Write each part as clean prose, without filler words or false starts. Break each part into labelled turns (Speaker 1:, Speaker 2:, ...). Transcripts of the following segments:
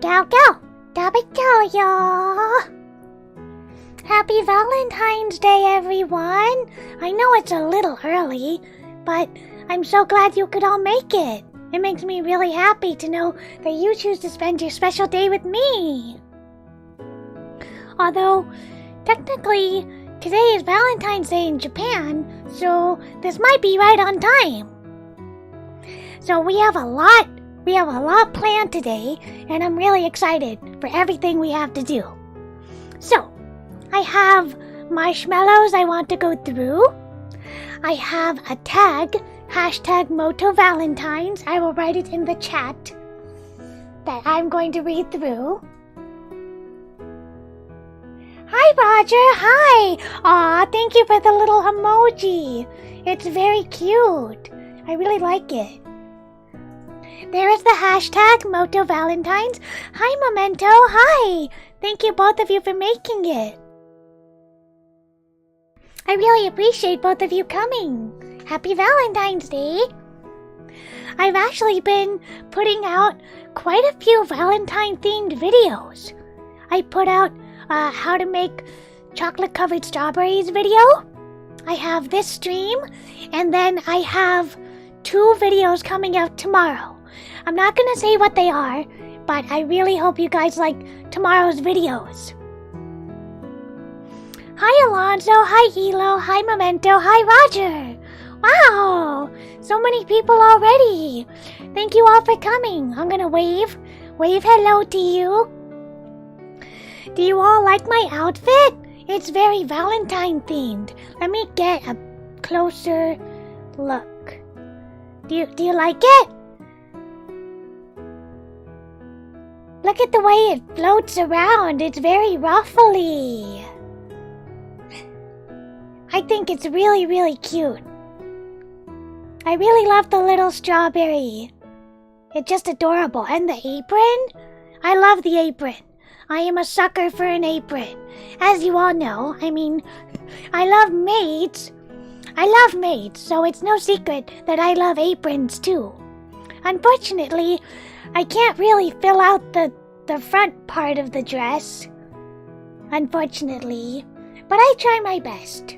Speaker 1: ガオガオ食べちゃうよ Happy Valentine's Day, everyone! I know it's a little early, but I'm so glad you could all make it. It makes me really happy to know that you choose to spend your special day with me. Although, technically, today is Valentine's Day in Japan, so this might be right on time. So we have a lot planned today, and I'm really excited for everything we have to do. So, I have marshmallows I want to go through. I have a tag, hashtag Moto Valentines. I will write it in the chat that I'm going to read through. Hi, Roger. Hi. Aw, thank you for the little emoji. It's very cute. I really like it. There is the hashtag Moto Valentines. Hi, Memento. Hi. Thank you both of you for making it. I really appreciate both of you coming. Happy Valentine's Day. I've actually been putting out quite a few Valentine-themed videos. I put out how to make chocolate-covered strawberries video. I have this stream, and then I have 2 videos coming out tomorrow. I'm not gonna say what they are, but I really hope you guys like tomorrow's videos. Hi Alonso, hi Elo, hi Memento, hi Roger. Wow, so many people already. Thank you all for coming. I'm gonna wave hello to you. Do you all like my outfit? It's very Valentine themed. Let me get a closer look. Do you like it? Look at the way it floats around. It's very ruffly. I think it's really, really cute. I really love the little strawberry. It's just adorable. And the apron? I love the apron. I am a sucker for an apron. As you all know, I mean, I love maids. So it's no secret that I love aprons too. Unfortunately, I can't really fill out the front part of the dress. Unfortunately. But I try my best.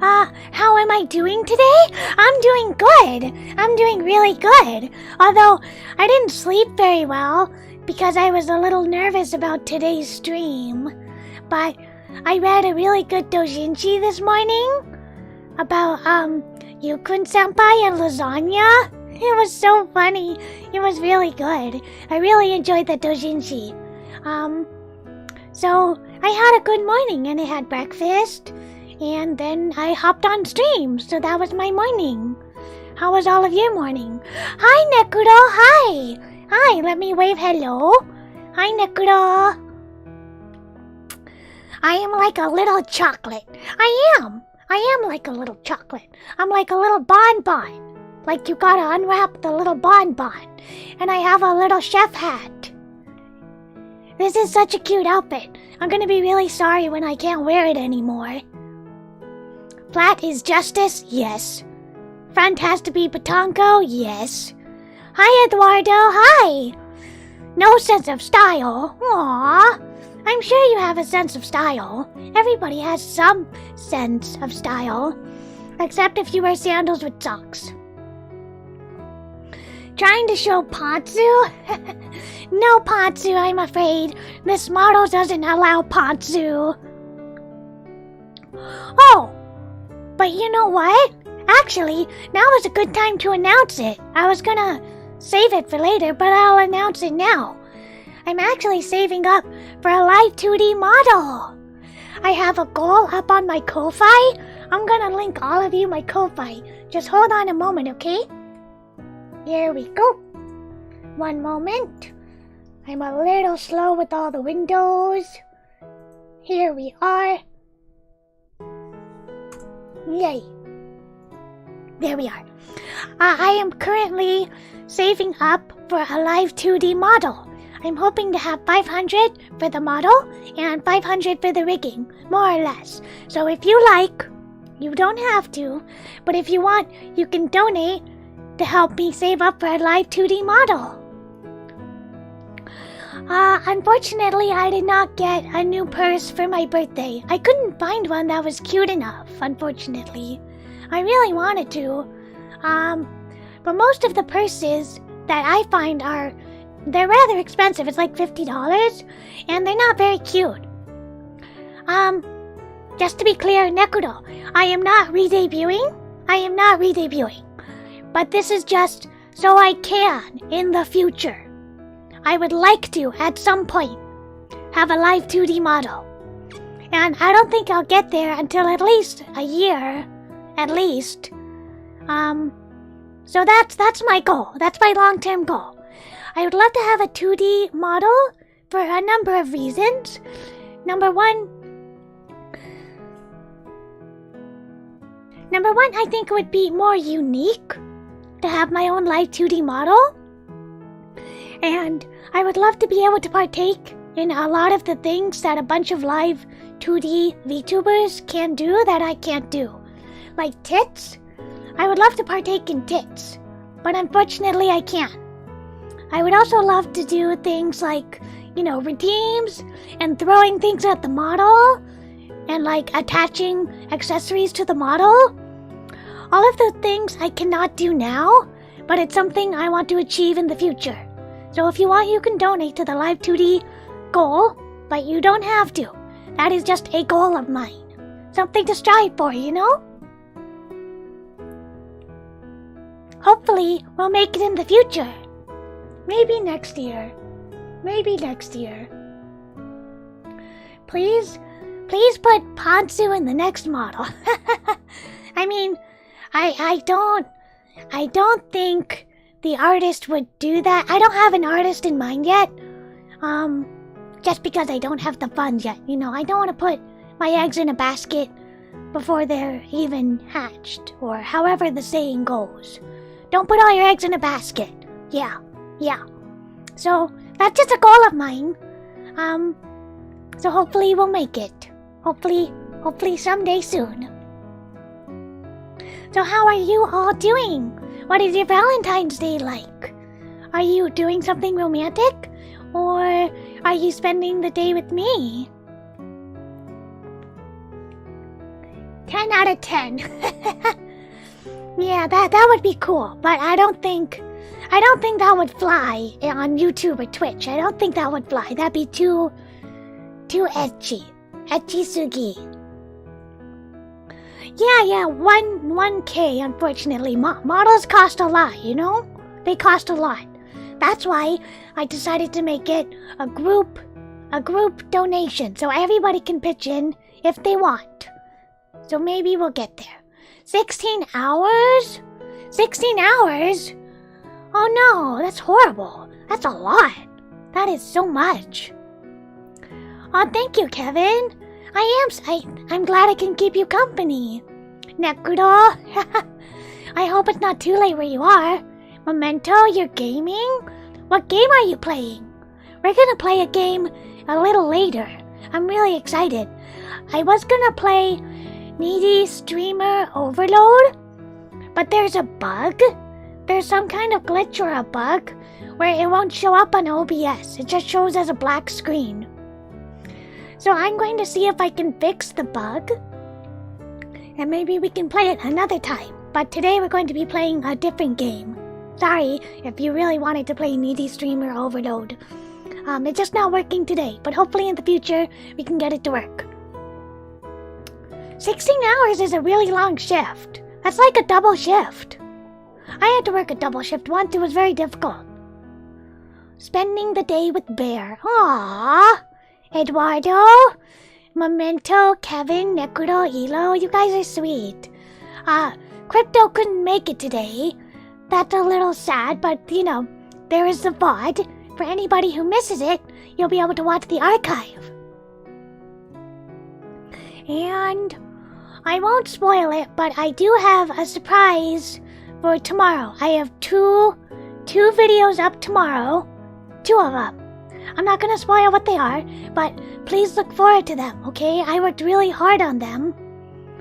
Speaker 1: How am I doing today? I'm doing good. I'm doing really good. Although, I didn't sleep very well because I was a little nervous about today's stream. But I read a really good doujinshi this morning about, Yukun-senpai and lasagna. It was so funny. It was really good. I really enjoyed the doujinshi. So, I had a good morning and I had breakfast. And then I hopped on stream, so that was my morning. How was all of your morning? Hi, Nekuro, hi! Hi, let me wave hello. Hi, Nekuro. I am like a little chocolate. I am like a little chocolate. I'm like a little bonbon. Like you gotta unwrap the little bonbon. And I have a little chef hat. This is such a cute outfit. I'm gonna be really sorry when I can't wear it anymore. Flat is justice? Yes. Front has to be Batongo? Yes. Hi, Eduardo. Hi. No sense of style. Aww. I'm sure you have a sense of style. Everybody has some sense of style. Except if you wear sandals with socks. Trying to show Pantsu? No Pantsu, I'm afraid. This model doesn't allow Pantsu. Oh, but you know what? Actually, now is a good time to announce it. I was gonna save it for later, but I'll announce it now. I'm actually saving up for a live 2D model. I have a goal up on my Ko-Fi. I'm gonna link all of you my Ko-Fi. Just hold on a moment, okay? Here we go. One moment. I'm a little slow with all the windows. Here we are. Yay. There we are. I am currently saving up for a live 2D model. I'm hoping to have 500 for the model and 500 for the rigging, more or less. So if you like, you don't have to, but if you want, you can donate to help me save up for a live 2D model. Unfortunately, I did not get a new purse for my birthday. I couldn't find one that was cute enough, unfortunately. I really wanted to. But most of the purses that I find they're rather expensive. It's like $50, and they're not very cute. Just to be clear, Nekuro, I am not re-debuting. But this is just so I can, in the future. I would like to, at some point, have a live 2D model. And I don't think I'll get there until at least a year. At least. So that's my goal. That's my long-term goal. I would love to have a 2D model for a number of reasons. Number one, I think it would be more unique to have my own live 2D model. And I would love to be able to partake in a lot of the things that a bunch of live 2D VTubers can do that I can't do. Like tits. I would love to partake in tits, but unfortunately I can't. I would also love to do things like, redeems and throwing things at the model and like attaching accessories to the model. All of the things I cannot do now, but it's something I want to achieve in the future. So if you want, you can donate to the live 2D goal, but you don't have to. That is just a goal of mine. Something to strive for, Hopefully, we'll make it in the future. Maybe next year. Please put Pantsu in the next model. I mean, I don't think the artist would do that. I don't have an artist in mind yet. Just because I don't have the funds yet. I don't want to put my eggs in a basket before they're even hatched, or however the saying goes. Don't put all your eggs in a basket. Yeah. So, that's just a goal of mine. So hopefully we'll make it. Hopefully someday soon. So how are you all doing? What is your Valentine's Day like? Are you doing something romantic? Or are you spending the day with me? 10 out of 10. Yeah, that would be cool, but I don't think that would fly on YouTube or Twitch. I don't think that would fly. That'd be too ecchi. Ecchi-sugi. Yeah, 1K, unfortunately. Models cost a lot, They cost a lot. That's why I decided to make it a group donation, so everybody can pitch in if they want. So maybe we'll get there. 16 hours? 16 hours? Oh no, that's horrible. That's a lot. That is so much. Oh, thank you, Kevin. I'm glad I can keep you company. Nekuro, I hope it's not too late where you are. Memento, you're gaming? What game are you playing? We're gonna play a game a little later. I'm really excited. I was gonna play Needy Streamer Overload, but there's a bug. There's some kind of glitch or a bug where it won't show up on OBS. It just shows as a black screen. So I'm going to see if I can fix the bug, and maybe we can play it another time. But today we're going to be playing a different game. Sorry if you really wanted to play Needy Streamer Overload. It's just not working today, but hopefully in the future we can get it to work. 16 hours is a really long shift. That's like a double shift. I had to work a double shift once. It was very difficult. Spending the day with Bear. Aww. Eduardo, Memento, Kevin, Nekuro, Elo, you guys are sweet. Crypto couldn't make it today. That's a little sad, but you know, there is the VOD. For anybody who misses it, you'll be able to watch the archive. And I won't spoil it, but I do have a surprise for tomorrow. I have two videos up tomorrow. 2 of them. I'm not gonna spoil what they are, but please look forward to them, okay? I worked really hard on them.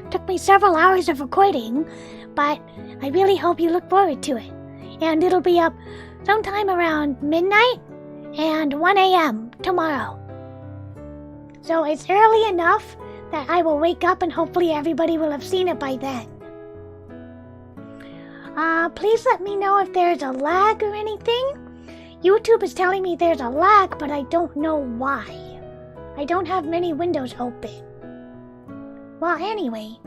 Speaker 1: Took me several hours of recording, but I really hope you look forward to it. And it'll be up sometime around midnight and 1 a.m. tomorrow. So it's early enough that I will wake up and hopefully everybody will have seen it by then. Please let me know if there's a lag or anything. YouTube is telling me there's a lag, but I don't know why. I don't have many windows open. Well, anyway.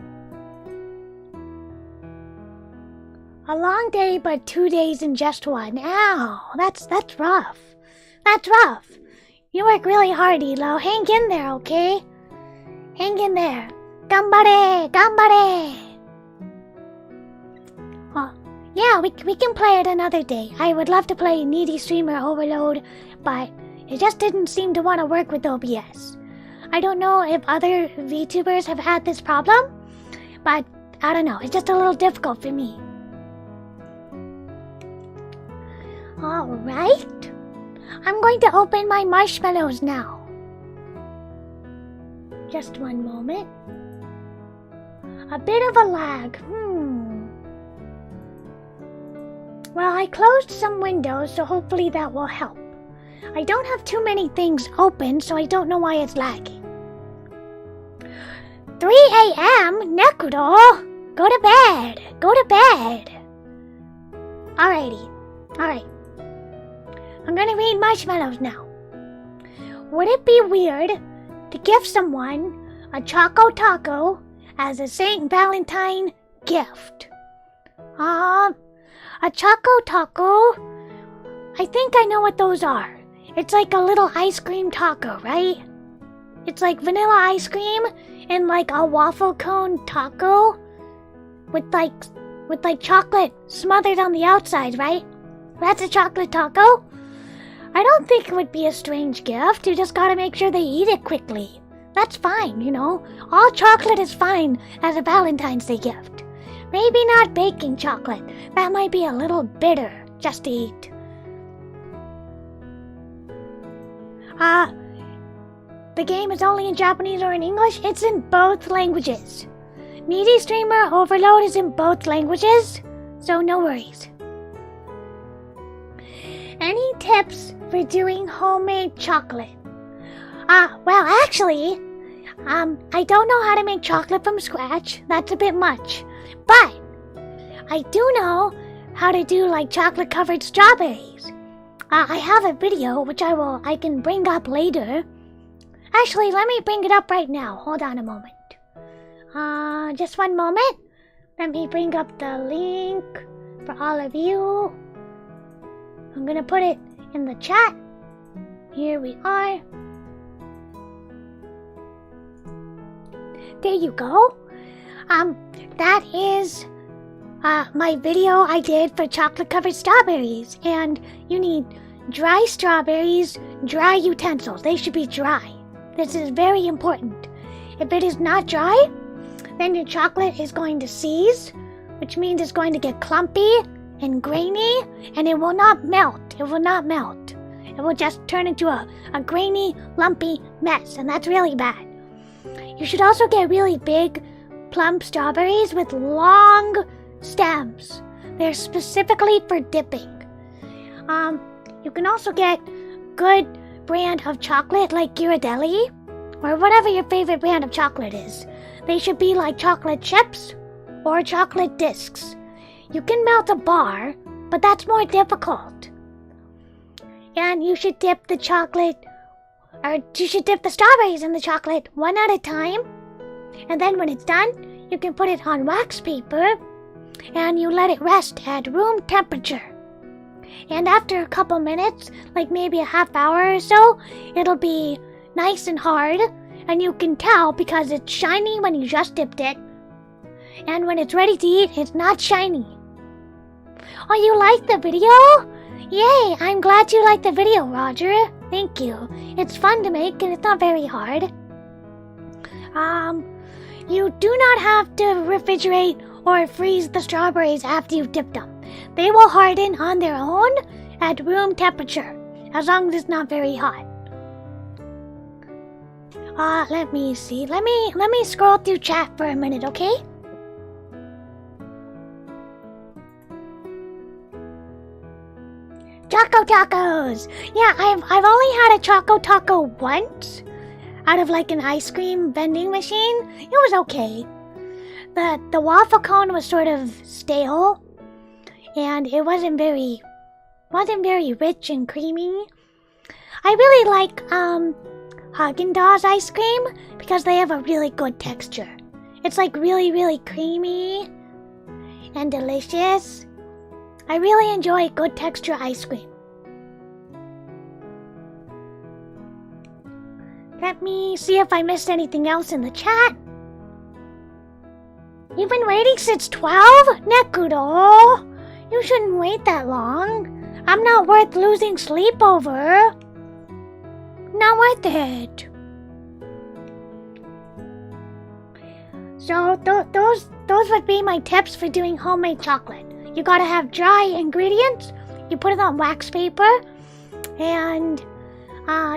Speaker 1: A long day, but 2 days in just one. Ow, that's rough. That's rough. You work really hard, Elo. Hang in there, okay? Hang in there. Ganbare, ganbare. Yeah, we can play it another day. I would love to play Needy Streamer Overload, but it just didn't seem to want to work with OBS. I don't know if other VTubers have had this problem, but I don't know. It's just a little difficult for me. Alright. I'm going to open my marshmallows now. Just one moment. A bit of a lag. Well, I closed some windows, so hopefully that will help. I don't have too many things open, so I don't know why it's lagging. 3 a.m.? Nekuro! Go to bed! Go to bed! Alrighty. Alright. I'm gonna read marshmallows now. Would it be weird to give someone a Choco Taco as a St. Valentine gift? A Choco Taco? I think I know what those are. It's like a little ice cream taco, right? It's like vanilla ice cream and like a waffle cone taco with like chocolate smothered on the outside, right? That's a chocolate taco? I don't think it would be a strange gift. You just gotta make sure they eat it quickly. That's fine, you know. All chocolate is fine as a Valentine's Day gift. Maybe not baking chocolate. That might be a little bitter just to eat. The game is only in Japanese or in English? It's in both languages. Needy Streamer Overload is in both languages, so no worries. Any tips for doing homemade chocolate? Well, actually, I don't know how to make chocolate from scratch. That's a bit much. But I do know how to do like chocolate covered strawberries. I have a video which I can bring up later. Actually, let me bring it up right now. Hold on a moment. Just one moment. Let me bring up the link for all of you. I'm gonna put it in the chat. Here we are. There you go. That is my video I did for chocolate covered strawberries. And you need dry strawberries, dry utensils. They should be dry. This is very important. If it is not dry, then your chocolate is going to seize, which means it's going to get clumpy and grainy, and it will not melt. It will not melt. It will just turn into a grainy, lumpy mess, and that's really bad. You should also get really big, plump strawberries with long stems. They're specifically for dipping. You can also get good brand of chocolate like Ghirardelli, or whatever your favorite brand of chocolate is. They should be like chocolate chips or chocolate discs. You can melt a bar, but that's more difficult. And you should dip the strawberries in the chocolate one at a time. And then when it's done, you can put it on wax paper and you let it rest at room temperature. And after a couple minutes, like maybe a half hour or so, it'll be nice and hard, and you can tell because it's shiny when you just dipped it, and when it's ready to eat, it's not shiny. Oh, you liked the video? Yay, I'm glad you liked the video, Roger. Thank you. It's fun to make and it's not very hard. You do not have to refrigerate or freeze the strawberries after you've dipped them. They will harden on their own at room temperature, as long as it's not very hot. Let me see. Let me scroll through chat for a minute, okay? Choco Tacos! Yeah, I've only had a Choco Taco once, out of like an ice cream vending machine. It was okay. The waffle cone was sort of stale, and it wasn't very rich and creamy. I really like Haagen-Dazs ice cream because they have a really good texture. It's like really, really creamy and delicious. I really enjoy good texture ice cream. Let me see if I missed anything else in the chat. You've been waiting since 12? Nekuro! You shouldn't wait that long. I'm not worth losing sleep over. Not worth it. So those would be my tips for doing homemade chocolate. You gotta have dry ingredients. You put it on wax paper, and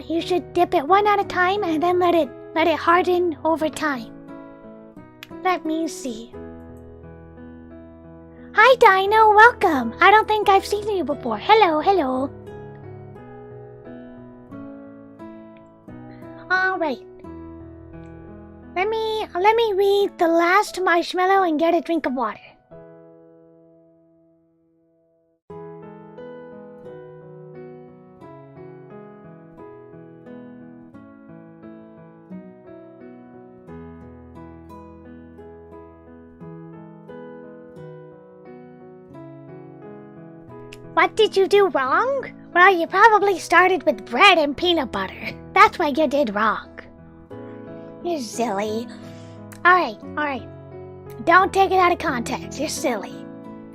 Speaker 1: you should dip it one at a time, and then let it harden over time. Let me see. Hi Dino, welcome. I don't think I've seen you before. Hello, hello. All right. Let me read the last marshmallow and get a drink of water. What did you do wrong? Well, you probably started with bread and peanut butter. That's what you did wrong. You're silly. Alright. Don't take it out of context. You're silly.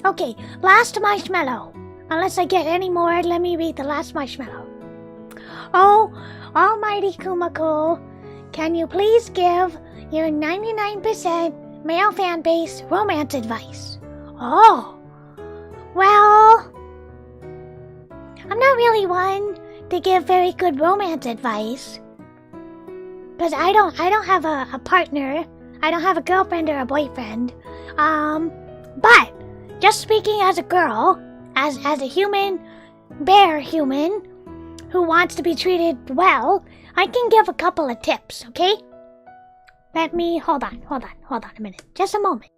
Speaker 1: Okay, last marshmallow. Unless I get any more, let me read the last marshmallow. Oh, almighty Kumakko, can you please give your 99% male fan base romance advice? Oh, well, I'm not really one to give very good romance advice, because I don't have a partner. I don't have a girlfriend or a boyfriend. But just speaking as a girl, as a human, bear human, who wants to be treated well, I can give a couple of tips, okay? Let me, hold on a minute. Just a moment.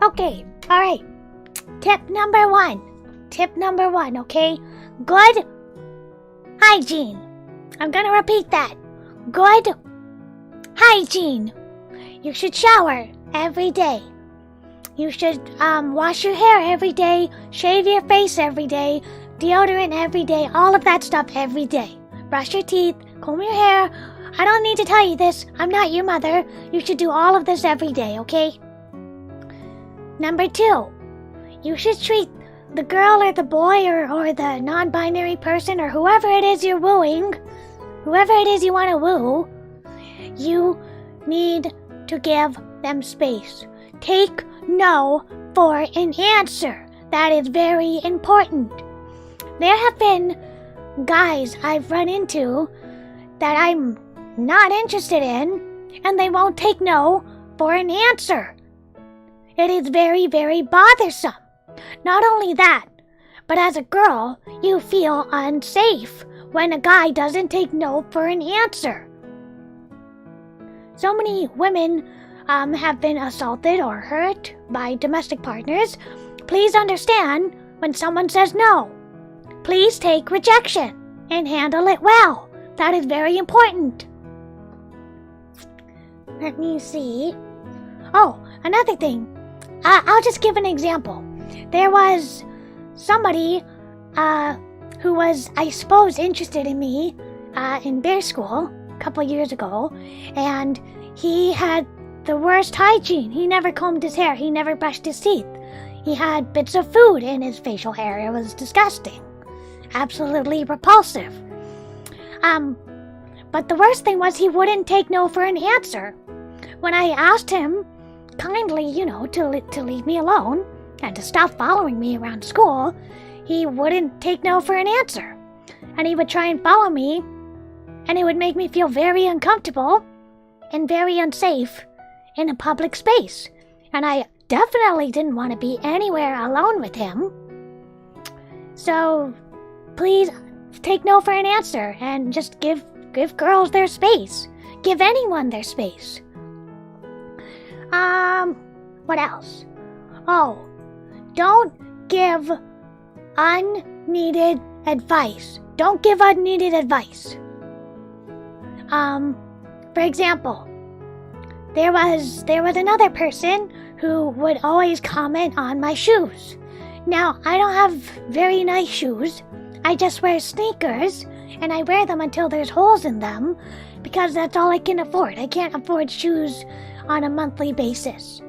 Speaker 1: Okay, alright. Tip number one, okay? Good hygiene. I'm gonna repeat that. Good hygiene. You should shower every day. You should wash your hair every day, shave your face every day, deodorant every day, all of that stuff every day. Brush your teeth, comb your hair. I don't need to tell you this. I'm not your mother. You should do all of this every day, okay? Number 2, you should treat the girl or the boy or the non-binary person or whoever it is you're wooing, whoever it is you want to woo, you need to give them space. Take no for an answer. That is very important. There have been guys I've run into that I'm not interested in, and they won't take no for an answer. It is very, very bothersome. Not only that, but as a girl, you feel unsafe when a guy doesn't take no for an answer. So many women have been assaulted or hurt by domestic partners. Please understand when someone says no. Please take rejection and handle it well. That is very important. Let me see. Oh, another thing. I'll just give an example. There was somebody who was, I suppose, interested in me in bear school a couple years ago, and he had the worst hygiene. He never combed his hair. He never brushed his teeth. He had bits of food in his facial hair. It was disgusting. Absolutely repulsive. But the worst thing was he wouldn't take no for an answer. When I asked him kindly, to leave me alone and to stop following me around school, he wouldn't take no for an answer. And he would try and follow me, and it would make me feel very uncomfortable and very unsafe in a public space. And I definitely didn't want to be anywhere alone with him. So, please take no for an answer and just give girls their space. Give anyone their space. What else? Oh, don't give unneeded advice. Don't give unneeded advice. For example, there was another person who would always comment on my shoes. Now, I don't have very nice shoes. I just wear sneakers, and I wear them until there's holes in them, because that's all I can afford. I can't afford shoes on a monthly basis.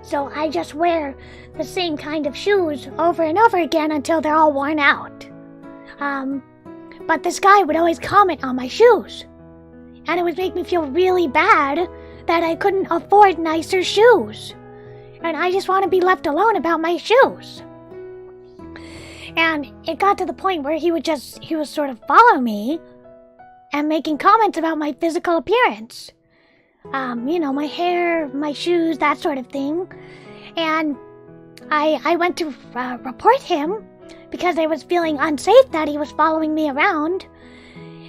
Speaker 1: So I just wear the same kind of shoes over and over again until they're all worn out. But this guy would always comment on my shoes, and it would make me feel really bad that I couldn't afford nicer shoes. And I just want to be left alone about my shoes. And it got to the point where he was sort of following me and making comments about my physical appearance. My hair, my shoes, that sort of thing. And I went to report him because I was feeling unsafe that he was following me around.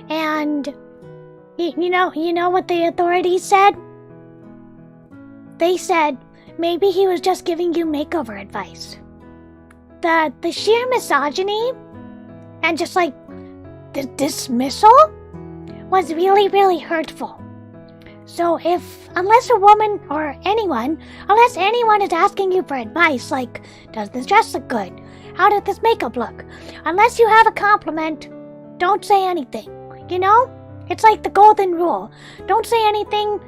Speaker 1: And you know what the authorities said? They said maybe he was just giving you makeover advice. The sheer misogyny and just like the dismissal was really, really hurtful. So unless anyone is asking you for advice, like, does this dress look good? How did this makeup look? Unless you have a compliment, don't say anything. It's like the golden rule. Don't say anything.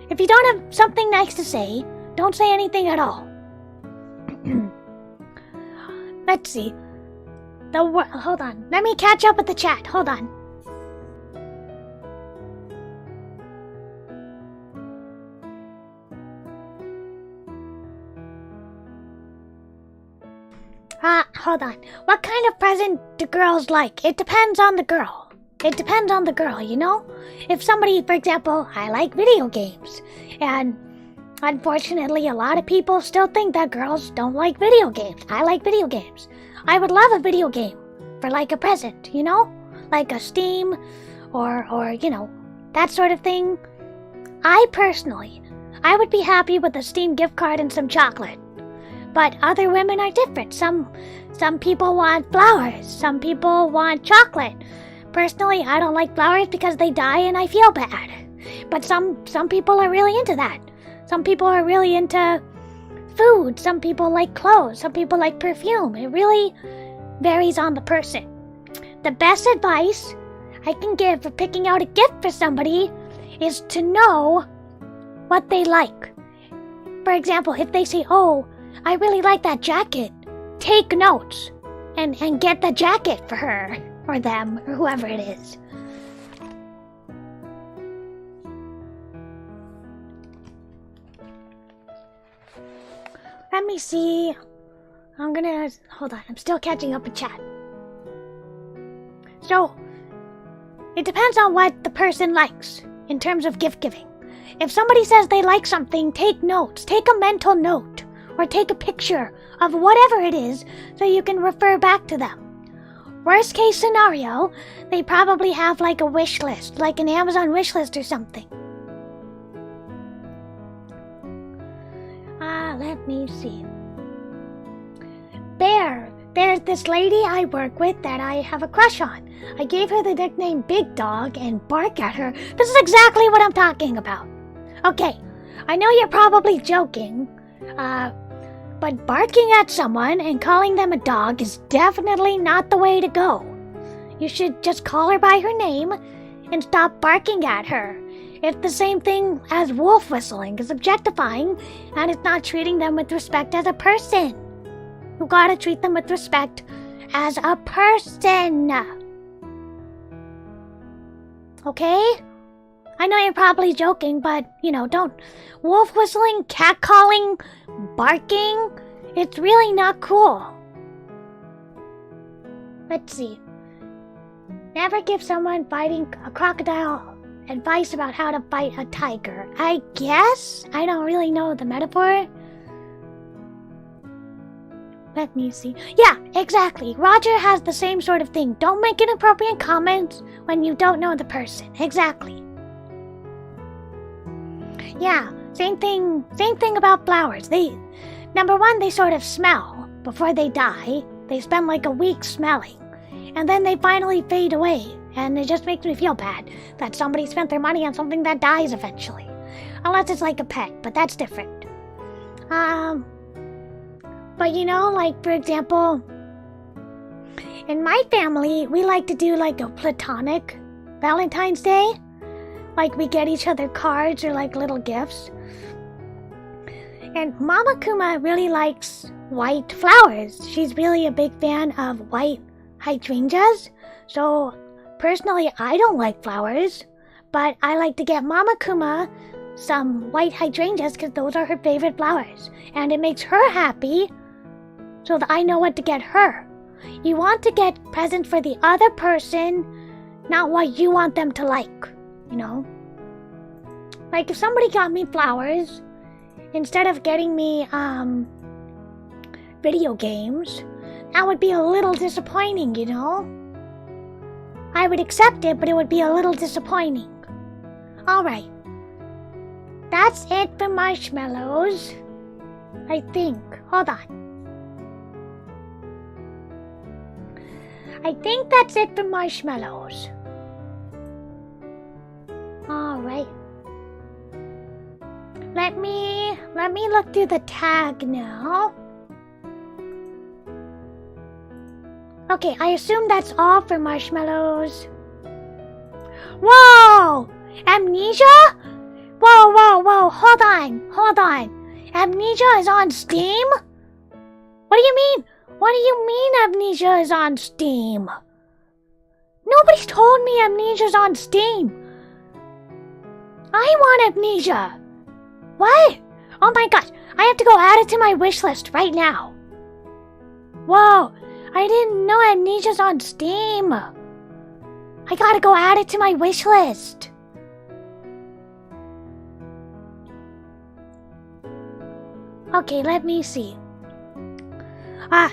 Speaker 1: If you don't have something nice to say, don't say anything at all. Let's see. Hold on. Let me catch up with the chat. Hold on. Hold on. What kind of present do girls like? It depends on the girl. If somebody, for example, I like video games, and unfortunately a lot of people still think that girls don't like video games. I like video games. I would love a video game for like a present, like a Steam or that sort of thing. I would be happy with a Steam gift card and some chocolate. But other women are different. Some people want flowers. Some people want chocolate. Personally, I don't like flowers because they die and I feel bad. But some people are really into that. Some people are really into food. Some people like clothes. Some people like perfume. It really varies on the person. The best advice I can give for picking out a gift for somebody is to know what they like. For example, if they say, "Oh, I really like that jacket," take notes and get the jacket for her or them or whoever it is. Let me see. Hold on, I'm still catching up with chat. So, it depends on what the person likes in terms of gift giving. If somebody says they like something, take notes. Take a mental note or take a picture of whatever it is so you can refer back to them. Worst case scenario, they probably have like a wish list, like an Amazon wish list or something. Let me see. There's this lady I work with that I have a crush on. I gave her the nickname Big Dog and bark at her. This is exactly what I'm talking about. Okay, I know you're probably joking, but barking at someone and calling them a dog is definitely not the way to go. You should just call her by her name and stop barking at her. It's the same thing as wolf whistling. It's objectifying, and it's not treating them with respect as a person. You gotta treat them with respect as a person. Okay? I know you're probably joking, but, don't. Wolf whistling, cat calling, barking, it's really not cool. Let's see. Never give someone fighting a crocodile advice about how to fight a tiger. I guess? I don't really know the metaphor. Let me see. Yeah, exactly. Roger has the same sort of thing. Don't make inappropriate comments when you don't know the person. Exactly. Yeah, same thing about flowers. Number one, they sort of smell before they die. They spend like a week smelling. And then they finally fade away. And it just makes me feel bad that somebody spent their money on something that dies eventually. Unless it's like a pet, but that's different. But like, for example, in my family, we like to do like a platonic Valentine's Day. Like, we get each other cards or like little gifts. And Mama Kuma really likes white flowers. She's really a big fan of white hydrangeas. So, personally, I don't like flowers. But I like to get Mama Kuma some white hydrangeas because those are her favorite flowers. And it makes her happy so that I know what to get her. You want to get presents for the other person, not what you want them to like, Like, if somebody got me flowers, instead of getting me, video games, that would be a little disappointing, I would accept it, but it would be a little disappointing. Alright. That's it for marshmallows. I think. Hold on. I think that's it for marshmallows. Alright. Let me look through the tag now. Okay, I assume that's all for marshmallows. Whoa! Amnesia? Whoa, hold on. Amnesia is on Steam? What do you mean? What do you mean Amnesia is on Steam? Nobody's told me Amnesia's on Steam. I want Amnesia. What? Oh my gosh, I have to go add it to my wish list right now. Whoa, I didn't know Amnesia's on Steam. I gotta go add it to my wish list. Okay, let me see.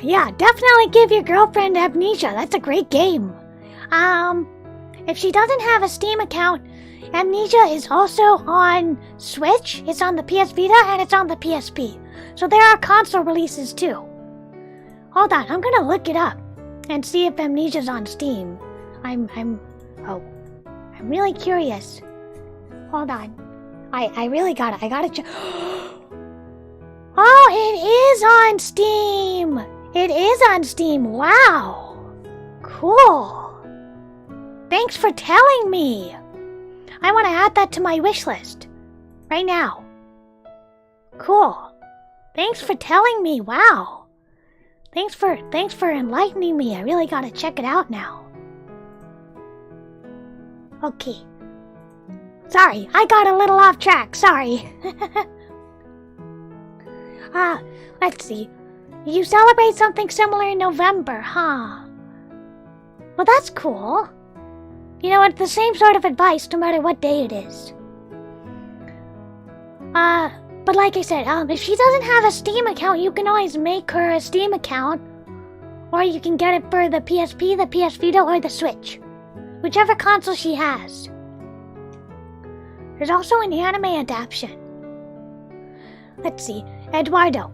Speaker 1: Yeah, definitely give your girlfriend Amnesia. That's a great game. If she doesn't have a Steam account, Amnesia is also on Switch, it's on the PS Vita, and it's on the PSP. So there are console releases too. Hold on, I'm gonna look it up and see if Amnesia's on Steam. I'm really curious. Hold on. I really gotta check. Oh, it is on Steam! It is on Steam, wow! Cool! Thanks for telling me! I want to add that to my wish list. Right now. Cool. Thanks for telling me, wow! Thanks for enlightening me, I really gotta check it out now. Okay. Sorry, I got a little off track, sorry. Let's see. You celebrate something similar in November, huh? Well, that's cool. it's the same sort of advice no matter what day it is. But like I said, if she doesn't have a Steam account, you can always make her a Steam account. Or you can get it for the PSP, the PS Vita, or the Switch. Whichever console she has. There's also an anime adaptation. Let's see. Eduardo.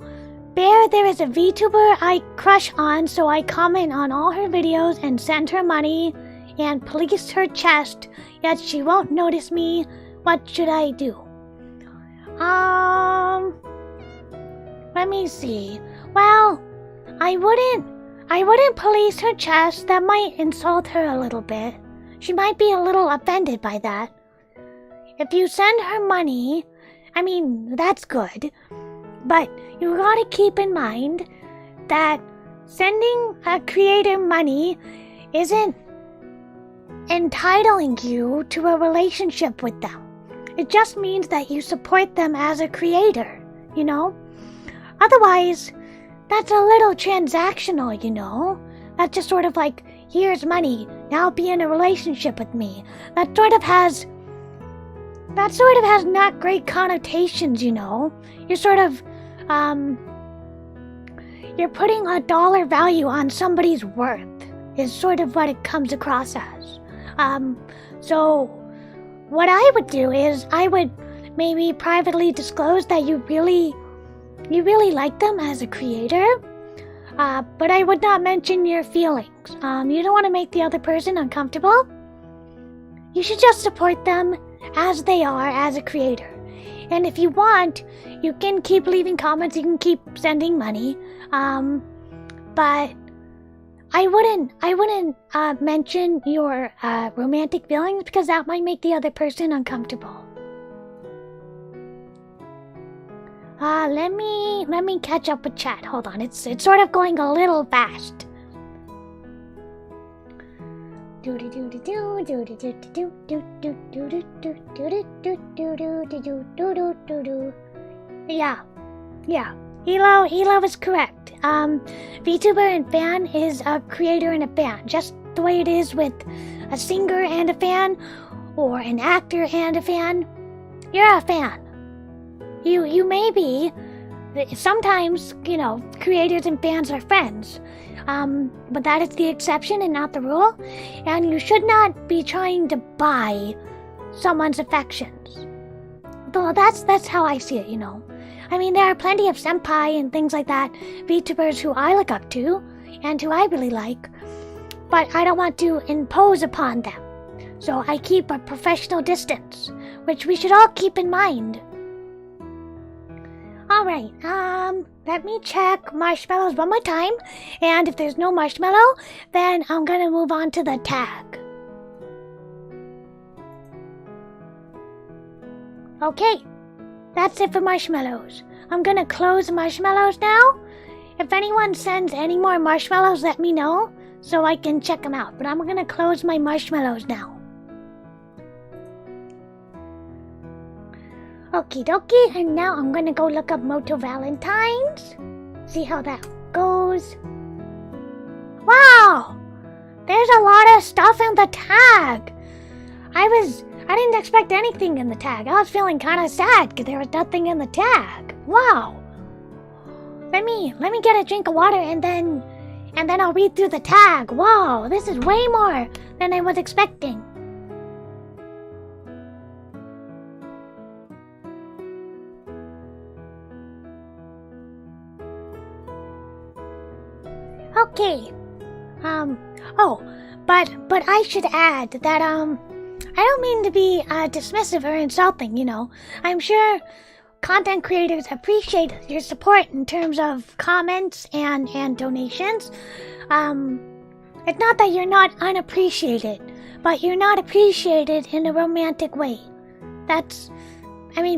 Speaker 1: Bear, there is a VTuber I crush on, so I comment on all her videos and send her money and police her chest, yet she won't notice me. What should I do? Let me see. Well, I wouldn't police her chest. That might insult her a little bit. She might be a little offended by that. If you send her money, that's good. But you gotta keep in mind that sending a creator money isn't entitling you to a relationship with them. It just means that you support them as a creator, Otherwise, that's a little transactional, That's just sort of like, here's money, now be in a relationship with me. That sort of has not great connotations, You're sort of, you're putting a dollar value on somebody's worth, is sort of what it comes across as. So what I would do is I would maybe privately disclose that you really like them as a creator, but I would not mention your feelings. You don't want to make the other person uncomfortable. You should just support them as they are as a creator. And if you want, you can keep leaving comments, you can keep sending money, but I wouldn't mention your romantic feelings because that might make the other person uncomfortable. Let me catch up with chat. Hold on, it's sort of going a little fast. Yeah. Hilo is correct. VTuber and fan is a creator and a fan, just the way it is with a singer and a fan, or an actor and a fan. You're a fan. You may be. Sometimes, creators and fans are friends. But that is the exception and not the rule. And you should not be trying to buy someone's affections. Though that's how I see it, there are plenty of senpai and things like that, VTubers who I look up to, and who I really like, but I don't want to impose upon them. So I keep a professional distance, which we should all keep in mind. Alright, let me check marshmallows one more time, and if there's no marshmallow, then I'm gonna move on to the tag. Okay, that's it for marshmallows. I'm gonna close marshmallows now. If anyone sends any more marshmallows, let me know, so I can check them out, but I'm gonna close my marshmallows now. Okie dokie, and now I'm gonna go look up Moto Valentines. See how that goes. Wow! There's a lot of stuff in the tag. I didn't expect anything in the tag. I was feeling kind of sad because there was nothing in the tag. Wow! Let me get a drink of water and then I'll read through the tag. Wow, this is way more than I was expecting. Okay. But I should add that, I don't mean to be, dismissive or insulting, I'm sure content creators appreciate your support in terms of comments and donations. It's not that you're not unappreciated, but you're not appreciated in a romantic way.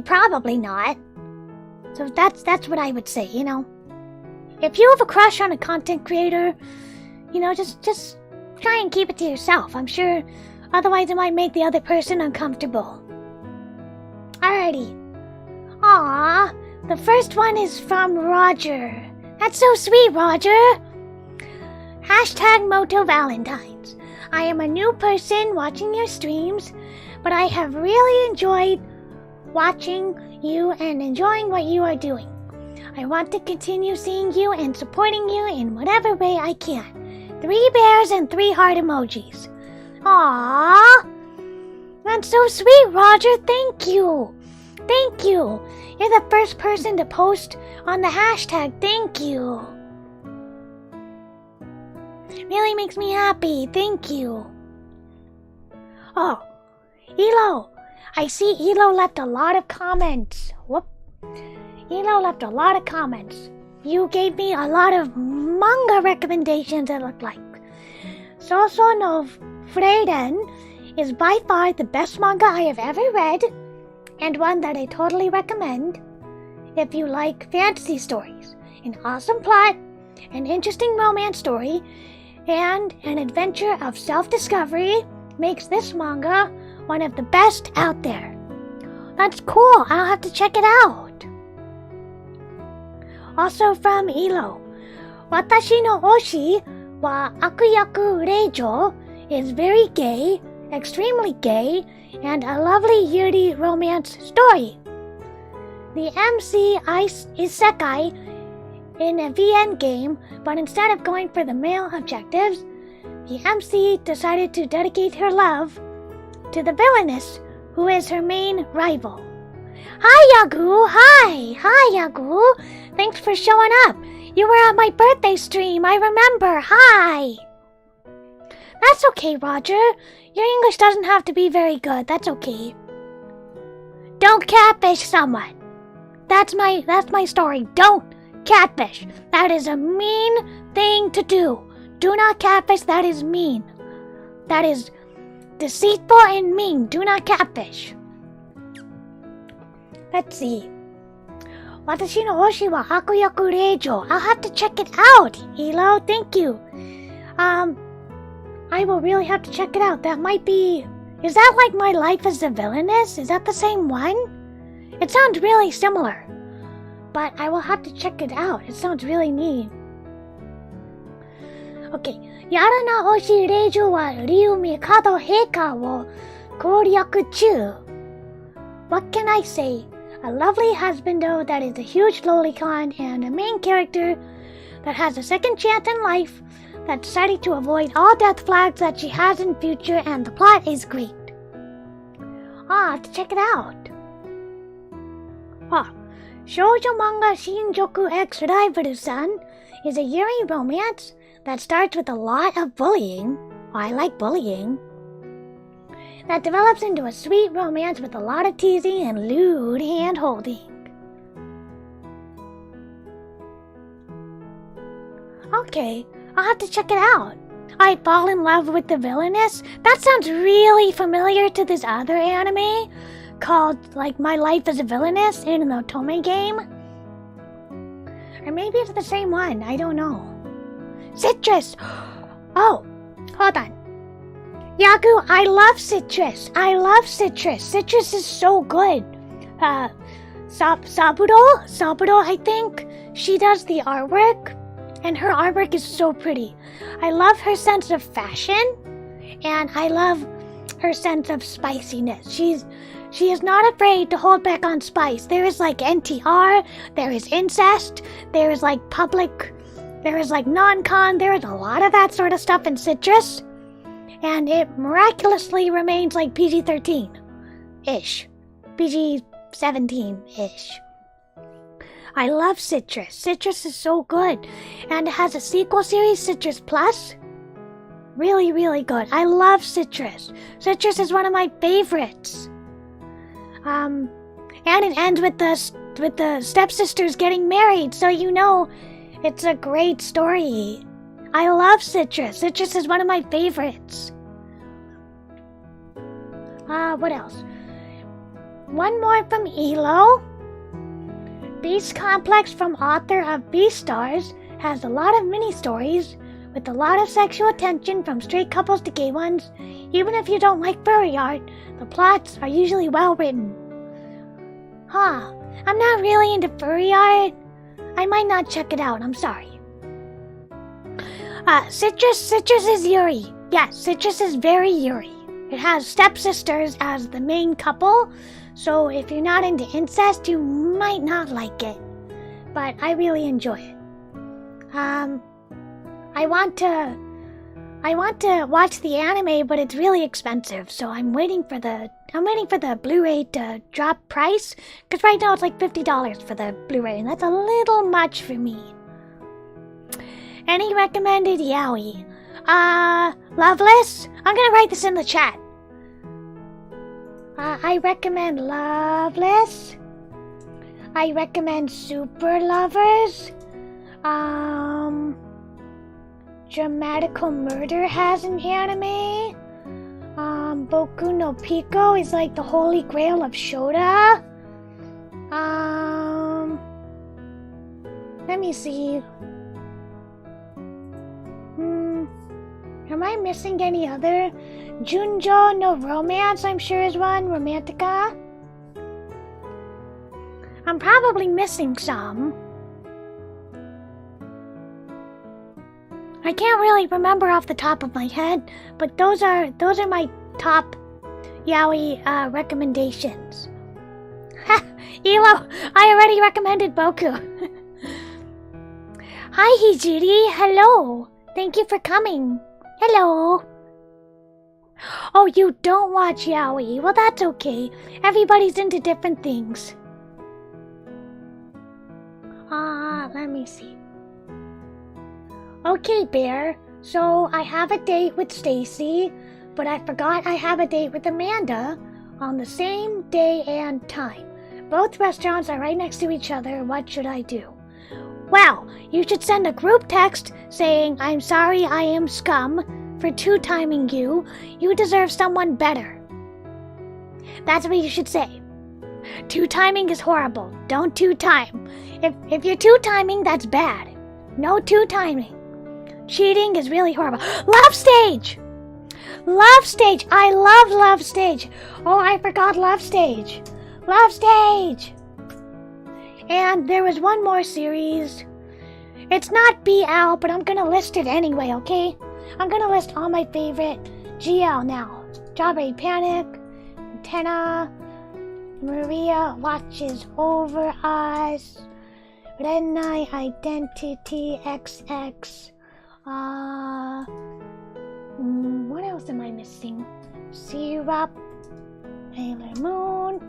Speaker 1: Probably not. So that's what I would say, If you have a crush on a content creator, just try and keep it to yourself. I'm sure otherwise it might make the other person uncomfortable. Alrighty. Aww, the first one is from Roger. That's so sweet, Roger. Hashtag Moto Valentines. I am a new person watching your streams, but I have really enjoyed watching you and enjoying what you are doing. I want to continue seeing you and supporting you in whatever way I can. 3 bears and 3 heart emojis. Aww! That's so sweet, Roger. Thank you. Thank you. You're the first person to post on the hashtag. Thank you. Really makes me happy. Thank you. Oh, Elo. I see Elo left a lot of comments. Whoop. Elo left a lot of comments. You gave me a lot of manga recommendations, it looked like. Soso no Freiden is by far the best manga I have ever read, and one that I totally recommend if you like fantasy stories, an awesome plot, an interesting romance story, and an adventure of self-discovery makes this manga one of the best out there. That's cool. I'll have to check it out. Also from Elo, Watashi no oshi wa akuyaku reijo is very gay, extremely gay, and a lovely yuri romance story. The MC is isekai in a VN game, but instead of going for the male objectives, the MC decided to dedicate her love to the villainess, who is her main rival. Hi, Yagu! Hi, Yagu! Thanks for showing up. You were at my birthday stream, I remember. Hi! That's okay, Roger. Your English doesn't have to be very good. That's okay. Don't catfish someone. That's my story. Don't catfish. That is a mean thing to do. Do not catfish. That is mean. That is deceitful and mean. Do not catfish. Let's see. Watashi no oshi wa akuyaku reijo. I'll have to check it out. Elo, thank you. I will really have to check it out. That might be... Is that like My Life as a Villainess? Is that the same one? It sounds really similar. But I will have to check it out. It sounds really neat. Okay. Yara na oshi reijo wa Ryu Mikado Heika wo koryaku chu. What can I say? A lovely husbando that is a huge lolicon and a main character that has a second chance in life that decided to avoid all death flags that she has in future, and the plot is great. I'll have to check it out. Shoujo manga Shinjoku X Rival-san is a yuri romance that starts with a lot of bullying. I like bullying. That develops into a sweet romance with a lot of teasing and lewd hand-holding. Okay, I'll have to check it out. I fall in love with the villainess? That sounds really familiar to this other anime called, like, My Life as a Villainess in the Otome game. Or maybe it's the same one, I don't know. Citrus! Oh, hold on. Yagu, I love Citrus. I love Citrus. Citrus is so good. Saburo, I think. She does the artwork, and her artwork is so pretty. I love her sense of fashion, and I love her sense of spiciness. She is not afraid to hold back on spice. There is like NTR, there is incest, there is like public, there is like non-con, there is a lot of that sort of stuff in Citrus. And it miraculously remains like PG-13-ish. PG-17-ish. I love Citrus. Citrus is so good. And it has a sequel series, Citrus Plus. Really, really good. I love Citrus. Citrus is one of my favorites. And it ends with the stepsisters getting married, so you know it's a great story. I love Citrus. Citrus is one of my favorites. What else? One more from Elo. Beast Complex from author of Beastars has a lot of mini-stories with a lot of sexual tension from straight couples to gay ones. Even if you don't like furry art, the plots are usually well written. I'm not really into furry art. I might not check it out, I'm sorry. Citrus is yuri. Yes, Citrus is very Yuri. It has stepsisters as the main couple, so if you're not into incest, you might not like it. But I really enjoy it. I want to watch the anime, but it's really expensive, so I'm waiting for the Blu-ray to drop price, because right now it's like $50 for the Blu-ray, and that's a little much for me. Any recommended yaoi? Loveless? I'm gonna write this in the chat. I recommend Loveless. I recommend Super Lovers. Dramatical Murder has an anime. Boku no Pico is like the holy grail of Shota. Let me see. Am I missing any other? Junjo no Romance, I'm sure is one. Romantica. I'm probably missing some. I can't really remember off the top of my head, but those are my top yaoi recommendations. Ha! Elo, I already recommended Boku. Hi Hijiri, hello. Thank you for coming. Hello. Oh, you don't watch yaoi. Well, that's okay. Everybody's into different things. Let me see. Okay, Bear. So I have a date with Stacy, but I forgot I have a date with Amanda on the same day and time. Both restaurants are right next to each other. What should I do? Well, you should send a group text saying, I'm sorry I am scum for two-timing you. You deserve someone better. That's what you should say. Two-timing is horrible. Don't two-time. If you're two-timing, that's bad. No two-timing. Cheating is really horrible. Love Stage! Love Stage! I love Love Stage! Oh, I forgot Love Stage. Love Stage! And there was one more series. It's not BL, but I'm gonna list it anyway, okay? I'm gonna list all my favorite GL now. Strawberry Panic, Antenna, Maria Watches Over Us, Red Knight Identity XX. What else am I missing? Syrup, Sailor Moon.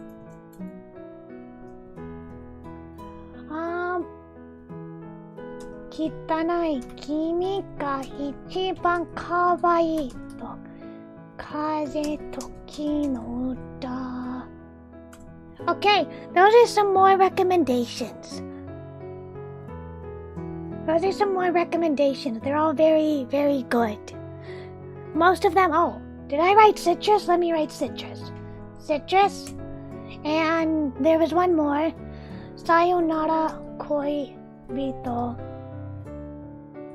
Speaker 1: Kitanai kimi ga ichiban kawaii to kaze toki no uta. Okay, those are some more recommendations. They're all very, very good. Most of them, oh, did I write Citrus? Let me write Citrus. Citrus. And there was one more. Sayonara koi rito.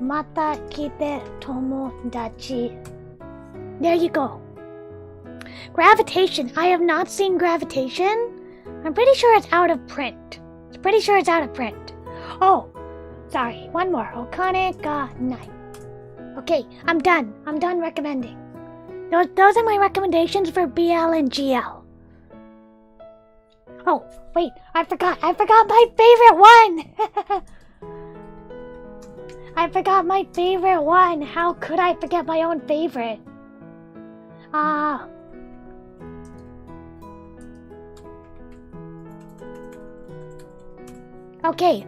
Speaker 1: Mata kite tomodachi. There you go. Gravitation. I have not seen Gravitation. I'm pretty sure it's out of print. Oh, sorry. One more. Okane ga nai. Okay, I'm done. Recommending. Those are my recommendations for BL and GL. Oh, wait. I forgot my favorite one. I forgot my favorite one. How could I forget my own favorite? Okay.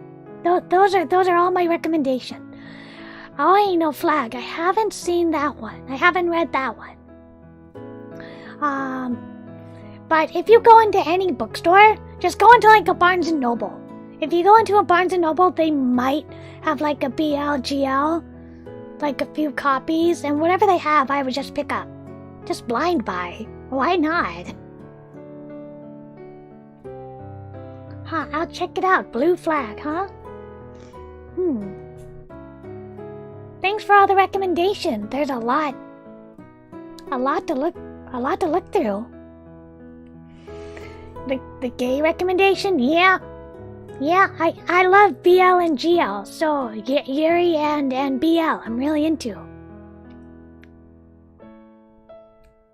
Speaker 1: Those are all my recommendations. Oh, ain't no flag. I haven't seen that one. I haven't read that one. But if you go into any bookstore, just go into like a Barnes & Noble. If you go into a Barnes & Noble, they might have like a BL, GL, like a few copies, and whatever they have, I would just pick up. Just blind buy. Why not? Huh, I'll check it out. Blue flag, huh? Thanks for all the recommendations. There's a lot to look through. The gay recommendation, yeah, I love BL and GL, so Yuri and BL, I'm really into.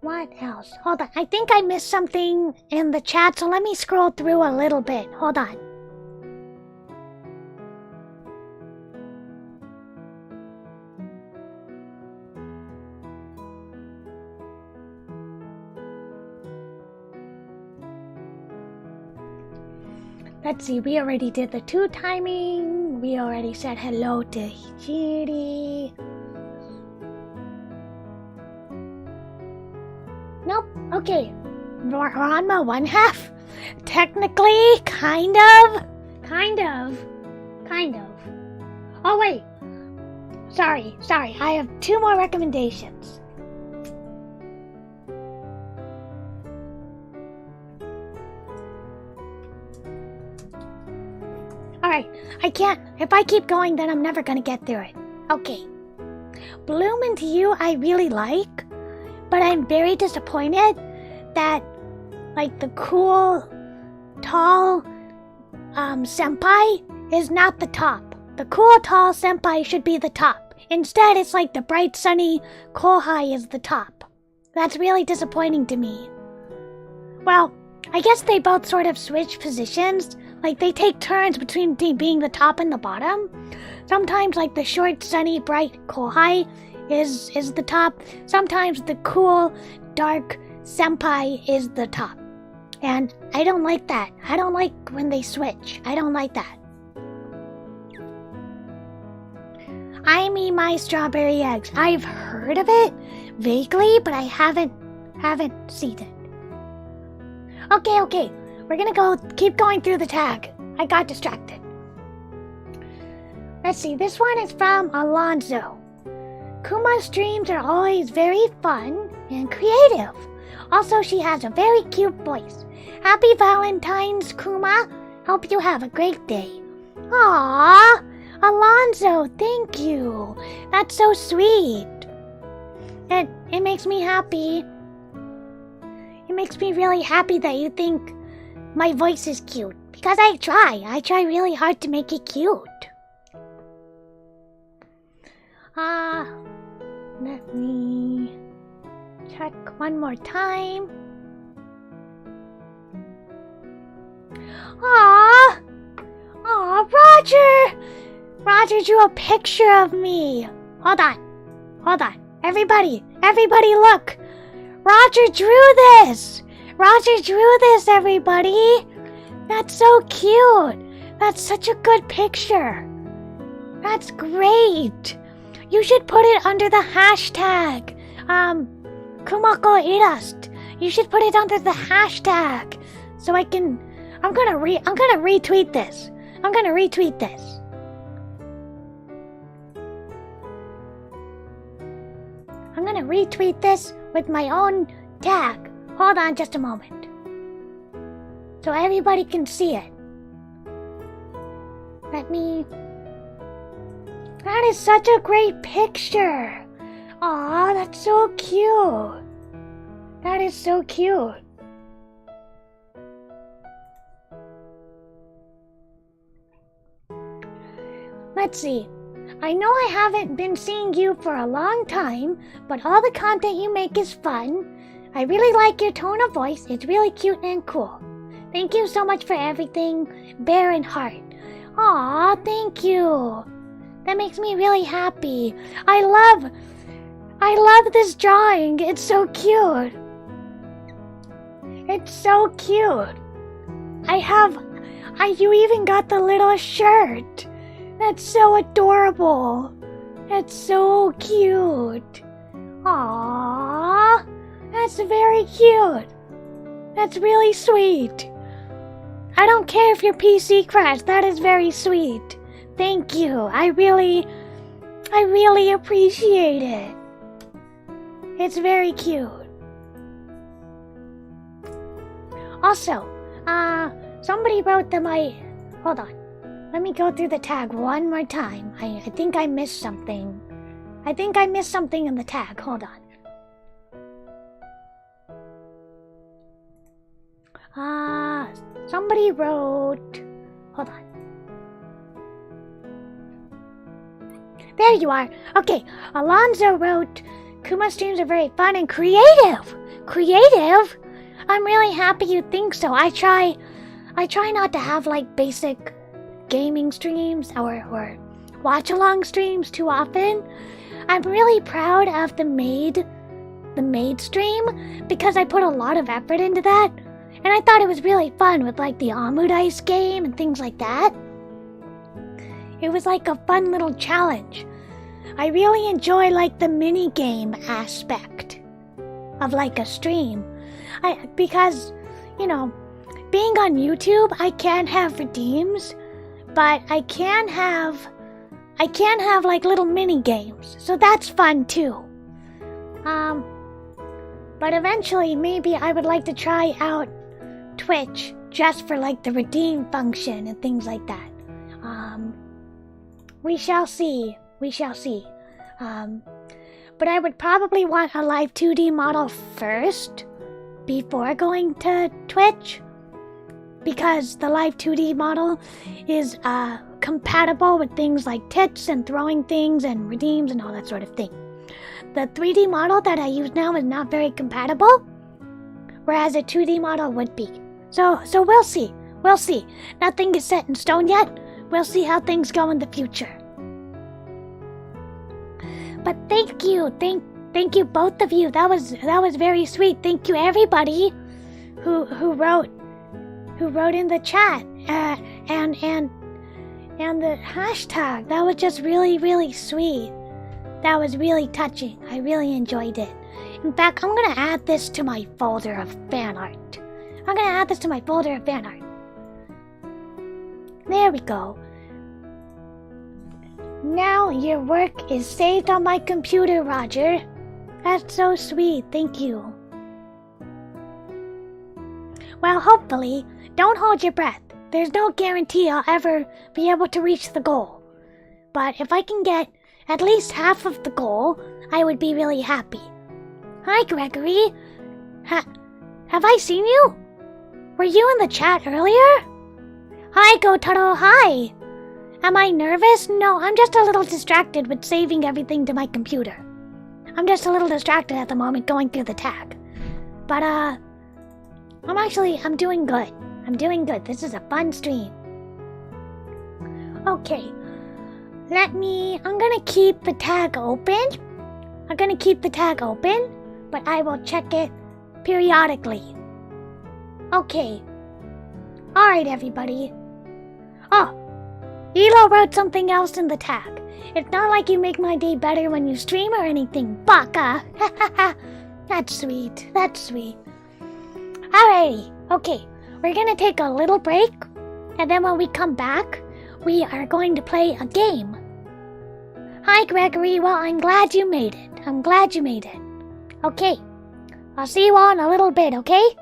Speaker 1: What else? Hold on. I think I missed something in the chat, so let me scroll through a little bit. Hold on. Let's see, we already did the 2 timing. We already said hello to Hichiri. Nope, okay. Ranma 1/2? Technically, kind of. Oh wait. Sorry, I have 2 more recommendations. Alright, I can't. If I keep going, then I'm never gonna get through it. Okay. Bloom Into You I really like, but I'm very disappointed that, like, the cool, tall, senpai is not the top. The cool, tall senpai should be the top. Instead, it's like the bright, sunny kohai is the top. That's really disappointing to me. Well, I guess they both sort of switch positions. Like, they take turns between being the top and the bottom. Sometimes, like, the short, sunny, bright kohai is the top. Sometimes the cool, dark senpai is the top. And I don't like that. I don't like when they switch. I don't like that. I mean my strawberry eggs. I've heard of it vaguely, but I haven't seen it. Okay. We're gonna keep going through the tag. I got distracted. Let's see, this one is from Alonzo. Kuma's streams are always very fun and creative. Also, she has a very cute voice. Happy Valentine's, Kuma. Hope you have a great day. Aww, Alonzo, thank you. That's so sweet. It makes me happy. It makes me really happy that you think my voice is cute, because I try really hard to make it cute. Let me check one more time. Roger drew a picture of me. Hold on. Everybody look. Roger drew this. Everybody. That's so cute. That's such a good picture. That's great. You should put it under the hashtag, Kumakko Irast. You should put it under the hashtag, so I'm gonna retweet this. I'm gonna retweet this with my own tag. Hold on just a moment. So everybody can see it. That is such a great picture. Aw, that's so cute. That is so cute. Let's see. I know I haven't been seeing you for a long time, but all the content you make is fun. I really like your tone of voice. It's really cute and cool. Thank you so much for everything, Bear and Heart. Aw, thank you. That makes me really happy. I love this drawing. It's so cute. You even got the little shirt. That's so adorable. That's so cute. Aww. That's very cute. That's really sweet. I don't care if your PC crashed. That is very sweet. Thank you. I really appreciate it. It's very cute. Also, somebody wrote that hold on. Let me go through the tag one more time. I think I missed something. In the tag. Hold on. Somebody wrote... Hold on. There you are. Okay, Alonzo wrote, Kuma streams are very fun and creative. Creative? I'm really happy you think so. I try not to have like basic gaming streams or watch-along streams too often. I'm really proud of the maid stream because I put a lot of effort into that, and I thought it was really fun with like the Amud Ice game and things like that. It was like a fun little challenge. I really enjoy like the mini game aspect of like a stream. Because, you know, being on YouTube, I can't have redeems, but I can have like little mini games. So that's fun too. But eventually maybe I would like to try out Twitch just for like the redeem function and things like that. We shall see. But I would probably want a live 2D model first before going to Twitch, because the live 2D model is compatible with things like tits and throwing things and redeems and all that sort of thing. The 3D model that I use now is not very compatible, whereas a 2D model would be. So we'll see. Nothing is set in stone yet. We'll see how things go in the future. But thank you both of you. That was very sweet. Thank you everybody who wrote in the chat and the hashtag. That was just really, really sweet. That was really touching. I really enjoyed it. In fact, I'm gonna add this to my folder of fan art. There we go. Now your work is saved on my computer, Roger. That's so sweet. Thank you. Well, hopefully, don't hold your breath. There's no guarantee I'll ever be able to reach the goal. But if I can get at least half of the goal, I would be really happy. Hi, Gregory. Have I seen you? Were you in the chat earlier? Hi, Gotaro. Hi. Am I nervous? No, I'm just a little distracted with saving everything to my computer. I'm just a little distracted at the moment going through the tag. But, I'm doing good. This is a fun stream. Okay. I'm gonna keep the tag open. But I will check it periodically. Okay. Alright, everybody. Oh, Elo wrote something else in the tag. It's not like you make my day better when you stream or anything, baka. That's sweet. Alrighty. Okay, we're gonna take a little break, and then when we come back, we are going to play a game. Hi, Gregory. Well, I'm glad you made it. Okay. I'll see you all in a little bit, okay?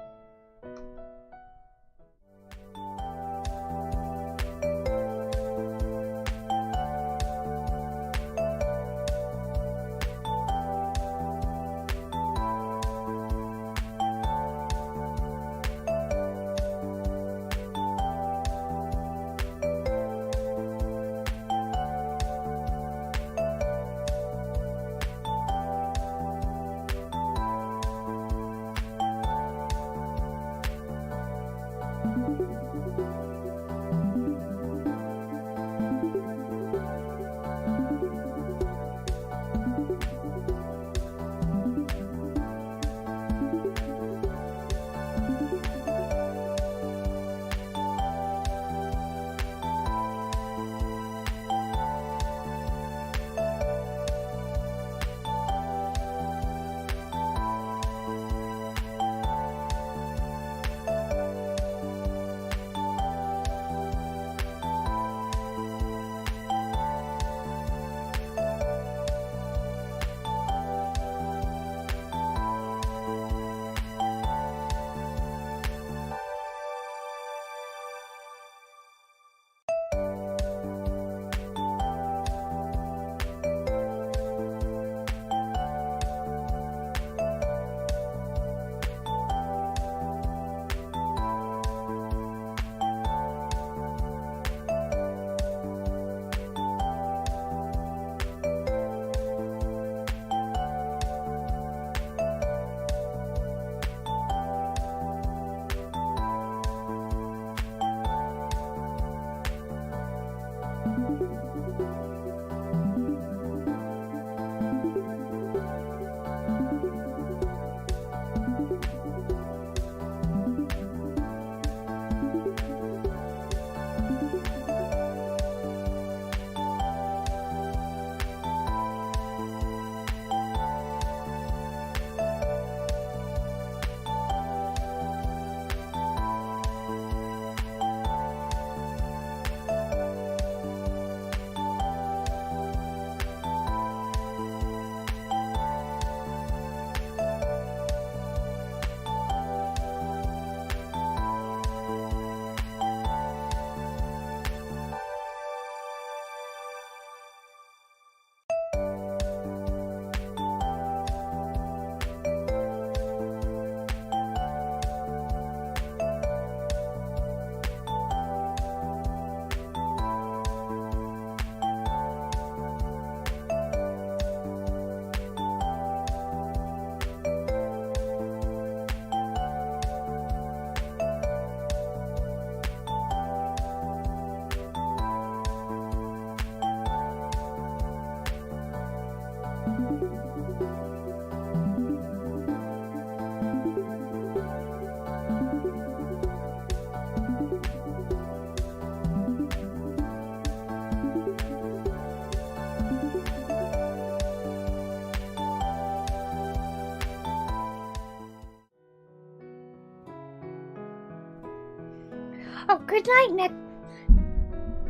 Speaker 1: Oh, good night,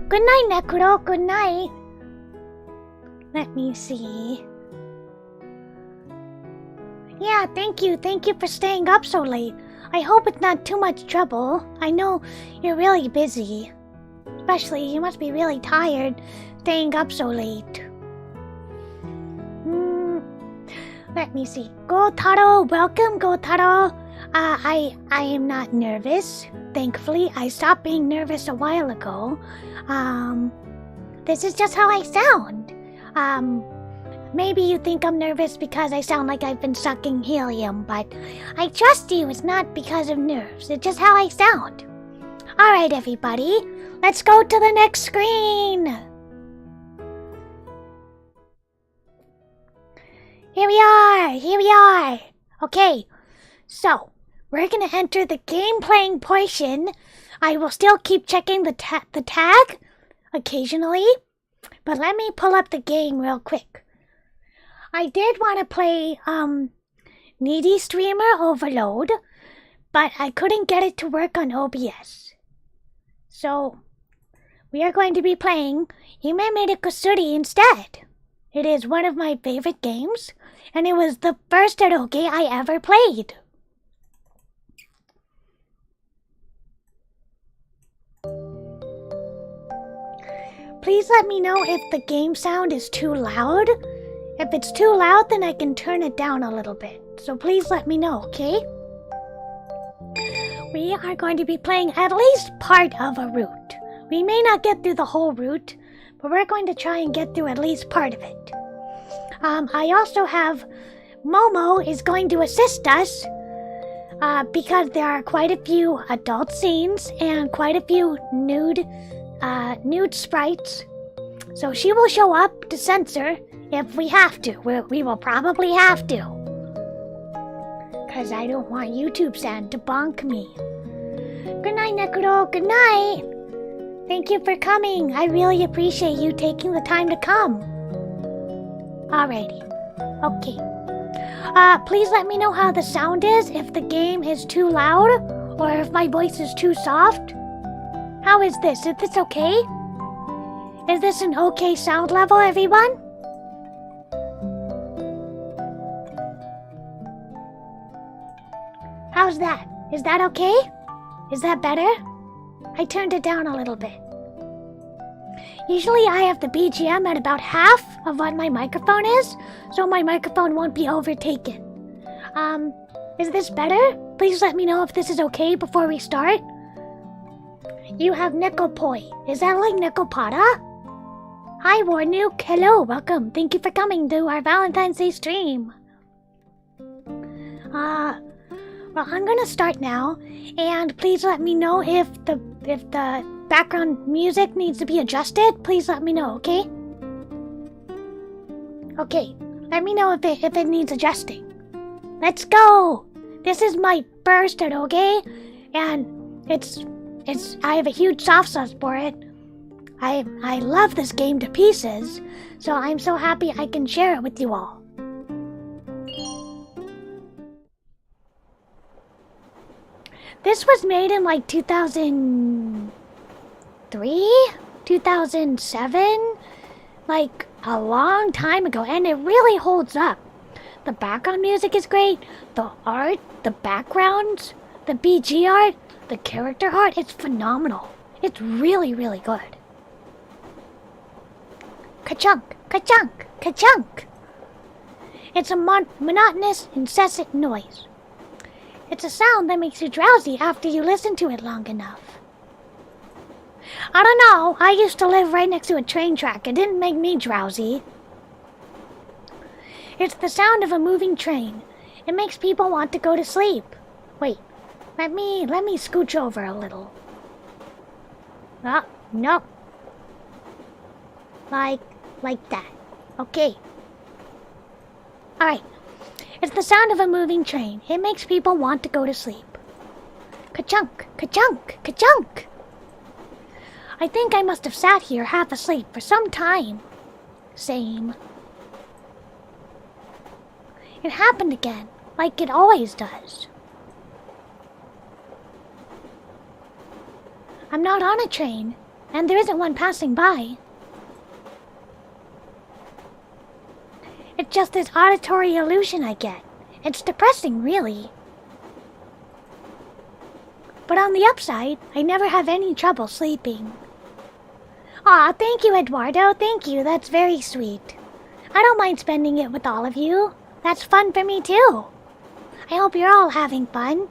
Speaker 1: Good night, Nekuro. Good night. Let me see. Yeah, thank you. Thank you for staying up so late. I hope it's not too much trouble. I know you're really busy. Especially, you must be really tired staying up so late. Let me see. Gotaro, welcome, Gotaro. I am not nervous. Thankfully, I stopped being nervous a while ago. This is just how I sound. Maybe you think I'm nervous because I sound like I've been sucking helium, but I trust you it's not because of nerves. It's just how I sound. Alright, everybody. Let's go to the next screen. Here we are. Okay, so we're gonna enter the game playing portion. I will still keep checking the tag occasionally, but let me pull up the game real quick. I did want to play Needy Streamer Overload, but I couldn't get it to work on OBS. So we are going to be playing Hibernate Kusuri instead. It is one of my favorite games, and it was the first eroge I ever played. Please let me know if the game sound is too loud. If it's too loud, then I can turn it down a little bit. So please let me know, okay? We are going to be playing at least part of a route. We may not get through the whole route, but we're going to try and get through at least part of it. I also have Momo is going to assist us because there are quite a few adult scenes and quite a few nude sprites. So she will show up to censor if we have to. We will probably have to. Because I don't want YouTube San to bonk me. Good night, Nekuro. Good night. Thank you for coming. I really appreciate you taking the time to come. Alrighty. Okay. Please let me know how the sound is, if the game is too loud, or if my voice is too soft. How is this? Is this okay? Is this an okay sound level, everyone? How's that? Is that okay? Is that better? I turned it down a little bit. Usually I have the BGM at about half of what my microphone is, so my microphone won't be overtaken. Is this better? Please let me know if this is okay before we start. You have Nekopoi. Is that like Nekopada? Hi, Warnook. Hello, welcome. Thank you for coming to our Valentine's Day stream. Well, I'm gonna start now, and please let me know if the background music needs to be adjusted, please let me know, okay? Okay, let me know if it needs adjusting. Let's go! This is my first okay? And I have a huge soft spot for it. I love this game to pieces, so I'm so happy I can share it with you all. This was made in like 2003? 2007? Like a long time ago, and it really holds up. The background music is great, the art, the backgrounds, the BG art, the character art, it's phenomenal. It's really, really good. Ka-chunk, ka-chunk, ka-chunk. It's a monotonous, incessant noise. It's a sound that makes you drowsy after you listen to it long enough. I don't know, I used to live right next to a train track. It didn't make me drowsy. It's the sound of a moving train. It makes people want to go to sleep. Wait, let me scooch over a little. Oh, no. Like that. Okay. Alright. It's the sound of a moving train. It makes people want to go to sleep. Ka-chunk, ka-chunk, ka-chunk. I think I must have sat here half asleep for some time. Same. It happened again, like it always does. I'm not on a train, and there isn't one passing by. It's just this auditory illusion I get. It's depressing, really. But on the upside, I never have any trouble sleeping. Aw, thank you, Eduardo. Thank you. That's very sweet. I don't mind spending it with all of you. That's fun for me, too. I hope you're all having fun.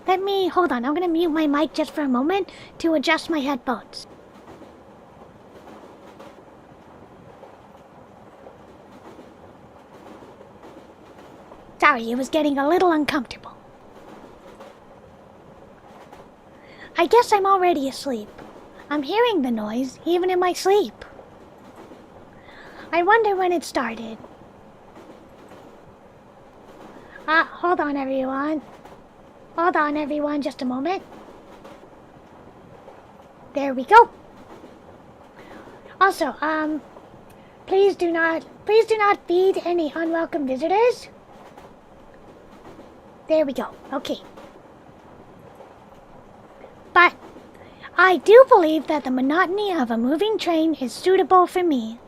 Speaker 1: Hold on. I'm gonna mute my mic just for a moment to adjust my headphones. Sorry, it was getting a little uncomfortable. I guess I'm already asleep. I'm hearing the noise, even in my sleep. I wonder when it started. Hold on, everyone. Hold on, everyone, just a moment. There we go. Also, please do not feed any unwelcome visitors. There we go. Okay. But I do believe that the monotony of a moving train is suitable for me.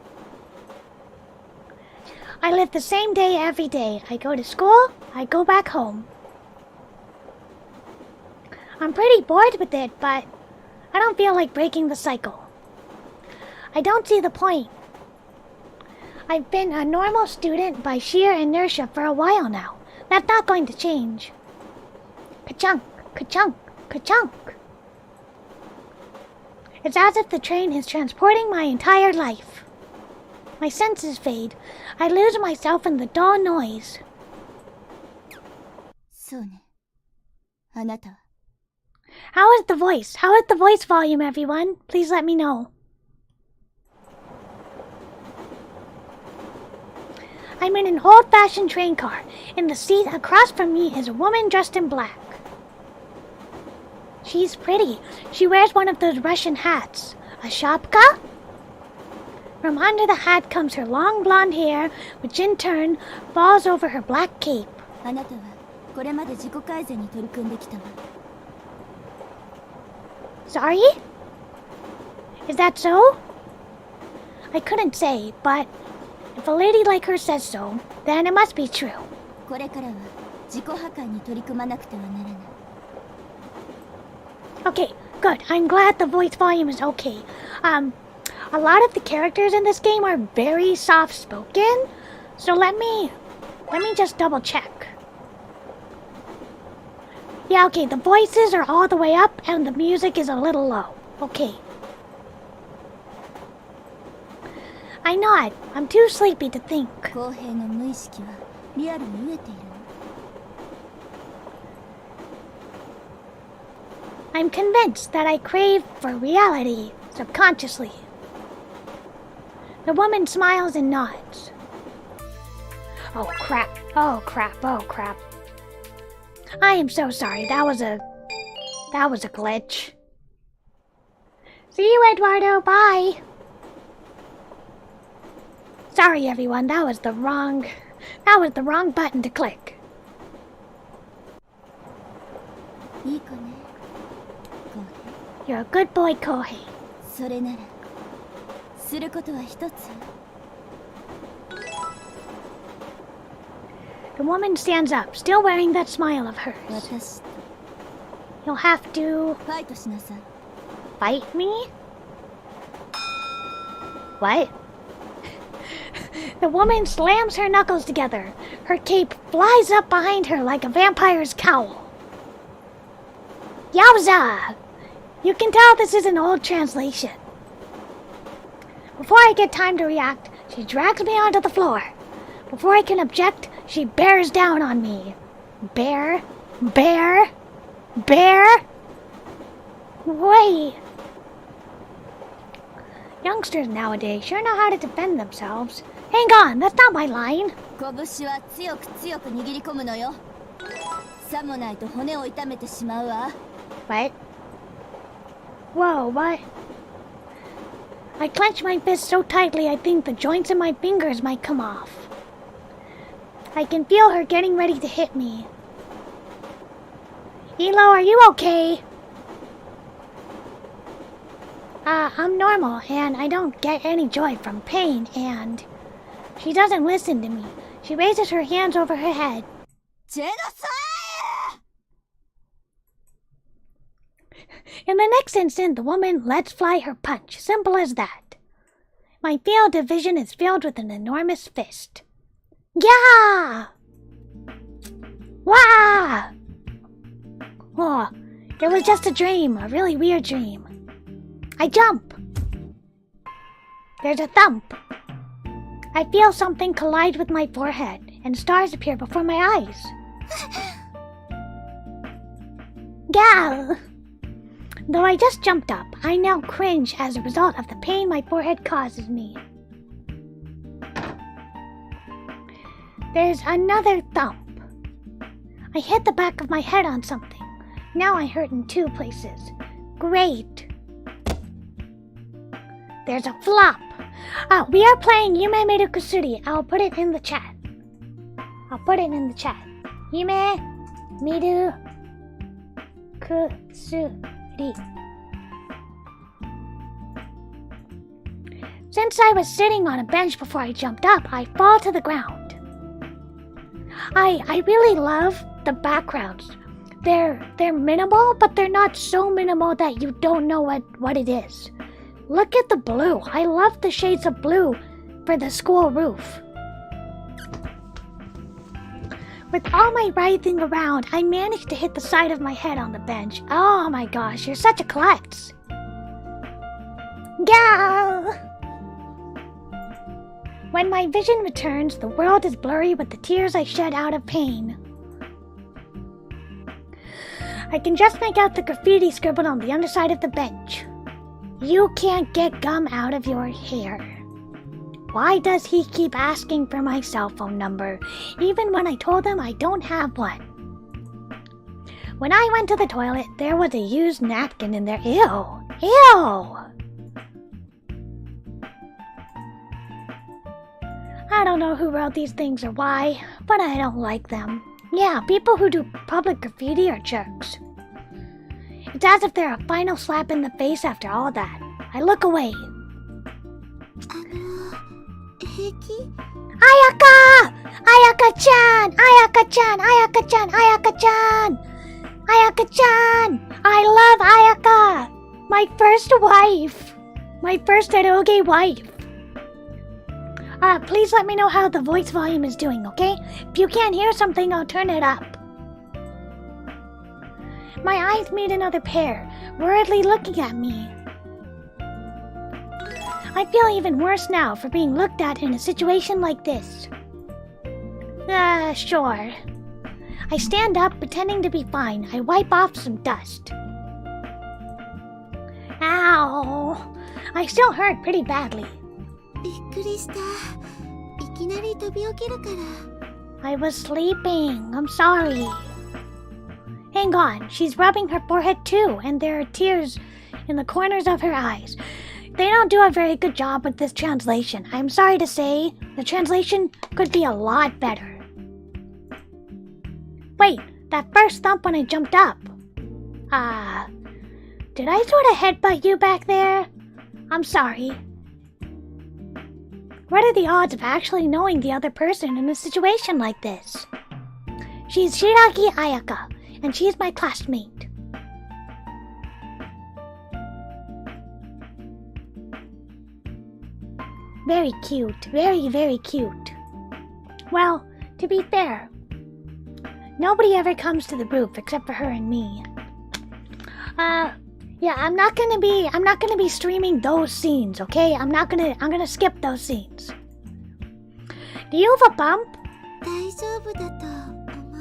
Speaker 1: I live the same day every day. I go to school, I go back home. I'm pretty bored with it, but I don't feel like breaking the cycle. I don't see the point. I've been a normal student by sheer inertia for a while now. That's not going to change. Ka-chunk, ka-chunk, ka-chunk. It's as if the train is transporting my entire life. My senses fade. I lose myself in the dull noise.
Speaker 2: そうね。あなた。
Speaker 1: How is the voice? How is the voice volume, everyone? Please let me know. I'm in an old-fashioned train car. In the seat across from me is a woman dressed in black. She's pretty. She wears one of those Russian hats. A shapka? From under the hat comes her long blonde hair, which in turn falls over her black cape.
Speaker 2: あなたはこれまで自己改善に取り組んできたわ。
Speaker 1: Sorry? Is that so? I couldn't say, but if a lady like her says so, then it must be true.
Speaker 2: これからは自己破壊に取り組まなくてはならない。
Speaker 1: Okay, good. I'm glad the voice volume is okay. A lot of the characters in this game are very soft-spoken, so let me just double check. Yeah, okay, the voices are all the way up and the music is a little low. Okay. I nod. I'm too sleepy to think.
Speaker 2: 公平の無意識はリアルに飢えているの。
Speaker 1: I'm convinced that I crave for reality subconsciously. The woman smiles and nods. Oh crap, oh crap, oh crap. I am so sorry, that was a glitch. See you, Eduardo, bye! Sorry everyone, that was the wrong button to click.
Speaker 2: いい子ね。
Speaker 1: You're a good boy, Kohei.
Speaker 2: それならすることは一つ。
Speaker 1: The woman stands up, still wearing that smile of hers.
Speaker 2: 私と
Speaker 1: You'll have to
Speaker 2: ファイトしなさい。
Speaker 1: fight me? What? The woman slams her knuckles together. Her cape flies up behind her like a vampire's cowl. Yowza! You can tell this is an old translation. Before I get time to react, she drags me onto the floor. Before I can object, she bears down on me. Bear? Bear? Bear? Wait. Youngsters nowadays sure know how to defend themselves. Hang on, that's not my line.
Speaker 2: 拳は強く強く握り込むのよ。さもないと骨を痛めてしまうわ。
Speaker 1: What? Whoa, what? I clench my fist so tightly I think the joints in my fingers might come off. I can feel her getting ready to hit me. Elo, are you okay? I'm normal, and I don't get any joy from pain, and... She doesn't listen to me. She raises her hands over her head.
Speaker 2: Genocide!
Speaker 1: In the next instant, the woman lets fly her punch. Simple as that. My field of vision is filled with an enormous fist. Yeah! Wah! Oh, it was just a dream, a really weird dream. I jump. There's a thump. I feel something collide with my forehead, and stars appear before my eyes. Gal! Though I just jumped up, I now cringe as a result of the pain my forehead causes me. There's another thump. I hit the back of my head on something. Now I hurt in two places. Great. There's a flop. We are playing Yume Miru Kusuri. I'll put it in the chat. Yume Miru Kusuri. Since I was sitting on a bench before I jumped up, I fall to the ground. I really love the backgrounds. They're minimal, but they're not so minimal that you don't know what it is. Look at the blue. I love the shades of blue for the school roof. With all my writhing around, I managed to hit the side of my head on the bench. Oh my gosh, you're such a klutz. Gal! When my vision returns, the world is blurry with the tears I shed out of pain. I can just make out the graffiti scribbled on the underside of the bench. You can't get gum out of your hair. Why does he keep asking for my cell phone number, even when I told him I don't have one? When I went to the toilet, there was a used napkin in there. Ew! Ew! I don't know who wrote these things or why, but I don't like them. Yeah, people who do public graffiti are jerks. It's as if they're a final slap in the face after all that. I look away. Ayaka! Ayaka-chan! Ayaka-chan! Ayaka-chan! Ayaka-chan! Ayaka-chan! I love Ayaka! My first wife! My first eroge wife! Please let me know how the voice volume is doing, okay? If you can't hear something, I'll turn it up. My eyes meet another pair, worriedly looking at me. I feel even worse now for being looked at in a situation like this. Sure. I stand up, pretending to be fine. I wipe off some dust. Ow! I still hurt pretty badly.
Speaker 3: びっくりした。いきなり飛び起きるから。
Speaker 1: I was sleeping. I'm sorry. Hang on. She's rubbing her forehead too, and there are tears in the corners of her eyes. They don't do a very good job with this translation. I'm sorry to say, the translation could be a lot better. Wait, that first thump when I jumped up. Did I sort of headbutt you back there? I'm sorry. What are the odds of actually knowing the other person in a situation like this? She's Hiiragi Ayaka, and she's my classmate. Very cute, very, very cute. Well, to be fair, nobody ever comes to the roof except for her and me. Yeah, I'm not gonna be streaming those scenes, okay? I'm gonna skip those scenes. Do you have a bump?
Speaker 3: 大丈夫だと思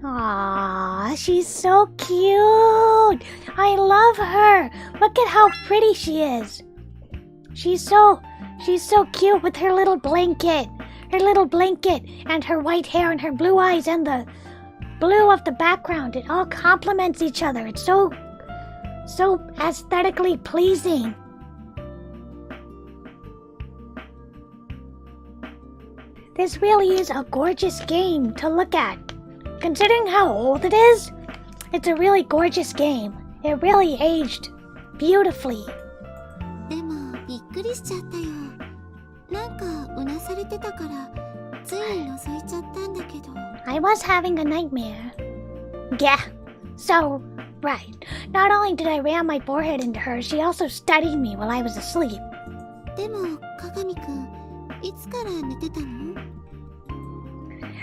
Speaker 3: う。
Speaker 1: Aww, she's so cute. I love her. Look at how pretty she is. She's so cute with her little blanket. Her little blanket and her white hair and her blue eyes and the blue of the background. It all complements each other. It's so aesthetically pleasing. This really is a gorgeous game to look at. Considering how old it is, it's a really gorgeous game. It really aged beautifully.
Speaker 3: でもびっくりしちゃったよ。なんかうなされてたからつい覗いちゃったんだけど。
Speaker 1: I was having a nightmare. Yeah. So, right. Not only did I ram my forehead into her, she also studied me while I was asleep.
Speaker 3: でも鏡くん、いつから寝てたの？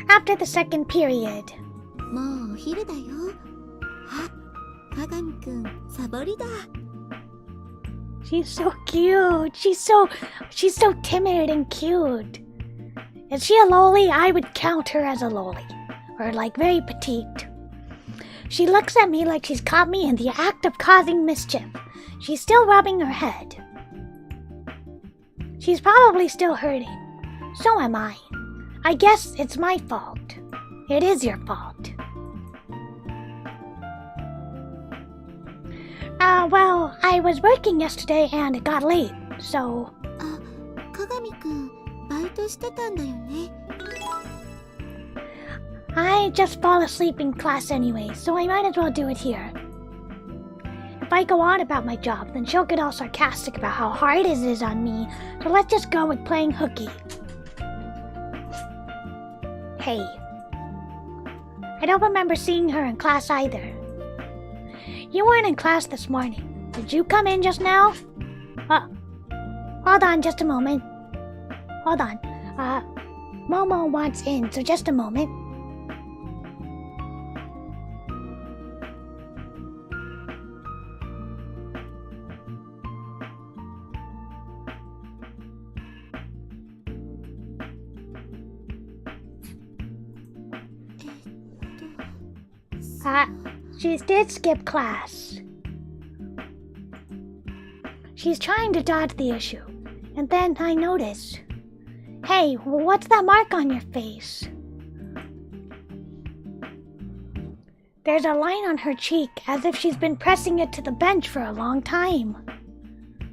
Speaker 1: After the second period.
Speaker 3: もうお昼だよ。あ、鏡くん、サボりだ。
Speaker 1: She's so cute. She's so timid and cute. Is she a loli? I would count her as a loli. Or like very petite. She looks at me like she's caught me in the act of causing mischief. She's still rubbing her head. She's probably still hurting. So am I. I guess it's my fault. It is your fault. Well, I was working yesterday and it got late, so...
Speaker 3: あ、鏡くん、バイトしてたんだよね。
Speaker 1: I just fall asleep in class anyway, so I might as well do it here. If I go on about my job, then she'll get all sarcastic about how hard it is on me, so let's just go with playing hooky. Hey. I don't remember seeing her in class either. You weren't in class this morning. Did you come in just now? Hold on just a moment. Hold on. Momo wants in, so just a moment. She did skip class. She's trying to dodge the issue, and then I noticed. Hey, what's that mark on your face? There's a line on her cheek, as if she's been pressing it to the bench for a long time.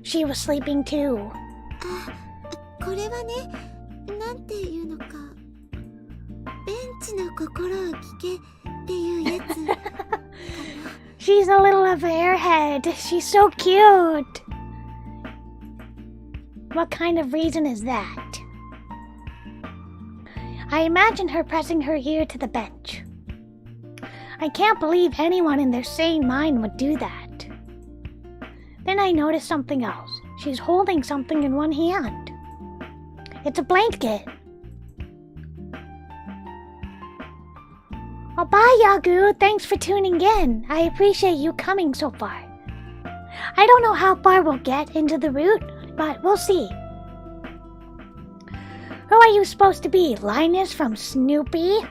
Speaker 1: She was sleeping too.
Speaker 3: あ、これはね、なんていうのか。ベンチの心を聞けっていうやつ。
Speaker 1: She's a little of an airhead. She's so cute. What kind of reason is that? I imagine her pressing her ear to the bench. I can't believe anyone in their sane mind would do that. Then I noticed something else. She's holding something in one hand. It's a blanket. Oh, bye, Yagu. Thanks for tuning in. I appreciate you coming so far. I don't know how far we'll get into the route, but we'll see. Who are you supposed to be, Linus from Snoopy?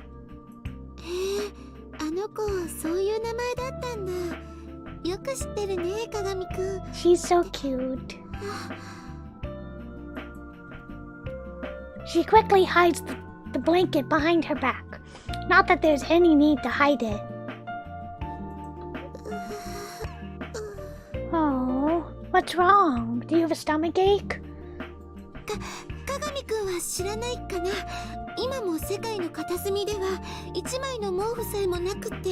Speaker 3: あの子、そういう名前だったんだ。よく知ってるね、鏡くん。
Speaker 1: She's so cute. She quickly hides the blanket behind her back. Not that there's any need to hide it. Oh, what's wrong? Do you have a stomach ache?
Speaker 3: 鏡くんは知らないかな。今も世界の片隅では一枚の毛布さえもなくって。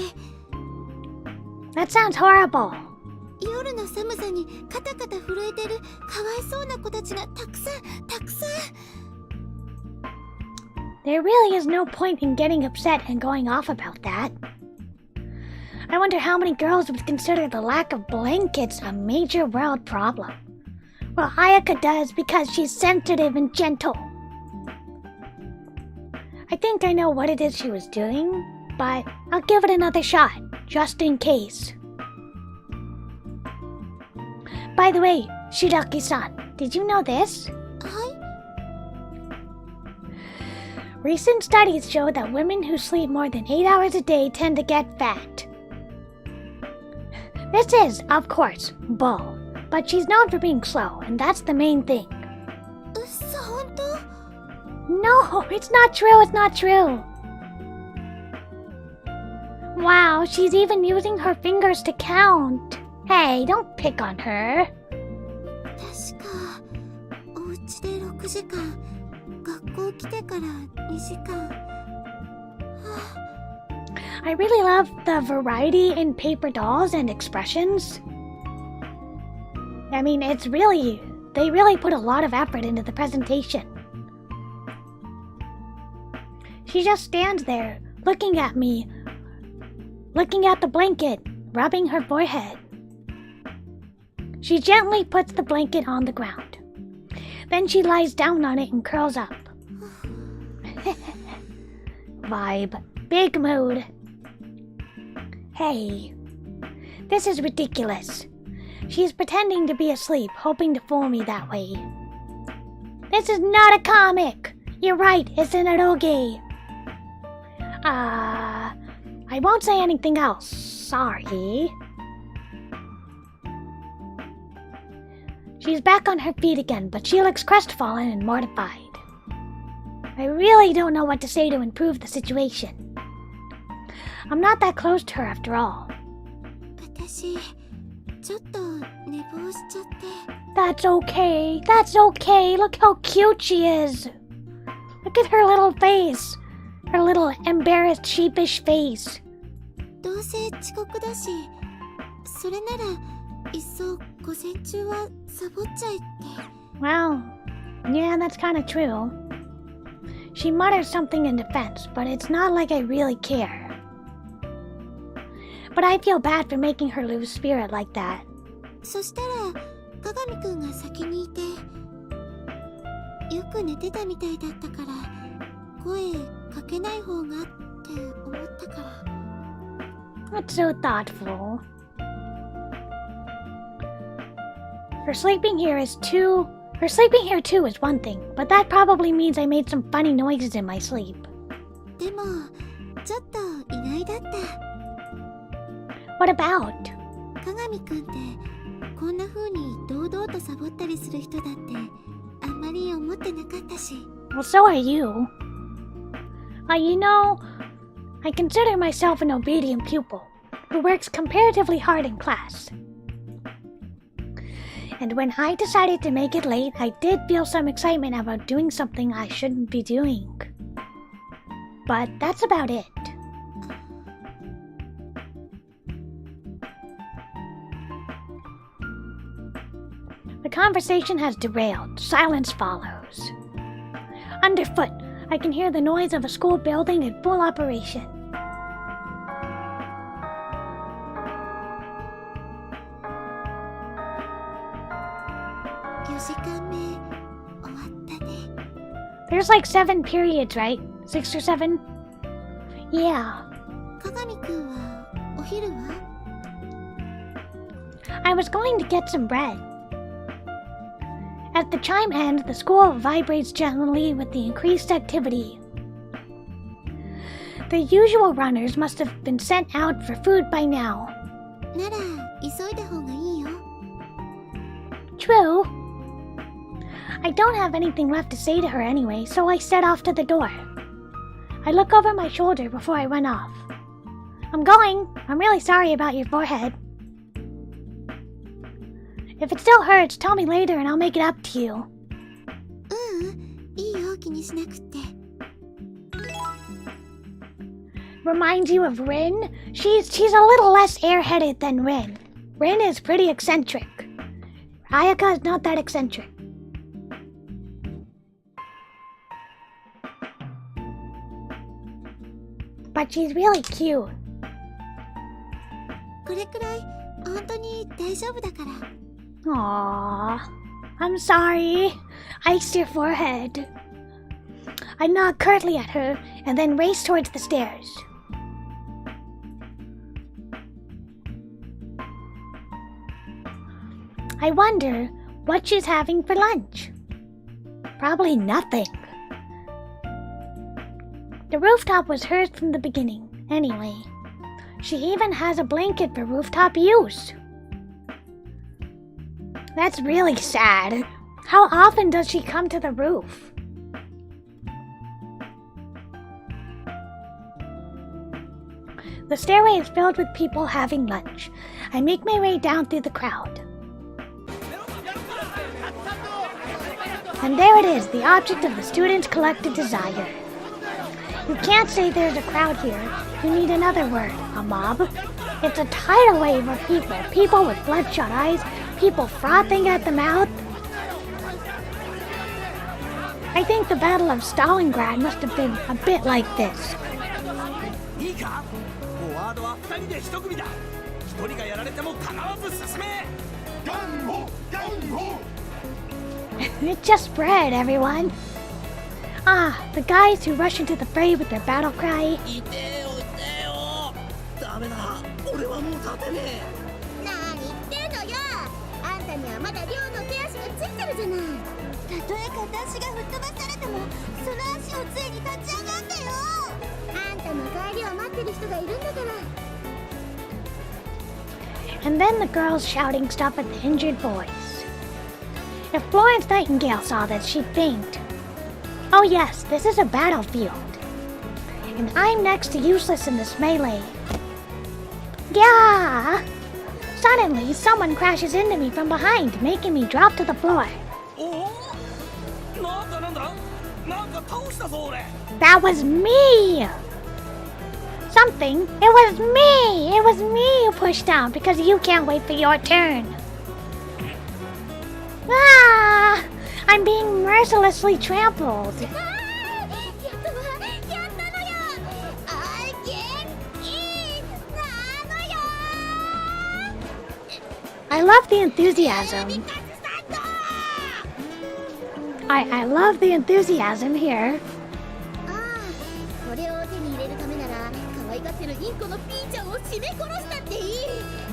Speaker 1: That sounds horrible.
Speaker 3: 夜の寒さにカタカタ震えてるかわいそうな子たちがたくさん。
Speaker 1: There really is no point in getting upset and going off about that. I wonder how many girls would consider the lack of blankets a major world problem. Well, Ayaka does because she's sensitive and gentle. I think I know what it is she was doing, but I'll give it another shot, just in case. By the way, Shiraki-san, did you know this?
Speaker 3: はい。
Speaker 1: Recent studies show that women who sleep more than 8 hours a day tend to get fat. This is, of course, bull, but she's known for being slow, and that's the main thing.
Speaker 3: 嘘、本当？
Speaker 1: No, it's not true. Wow, she's even using her fingers to count. Hey, don't pick on her.
Speaker 3: 確かお家で6時間、学校来てから2時間。
Speaker 1: I really love the variety in paper dolls and expressions. I mean, they really put a lot of effort into the presentation. She just stands there, looking at me, looking at the blanket, rubbing her forehead. She gently puts the blanket on the ground. Then she lies down on it and curls up. Vibe. Big mood. Hey. This is ridiculous. She's pretending to be asleep, hoping to fool me that way. This is not a comic! You're right, it's an eroge. I won't say anything else. Sorry. She's back on her feet again, but she looks crestfallen and mortified. I really don't know what to say to improve the situation. I'm not that close to her after all.
Speaker 3: 私、ちょっと寝坊しちゃって。
Speaker 1: That's okay. Look how cute she is. Look at her little face. Her little embarrassed, sheepish face.
Speaker 3: どうせ遅刻だし、それならいっそ午前中はサボっちゃえって。
Speaker 1: Well, yeah, that's kind of true. She mutters something in defense, but it's not like I really care. But I feel bad for making her lose spirit like that.
Speaker 3: そしたら鏡くんが先にいて、よく寝てたみたいだったから声かけない方がって思ったから。
Speaker 1: That's so thoughtful. Her sleeping here too is one thing, but that probably means I made some funny noises in my sleep.
Speaker 3: でもちょっと意外だった。
Speaker 1: What about?
Speaker 3: 鏡くんってこんな風に堂々とサボったりする人だってあんまり思ってなかったし。
Speaker 1: Well, so are you. You know, I consider myself an obedient pupil who works comparatively hard in class. And when I decided to make it late, I did feel some excitement about doing something I shouldn't be doing. But that's about it. The conversation has derailed. Silence follows. Underfoot, I can hear the noise of a school building in full operation. There's like 7 periods, right? 6 or 7? Yeah.
Speaker 3: 鏡くんはお昼は？
Speaker 1: I was going to get some bread. At the chime end, the school vibrates gently with the increased activity. The usual runners must have been sent out for food by now.
Speaker 3: なら急いだ方がいいよ。
Speaker 1: True. I don't have anything left to say to her anyway, so I set off to the door. I look over my shoulder before I run off. I'm going. I'm really sorry about your forehead. If it still hurts, tell me later and I'll make it up to you.
Speaker 3: いいよ、気にしなくって。
Speaker 1: Reminds you of Rin? She's a little less airheaded than Rin. Rin is pretty eccentric. Ayaka's not that eccentric. But she's really cute.
Speaker 3: これくらい本当に大丈夫だから。
Speaker 1: Aww. I'm sorry. Iced your forehead. I nod curtly at her and then race towards the stairs. I wonder what she's having for lunch. Probably nothing. The rooftop was hers from the beginning, anyway. She even has a blanket for rooftop use. That's really sad. How often does she come to the roof? The stairway is filled with people having lunch. I make my way down through the crowd. And there it is, the object of the students' collective desire. You can't say there's a crowd here. You need another word, a mob. It's a tidal wave of people with bloodshot eyes, people frothing at the mouth. I think the Battle of Stalingrad must have been a bit like this. It just spread, everyone. Ah, the guys who rush into the fray with their battle cry.
Speaker 3: 何言ってんのよ。あんたにはまだ寮の手足がついてるじゃない。たとえ片足が吹っ飛ばされても、その足を杖に立ち上がってよ。あんたの帰りを待ってる人がいるんだから。
Speaker 1: And then the girls shouting stuff at the injured boys. If Florence Nightingale saw this, she'd faint. Oh yes, this is a battlefield. And I'm next to useless in this melee. Yeah! Suddenly, someone crashes into me from behind, making me drop to the floor. That was me! Something. It was me! It was me you pushed down because you can't wait for your turn. Ah! I'm being mercilessly trampled. I love the enthusiasm. I love the enthusiasm here.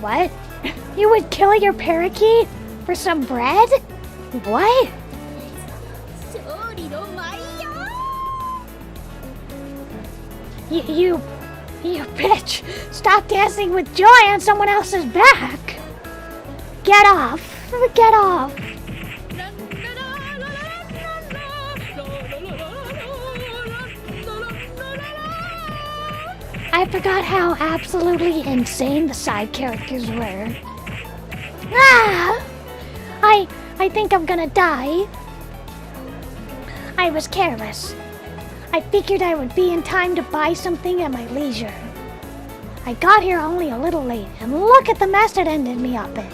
Speaker 1: What? You would kill your parakeet for some bread? What? You bitch! Stop dancing with joy on someone else's back! Get off! Get off! I forgot how absolutely insane the side characters were. Ah! I think I'm gonna die. I was careless. I figured I would be in time to buy something at my leisure. I got here only a little late, and look at the mess it ended me up in.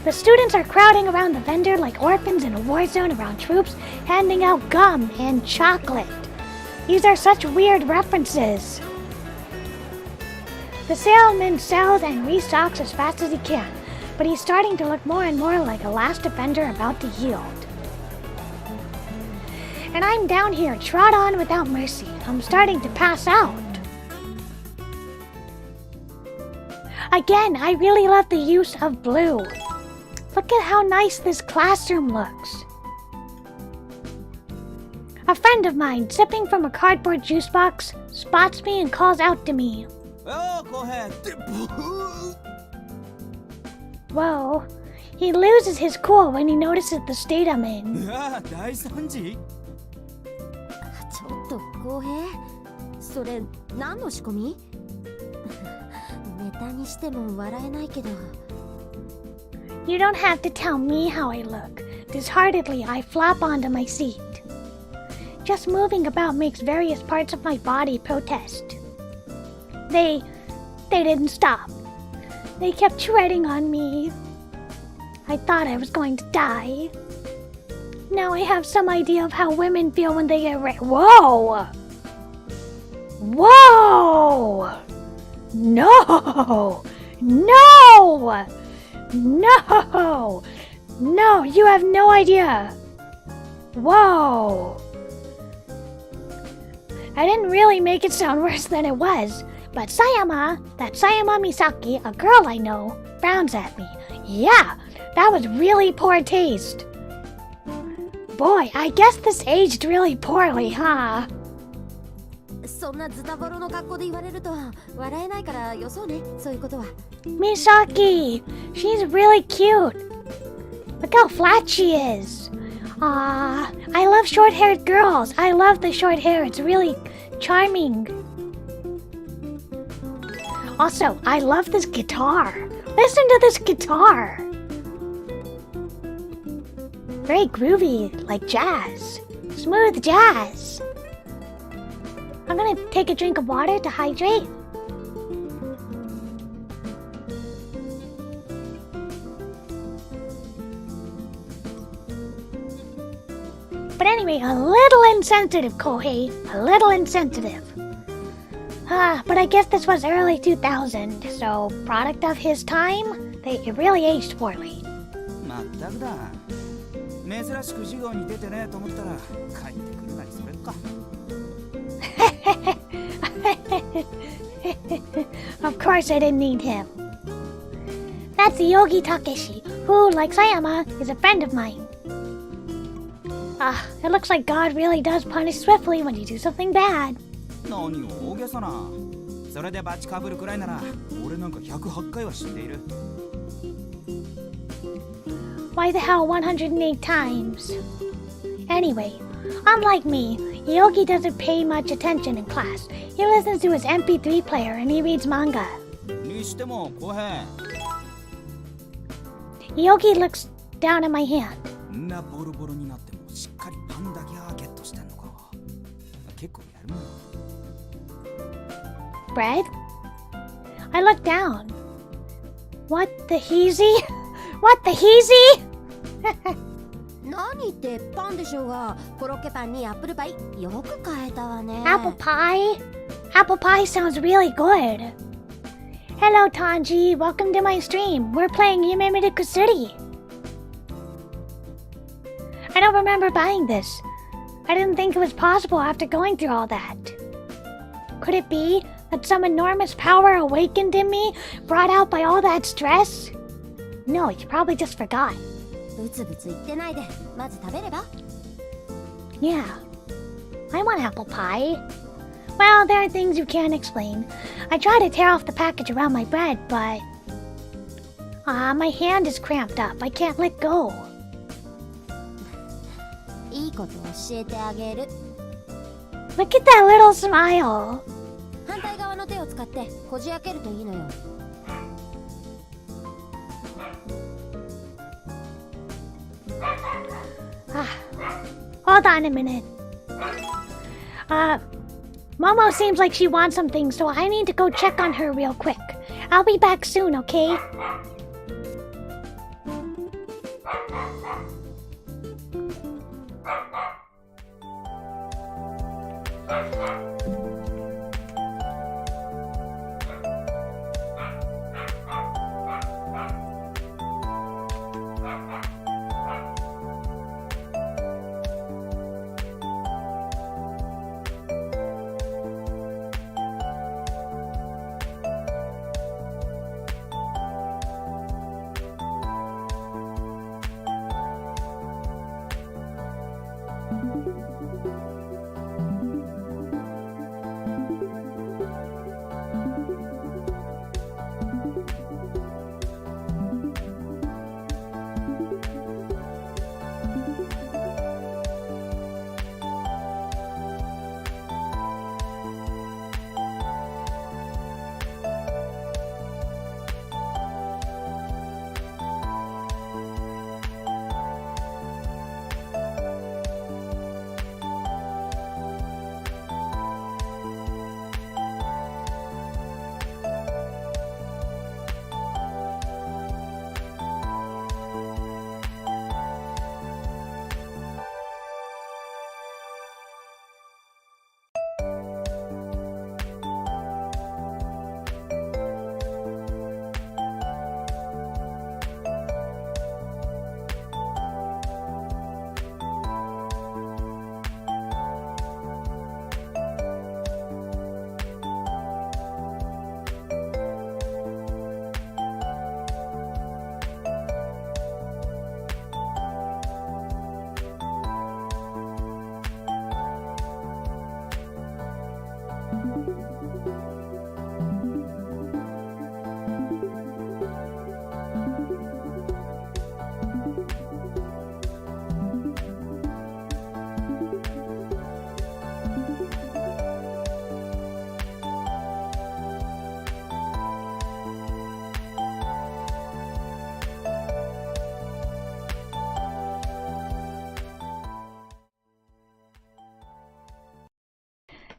Speaker 1: The students are crowding around the vendor like orphans in a war zone around troops, handing out gum and chocolate. These are such weird references. The salesman sells and restocks as fast as he can, but he's starting to look more and more like a last offender about to yield. And I'm down here, trod on without mercy. I'm starting to pass out. Again, I really love the use of blue. Look at how nice this classroom looks. A friend of mine, sipping from a cardboard juice box, spots me and calls out to me.
Speaker 4: よー、浩平ってブー。
Speaker 1: Whoa. He loses his cool when he notices the state I'm in.
Speaker 4: うわー、大惨事。
Speaker 2: ちょっと公平、それ何の仕込み？ネタにしても笑えないけど。
Speaker 1: You don't have to tell me how I look. Disheartedly, I flop onto my seat. Just moving about makes various parts of my body protest. They didn't stop. They kept treading on me. I thought I was going to die. Now I have some idea of how women feel when they get Whoa! Whoa! No! No! No! No, you have no idea. Whoa! I didn't really make it sound worse than it was, but Sayama, that Sayama Misaki, a girl I know, frowns at me. Yeah, that was really poor taste. Boy, I guess this aged really poorly, huh?
Speaker 2: そんなズタボロの格好で言われると笑えないからよそうね、そういうことは。
Speaker 1: Misaki! She's really cute. Look how flat she is. I love short-haired girls. I love the short hair. It's really charming. Also, I love this guitar. Listen to this guitar. Very groovy, like jazz. Smooth jazz. I'm gonna take a drink of water to hydrate. But anyway, a little insensitive, Kohei. A little insensitive. But I guess this was early 2000, so product of his time, it really aged poorly.
Speaker 4: まったくだ。珍しく授業に出てねえと思ったら帰ってくるなりそれか。
Speaker 1: Of course I didn't need him. That's Yogi Takeshi, who, like Sayama, is a friend of mine. It looks like God really does punish swiftly when you do something bad.
Speaker 4: 何を大げさな。それでバチかぶるくらいなら俺なんか108回は知っている。
Speaker 1: Why the hell 108 times? Anyway, unlike me, Yogi doesn't pay much attention in class. He listens to his MP3 player and he reads manga.
Speaker 4: にしても浩平。
Speaker 1: Yogi looks down at my hand.
Speaker 4: んなボロボロになってもしっかりパンだけはゲットしてんのか。結構やるもん。
Speaker 1: Bread? I look down. What the heezy? What the heezy?
Speaker 2: 何ってパンでしょうが、コロッケパンにアップルパイよく買えたわね。
Speaker 1: Apple pie? Apple pie sounds really good. Hello, Tanji. Welcome to my stream. We're playing Hibernate City. I don't remember buying this. I didn't think it was possible after going through all that. Could it be that some enormous power awakened in me, brought out by all that stress? No, you probably just forgot.
Speaker 2: ブツブツ言ってないで、まず食べれば。
Speaker 1: Yeah, I want apple pie. Well, there are things you can't explain. I try to tear off the package around my bread, but... my hand is cramped up. I can't let go.
Speaker 2: いいこと教えてあげる。
Speaker 1: Look at that little smile.
Speaker 2: 反対側の手を使ってこじ開けるといいのよ。
Speaker 1: Hold on a minute. Momo seems like she wants something, so I need to go check on her real quick. I'll be back soon, okay?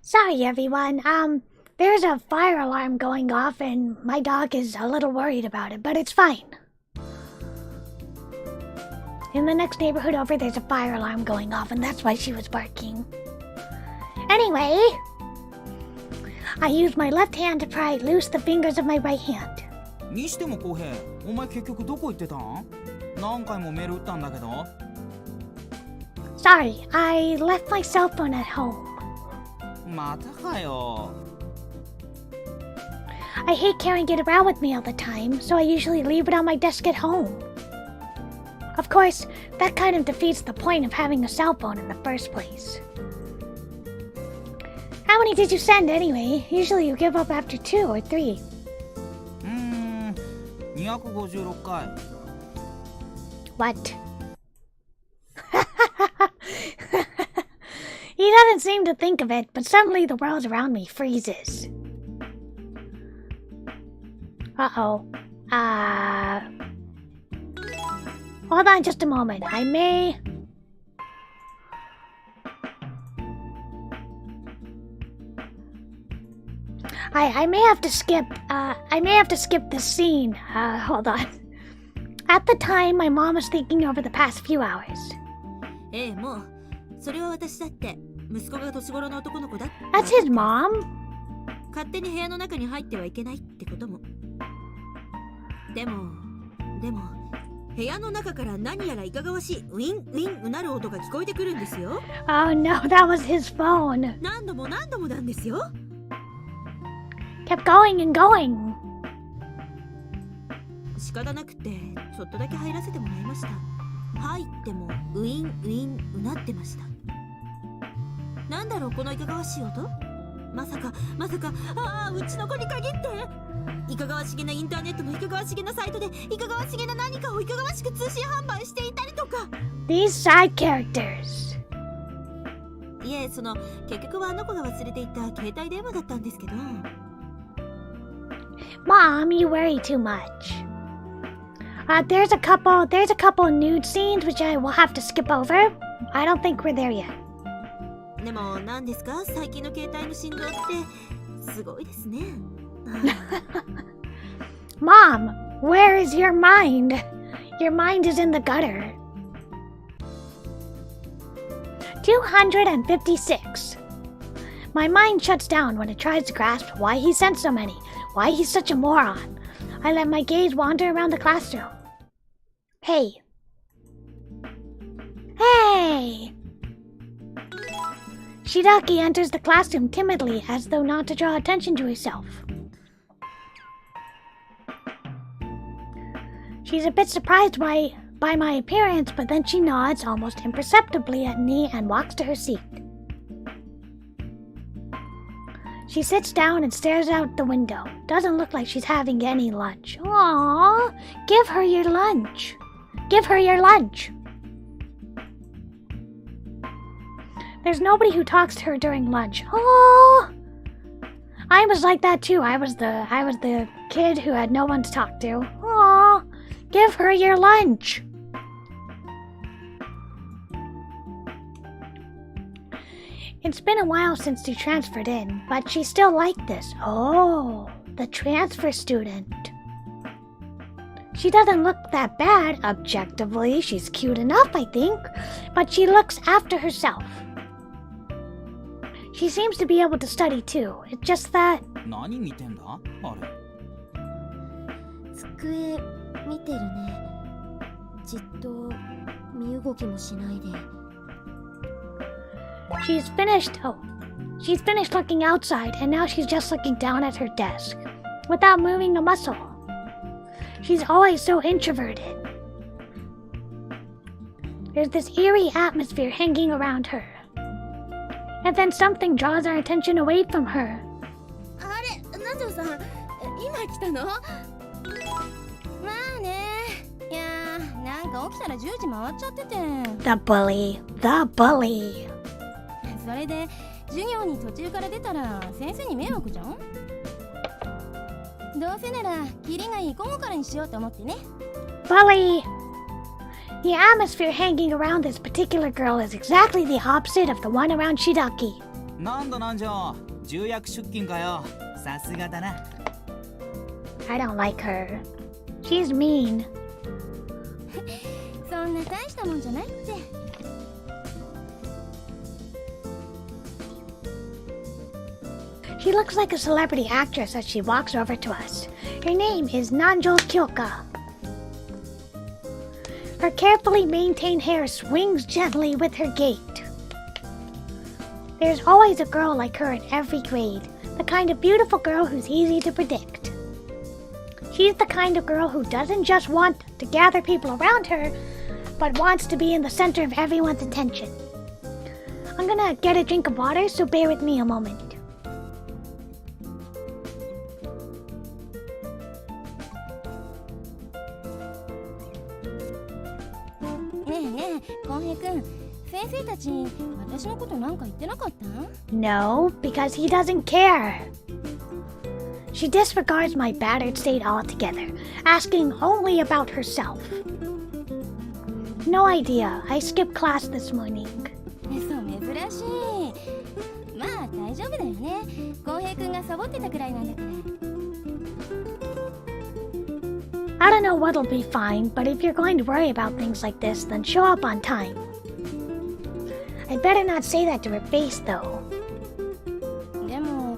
Speaker 1: Sorry, everyone. There's a fire alarm going off, and my dog is a little worried about it, but it's fine. In the next neighborhood over, there's a fire alarm going off, and that's why she was barking. Anyway, I used my left hand to pry loose the fingers of my right hand.
Speaker 4: にしても浩平、お前結局どこ行ってたん？何回もメール打ったんだけど。
Speaker 1: Sorry, I left my cell phone at home.
Speaker 4: またかよ。
Speaker 1: I hate carrying it around with me all the time, so I usually leave it on my desk at home. Of course, that kind of defeats the point of having a cell phone in the first place. How many did you send anyway? Usually you give up after 2 or 3.
Speaker 4: 256回。
Speaker 1: What? He doesn't seem to think of it, but suddenly the world around me freezes. Uh-oh. Hold on just a moment. I may have to skip, this scene. Hold on. At the time, my mom was thinking over the past few hours.
Speaker 2: ええ、もうそれは私だって。息子が年頃の男の子だ。
Speaker 1: That's his mom?
Speaker 2: 勝手に部屋の中に入ってはいけないってことも。でも部屋の中から何やらいかがわしいウィンウィンうなる音が聞こえてくるんですよ。
Speaker 1: Oh no, that was his phone.
Speaker 2: 何度もなんですよ。
Speaker 1: Kept going and going.
Speaker 2: 仕方なくてちょっとだけ入らせてもらいました。入ってもウィンウィンうなってました。なんだろうこのいかがわしい音。まさかうちの子に限っていかがわしげなインターネットのいかがわしげなサイトでいかがわしげな何かをいかがわしく通信販売していたりとか。
Speaker 1: These side characters.
Speaker 2: いえ、結局はあの子が忘れていた携帯電話だったんですけど。
Speaker 1: Mom, you worry too much. There's a couple nude scenes which I will have to skip over. I don't think we're there yet.
Speaker 2: でも何ですか、最近の携帯の振動ってすごいですね。
Speaker 1: Mom, where is your mind? Your mind is in the gutter. 256. My mind shuts down when it tries to grasp why he sent so many, why he's such a moron. I let my gaze wander around the classroom. Hey. Hey! Shiraki enters the classroom timidly as though not to draw attention to herself. She's a bit surprised by my appearance, but then she nods almost imperceptibly at me and walks to her seat. She sits down and stares out the window. Doesn't look like she's having any lunch. Aww, give her your lunch. Give her your lunch. There's nobody who talks to her during lunch. Oh, I was like that too. I was the kid who had no one to talk to. Aww, give her your lunch. It's been a while since she transferred in, but she's still like this. Oh, the transfer student. She doesn't look that bad, objectively. She's cute enough, I think, but she looks after herself. She seems to be able to study too. It's just that...
Speaker 4: 何見てんだ？あれ。
Speaker 2: 机見てるね。じっと身動きもしないで。
Speaker 1: She's finished looking outside, and now she's just looking down at her desk, without moving a muscle. She's always so introverted. There's this eerie atmosphere hanging around her. And then something draws our attention away from her.
Speaker 3: あれ、南條さん、今来たの？まあね。いやー、なんか
Speaker 5: 起きたら10時回っちゃってて。
Speaker 1: The bully. The bully.
Speaker 5: それで授業に途中から出たら先生に迷惑じゃん。どうせならキリがいい午後からにしようと思ってね。
Speaker 1: Bully! The atmosphere hanging around this particular girl is exactly the opposite of the one around Shidaki.
Speaker 4: なんだなんじゃ、重役出勤かよ。さすがだな。
Speaker 1: I don't like her. She's mean.
Speaker 5: そんな大したもんじゃないって。
Speaker 1: She looks like a celebrity actress as she walks over to us. Her name is Nanjo Kyoka. Her carefully maintained hair swings gently with her gait. There's always a girl like her in every grade, the kind of beautiful girl who's easy to predict. She's the kind of girl who doesn't just want to gather people around her, but wants to be in the center of everyone's attention. I'm gonna get a drink of water, so bear with me a moment.
Speaker 5: ねえねえ、浩平くん、先生たち私のことなんか言ってなかった？
Speaker 1: No, because he doesn't care. She disregards my battered state altogether, asking only about herself. No idea. I skipped class this morning.
Speaker 5: そう珍しい。まあ大丈夫だよね。浩平くんがサボってたくらいなんだから。
Speaker 1: I don't know what'll be fine, but if you're going to worry about things like this, then show up on time. I better not say that to her face, though.
Speaker 5: でも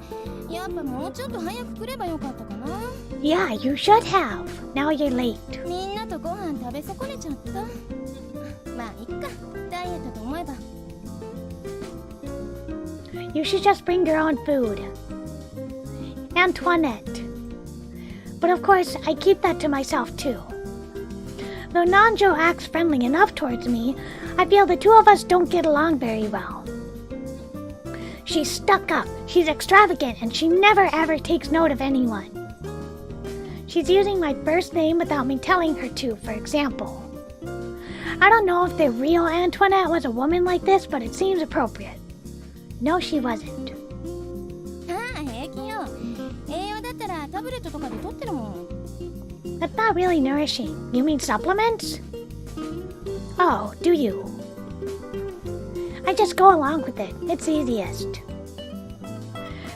Speaker 5: やっぱもうちょっと早く来ればよかったかな。
Speaker 1: Yeah, you should have. Now you're late.
Speaker 5: みんなとご飯食べ損ねちゃった。まあいっか、ダイエットと思えば。
Speaker 1: You should just bring your own food. Antoinette. But of course, I keep that to myself too. Though Nanjo acts friendly enough towards me, I feel the two of us don't get along very well. She's stuck up, she's extravagant, and she never ever takes note of anyone. She's using my first name without me telling her to, for example. I don't know if the real Antoinette was a woman like this, but it seems appropriate. No, she wasn't.
Speaker 5: ああ、平気よ。栄養だったらタブレットとかで取ってるもん。
Speaker 1: That's not really nourishing. You mean supplements? Oh, do you? I just go along with it. It's easiest.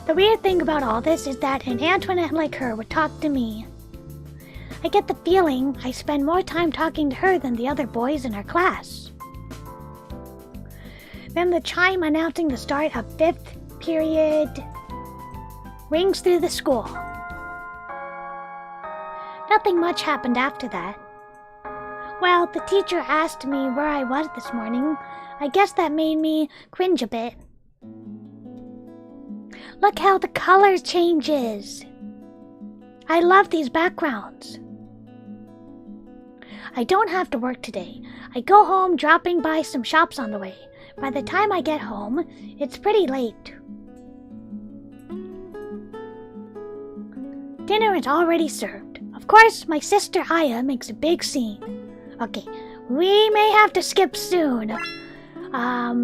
Speaker 1: The weird thing about all this is that an Antoinette like her would talk to me. I get the feeling I spend more time talking to her than the other boys in our class. Then the chime announcing the start of 5th period rings through the school. Nothing much happened after that. Well, the teacher asked me where I was this morning. I guess that made me cringe a bit. Look how the color changes. I love these backgrounds. I don't have to work today. I go home dropping by some shops on the way. By the time I get home, it's pretty late. Dinner is already served. Of course, my sister Aya makes a big scene. Okay, we may have to skip soon. Aya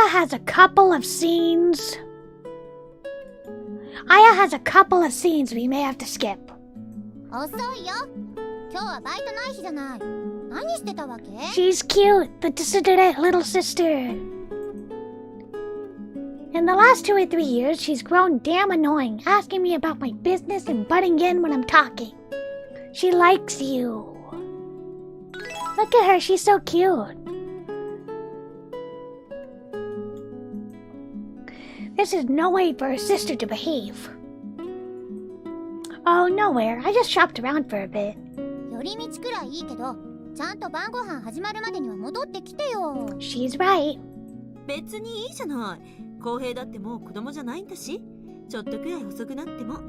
Speaker 1: has a couple of scenes. We may have to skip.
Speaker 3: 遅いよ。今日はバイトない日じゃない。何してたわけ？
Speaker 1: She's cute, the dissident little sister. In the last 2 or 3 years, she's grown damn annoying, asking me about my business and butting in when I'm talking. She likes you. Look at her, she's so cute. This is no way for her sister to behave. Oh, nowhere. I just shopped around for a bit.
Speaker 3: 寄り道くらいいいけど、ちゃんと晩ご飯始まるまでには戻ってきてよ。
Speaker 1: She's right.
Speaker 2: 別にいいじゃない。公平だってもう子供じゃないんだし、ちょっとくらい遅くなっても。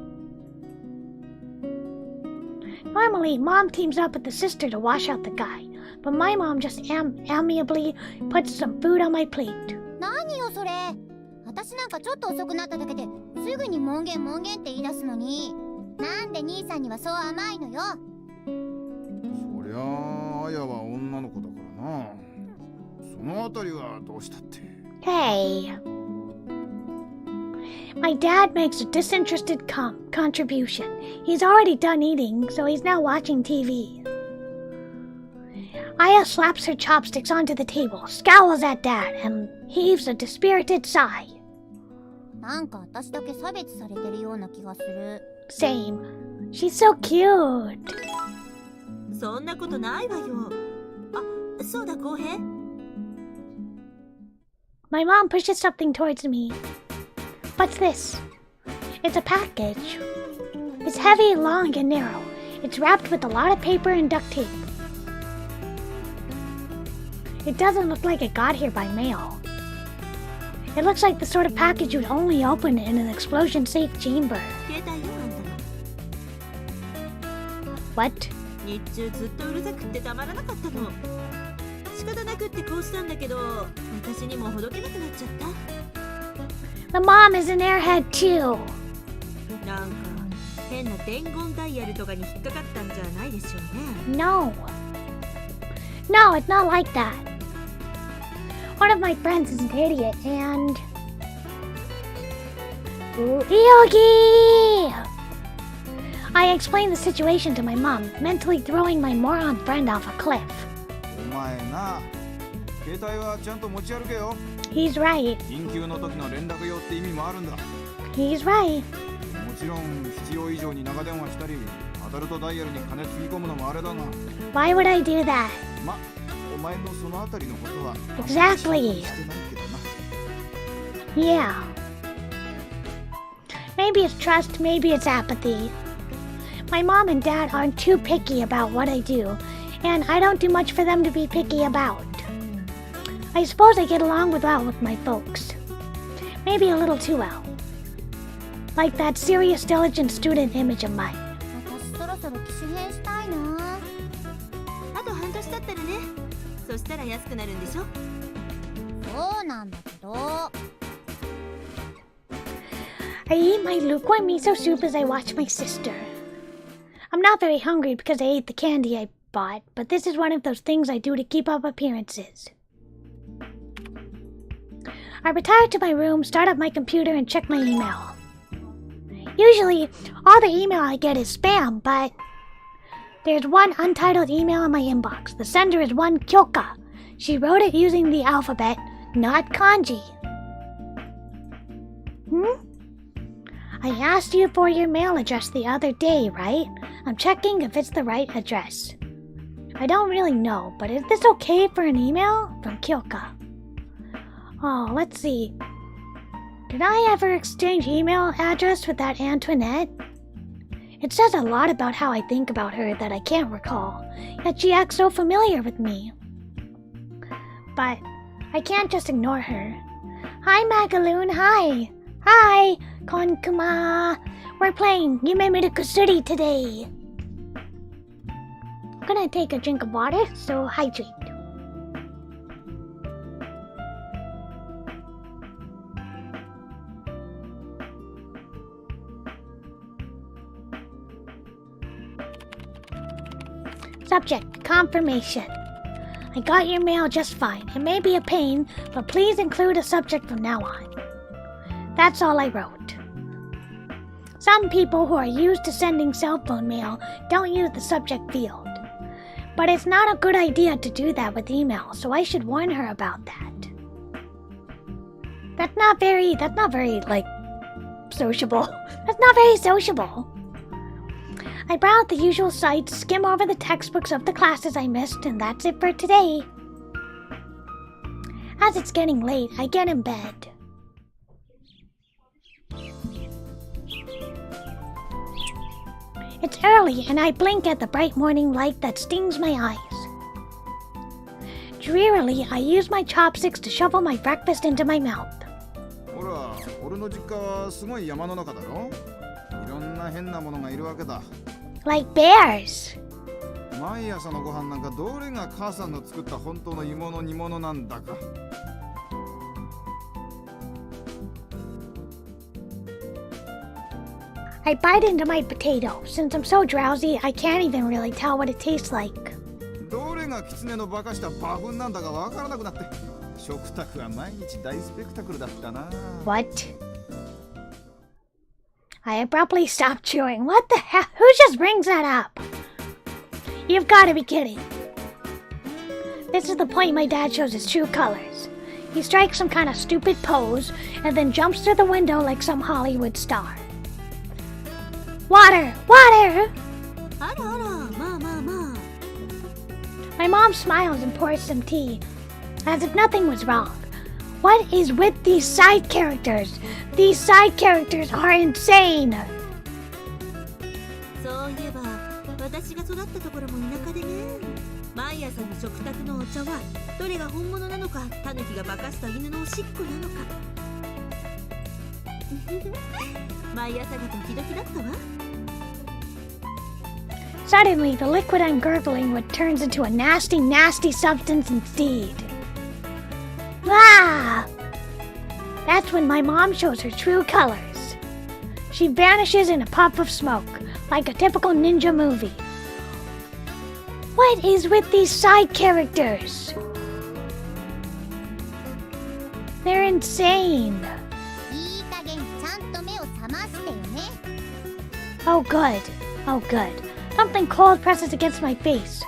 Speaker 1: Normally, Mom teams up with the sister to wash out the guy, but my mom just amiably puts some food on my plate.
Speaker 3: 何よそれ。私なんかちょっと遅くなっただけですぐに門限って言い出すのに、なんで兄さんにはそう甘いのよ。
Speaker 6: そりゃあ
Speaker 4: やは女の子だからな。そのあたりはどうしたって。
Speaker 1: Hey. My dad makes a disinterested contribution. He's already done eating, so he's now watching TV. Aya slaps her chopsticks onto the table, scowls at Dad, and heaves a dispirited sigh.
Speaker 3: なんか私だけ差別されてるような気がする。
Speaker 1: Same. She's so cute.
Speaker 2: そんなことないわよ。あ、そうだ、公平。
Speaker 1: My mom pushes something towards me. What's this? It's a package. It's heavy, long, and narrow. It's wrapped with a lot of paper and duct tape. It doesn't look like it got here by mail. It looks like the sort of package you'd only open in an explosion-safe chamber.
Speaker 2: 携帯よ、あんたの。
Speaker 1: What?
Speaker 2: 日中ずっとうるさくってたまらなかったの。仕方なくってこうしたんだけど、私にもほどけなくなっちゃった。
Speaker 1: The mom is an airhead too.
Speaker 2: なんか変な伝言ダイヤルとかに引っかかったんじゃないでしょうね。
Speaker 1: No. No, it's not like that. One of my friends is an idiot and... Hiiragi! I explained the situation to my mom, mentally throwing my moron friend off a cliff.
Speaker 4: お前な、携帯はちゃんと持ち歩けよ。
Speaker 1: He's right.
Speaker 4: 緊急の時の連絡用って意味もあるんだ。
Speaker 1: He's right.
Speaker 4: もちろん必要以上に長電話したり、アダルトダイヤルに金つぎ込むのもあれだな。
Speaker 1: Why would I do that?
Speaker 4: ま、お前のそのあたりのことは
Speaker 1: Exactly.
Speaker 4: してないけどな。
Speaker 1: Yeah. Maybe it's trust, maybe it's apathy. My mom and dad aren't too picky about what I do, and I don't do much for them to be picky about. I suppose I get along well with my folks. Maybe a little too well. Like that serious, diligent student image of mine.
Speaker 3: 私そろそろ機種変したいな。
Speaker 2: あと半年経ったらね。そしたら安くなるんでしょ。
Speaker 3: そうなんだけど。
Speaker 1: I eat my lukewarm miso soup as I watch my sister. I'm not very hungry because I ate the candy I bought, but this is one of those things I do to keep up appearances. I retire to my room, start up my computer, and check my email. Usually, all the email I get is spam, but there's one untitled email in my inbox. The sender is one Kyoka. She wrote it using the alphabet, not kanji. I asked you for your mail address the other day, right? I'm checking if it's the right address. I don't really know, but is this okay for an email? From Kyoka. Oh, let's see. Did I ever exchange email address with that Antoinette? It says a lot about how I think about her that I can't recall, yet she acts so familiar with me. But I can't just ignore her. Hi, Magaloon, hi! Hi, Konkuma! We're playing Yume Kusuri today. I'm gonna take a drink of water, so hydrate. Subject, confirmation. I got your mail just fine. It may be a pain, but please include a subject from now on. That's all I wrote. Some people who are used to sending cell phone mail don't use the subject field. But it's not a good idea to do that with email, so I should warn her about that. That's not very, sociable. That's not very sociable. I browse the usual sites, skim over the textbooks of the classes I missed, and that's it for today. As it's getting late, I get in bed. It's early, and I blink at the bright morning light that stings my eyes. Drearily, I use my chopsticks to shovel my breakfast into my mouth.
Speaker 4: ほら、俺の実家はすごい山の中だろ。いろんな変なものがいるわけだ。
Speaker 1: Like bears.
Speaker 4: 毎朝のご飯なんかどれが母さんの作った本当の芋の煮物なんだか。
Speaker 1: I bite into my potato. Since I'm so drowsy, I can't even really tell what it tastes like.
Speaker 4: どれが狐のバカした馬糞なんだかわからなくなって、食卓は毎日大スペクタクルだったな。
Speaker 1: What? I abruptly stopped chewing. What the hell? Who just brings that up? You've got to be kidding. This is the point my dad shows his true colors. He strikes some kind of stupid pose and then jumps through the window like some Hollywood star. Water! Water!
Speaker 2: あらあら、まあまあまあ。
Speaker 1: My mom smiles and pours some tea, as if nothing was wrong. What is with these side characters? These side characters are insane!
Speaker 2: そういえば、私が育ったところも田舎でね。毎朝の食卓のお茶は、どれが本物なのか、タヌキが化かした犬のおしっこなのか。毎朝がドキドキだったわ。
Speaker 1: Suddenly, the liquid I'm gurgling would turns into a nasty, nasty substance indeed. Ah! That's when my mom shows her true colors. She vanishes in a puff of smoke, like a typical ninja movie. What is with these side characters? They're insane.
Speaker 3: いい加減ちゃんと目を覚ましてよね。
Speaker 1: Oh good, oh good. Something cold presses against my face.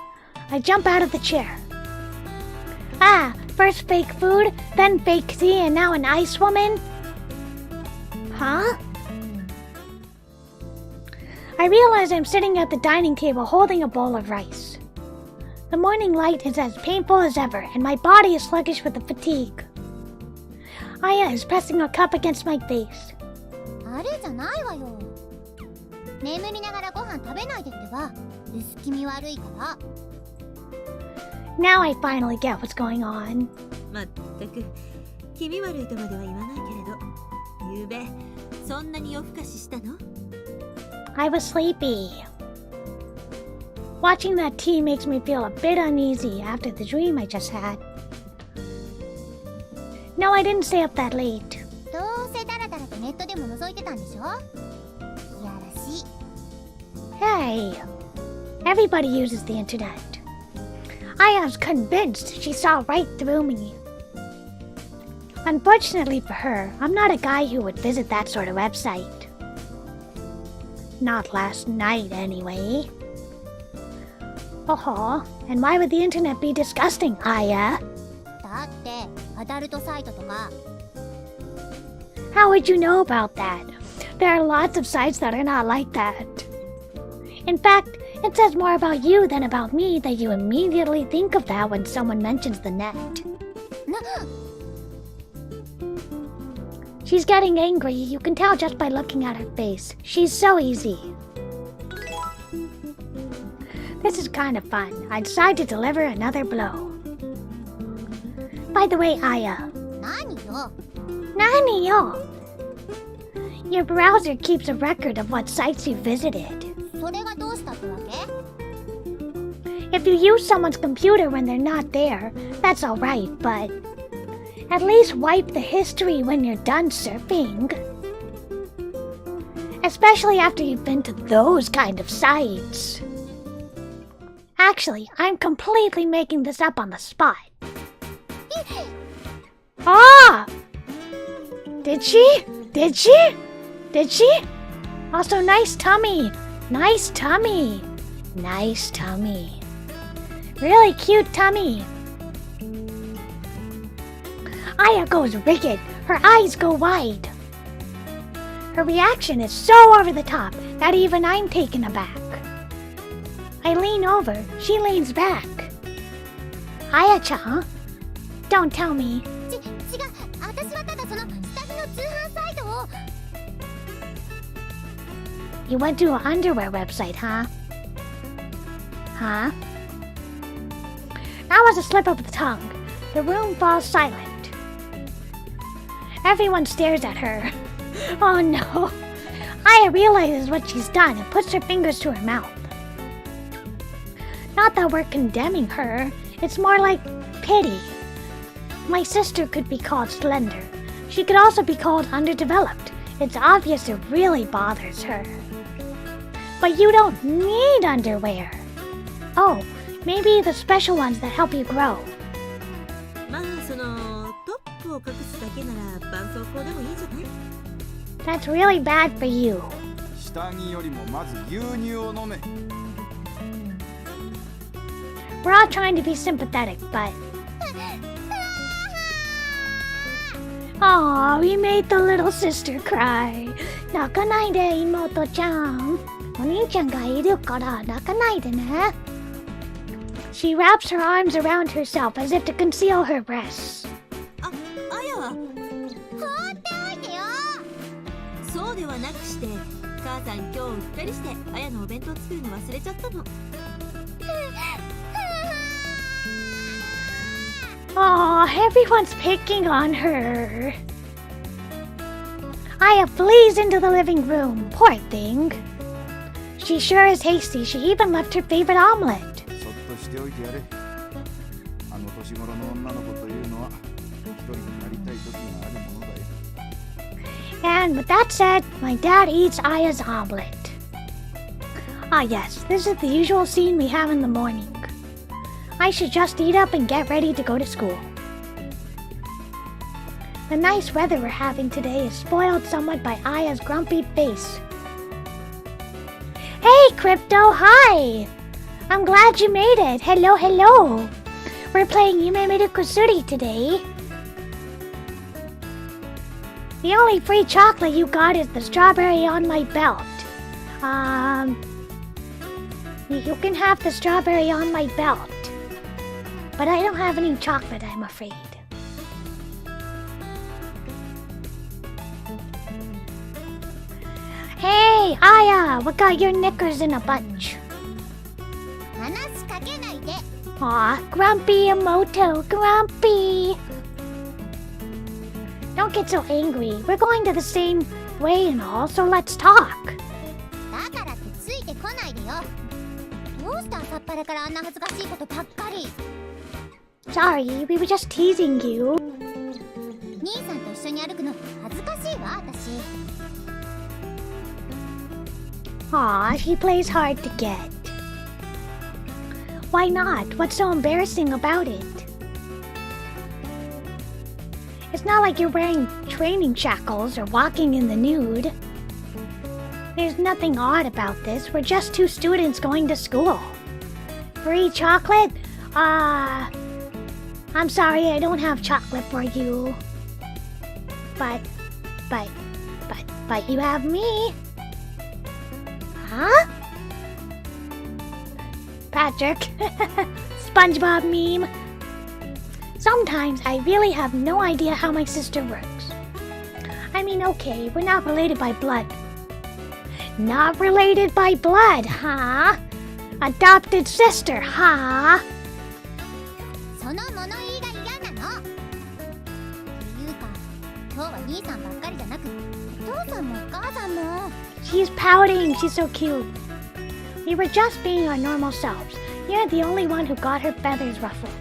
Speaker 1: I jump out of the chair. Ah, first fake food, then fake tea, and now an ice woman? Huh? I realize I'm sitting at the dining table holding a bowl of rice. The morning light is as painful as ever, and my body is sluggish with the fatigue. Aya is pressing a cup against my face.
Speaker 3: あれじゃないわよ。眠りながらご飯食べないでってば。薄気味悪いから。
Speaker 1: Now I finally get what's going on.
Speaker 2: まったく、気味悪いとまでは言わないけれど、ゆうべ、そんなに夜更かししたの？
Speaker 1: I was sleepy. Watching that tea makes me feel a bit uneasy after the dream I just had. No, I didn't stay up that late.
Speaker 3: どうせダラダラとネットでも覗いてたんでしょ。いやらしい。
Speaker 1: Hey, everybody uses the internet. I was convinced she saw right through me. Unfortunately for her, I'm not a guy who would visit that sort of website. Not last night, anyway. Oh, and why would the internet be disgusting, Aya?
Speaker 3: だってアダルトサイトとか。
Speaker 1: How would you know about that? There are lots of sites that are not like that. In fact, it says more about you than about me that you immediately think of that when someone mentions the net.
Speaker 3: な、
Speaker 1: She's getting angry. You can tell just by looking at her face. She's so easy. This is kind of fun. I decide to deliver another blow. By the way, Aya.
Speaker 3: 何よ。
Speaker 1: Nani yo? Your browser keeps a record of what sites you visited.
Speaker 3: それがどうしたってわけ？
Speaker 1: If you use someone's computer when they're not there, that's alright, but at least wipe the history when you're done surfing. Especially after you've been to those kind of sites. Actually, I'm completely making this up on the spot. Ah! Did she? Did she? Did she? Also, nice tummy. Nice tummy. Nice tummy. Really cute tummy. Aya goes rigid. Her eyes go wide. Her reaction is so over the top that even I'm taken aback. I lean over. She leans back. Aya-chan? Don't tell me.
Speaker 3: 違う。私はただその下着の通販サイトを。
Speaker 1: You went to an underwear website, huh? Huh? That was a slip of the tongue. The room falls silent. Everyone stares at her. Oh no. Aya realizes what she's done and puts her fingers to her mouth. Not that we're condemning her. It's more like pity. My sister could be called slender. She could also be called underdeveloped. It's obvious it really bothers her. But you don't need underwear. Oh, Maybe the special ones that help you grow.
Speaker 2: まあそのトップを隠すだけなら絆創膏でもいいんじゃない？
Speaker 1: That's really bad for you.
Speaker 4: 下着よりもまず牛乳を飲め。
Speaker 1: We're all trying to be sympathetic, but... Aw, we made the little sister cry. 泣かないで、妹ちゃん。お兄ちゃんがいるから泣かないでね。She wraps her arms around herself as if to conceal her breasts.
Speaker 2: あや
Speaker 3: 放っておいてよ。
Speaker 2: そうではなくして母さん今日うっかりしてあやのお弁当作るの忘れちゃったの。
Speaker 1: Aw, everyone's picking on her. Aya flees into the living room. Poor thing. She sure is hasty. She even left her favorite omelet.
Speaker 4: そっとしておいてやれ。あの年頃の女の子というのは一人になりたい時があるものだよ。
Speaker 1: And with that said, my dad eats Aya's omelet. Ah yes, this is the usual scene we have in the morning. I should just eat up and get ready to go to school. The nice weather we're having today is spoiled somewhat by Aya's grumpy face. Hey, Crypto, hi! I'm glad you made it. Hello, hello. We're playing Yume Miru Kusuri today. The only free chocolate you got is the strawberry on my belt. You can have the strawberry on my belt. But I don't have any chocolate, I'm afraid. Hey, Aya, what got your knickers in a bunch?
Speaker 3: 話しかけないで。
Speaker 1: Aw, grumpy Moto, grumpy. Don't get so angry. We're going to the same way and all, so let's talk.
Speaker 3: だからってついてこないでよ。どうした朝っぱらからあんな恥ずかしいことばっかり。
Speaker 1: Sorry, we were just teasing you.
Speaker 3: 兄さんと一緒に歩くの恥ずかしいわ、私。
Speaker 1: Aw, she plays hard to get. Why not? What's so embarrassing about it? It's not like you're wearing training shackles or walking in the nude. There's nothing odd about this. We're just two students going to school. Free chocolate? I'm sorry, I don't have chocolate for you. But you have me. Huh? Patrick. SpongeBob meme. Sometimes I really have no idea how my sister works. I mean, okay, we're not related by blood. Not related by blood, huh? Adopted sister, huh?
Speaker 3: その物言いが嫌なの。っていうか、今日は兄さんばっかりじゃなく、お父さんもお母さんも。
Speaker 1: She's pouting. She's so cute. We were just being our normal selves. You're the only one who got her feathers ruffled.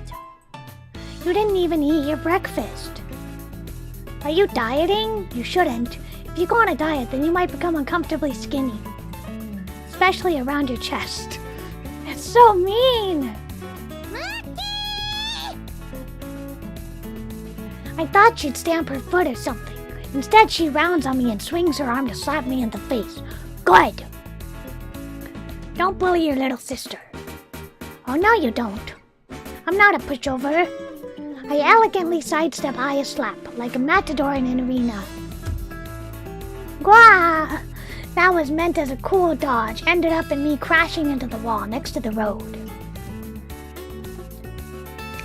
Speaker 1: You didn't even eat your breakfast. Are you dieting? You shouldn't. If you go on a diet, then you might become uncomfortably skinny. Especially around your chest. That's so mean! I thought she'd stamp her foot or something. Instead, she rounds on me and swings her arm to slap me in the face. Good! Don't bully your little sister. Oh, no you don't. I'm not a pushover. I elegantly sidestep Aya's slap, like a matador in an arena. Gwah! That was meant as a cool dodge, ended up in me crashing into the wall next to the road.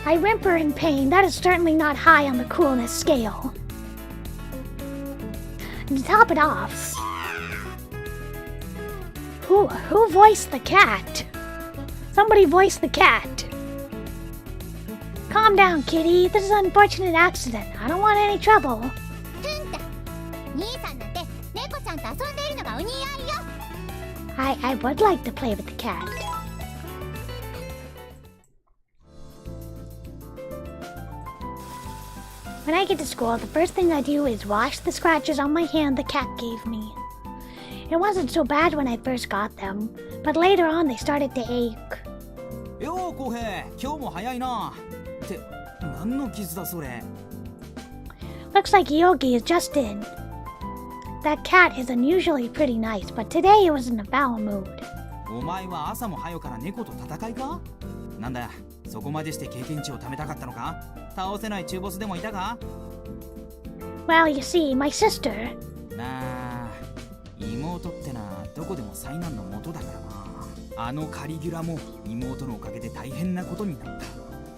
Speaker 1: I whimper in pain. That is certainly not high on the coolness scale. And to top it off, who voiced the cat? Somebody voice the cat. Calm down, kitty. This is an unfortunate accident. I don't want any trouble.
Speaker 3: ふんた、兄さんなんて猫ちゃんと遊んでいるのがお似合いよ。
Speaker 1: I would like to play with the cat. When I get to school, the first thing I do is wash the scratches on my hand the cat gave me. It wasn't so bad when I first got them, but later on they started to ache.
Speaker 6: よう浩平、今日も早いな。って何の傷だそれ。
Speaker 1: Looks like Yogi is just in. That cat is unusually pretty nice, but today it was in a foul mood.
Speaker 6: お前は朝も早から猫と戦いか。なんだ、そこまでして経験値を貯めたかったのか。倒せない中ボスでもいたか。
Speaker 1: Well, you see, my sister...
Speaker 6: なあ、妹ってな、どこでも災難の元だからな。あのカリギュラも妹のおかげで大変なことになっ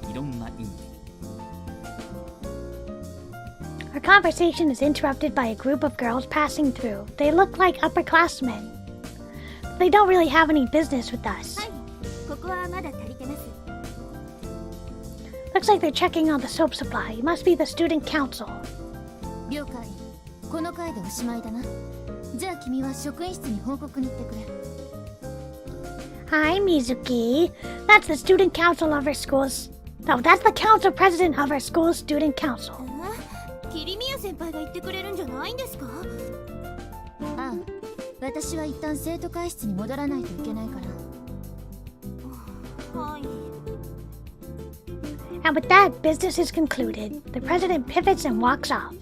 Speaker 6: た。いろんな意味で。
Speaker 1: Our conversation is interrupted by a group of girls passing through. They look like upperclassmen. They don't really have any business with us.
Speaker 3: はい、ここはまだ足りてます。
Speaker 1: Looks like they're checking on the soap supply. It must be the student council.
Speaker 5: 了解。この回でおしまいだな。じゃあ君は職員室に報告に行ってくれ。
Speaker 1: Hi, Mizuki. That's the student council of our school's... No, that's the council president of our school's student council.
Speaker 2: キリミヤ先輩が言ってくれるんじゃないんですか。
Speaker 5: ああ、私は一旦生徒会室に戻らないといけないから。
Speaker 2: はい。
Speaker 1: And with that, business is concluded. The president pivots and walks off.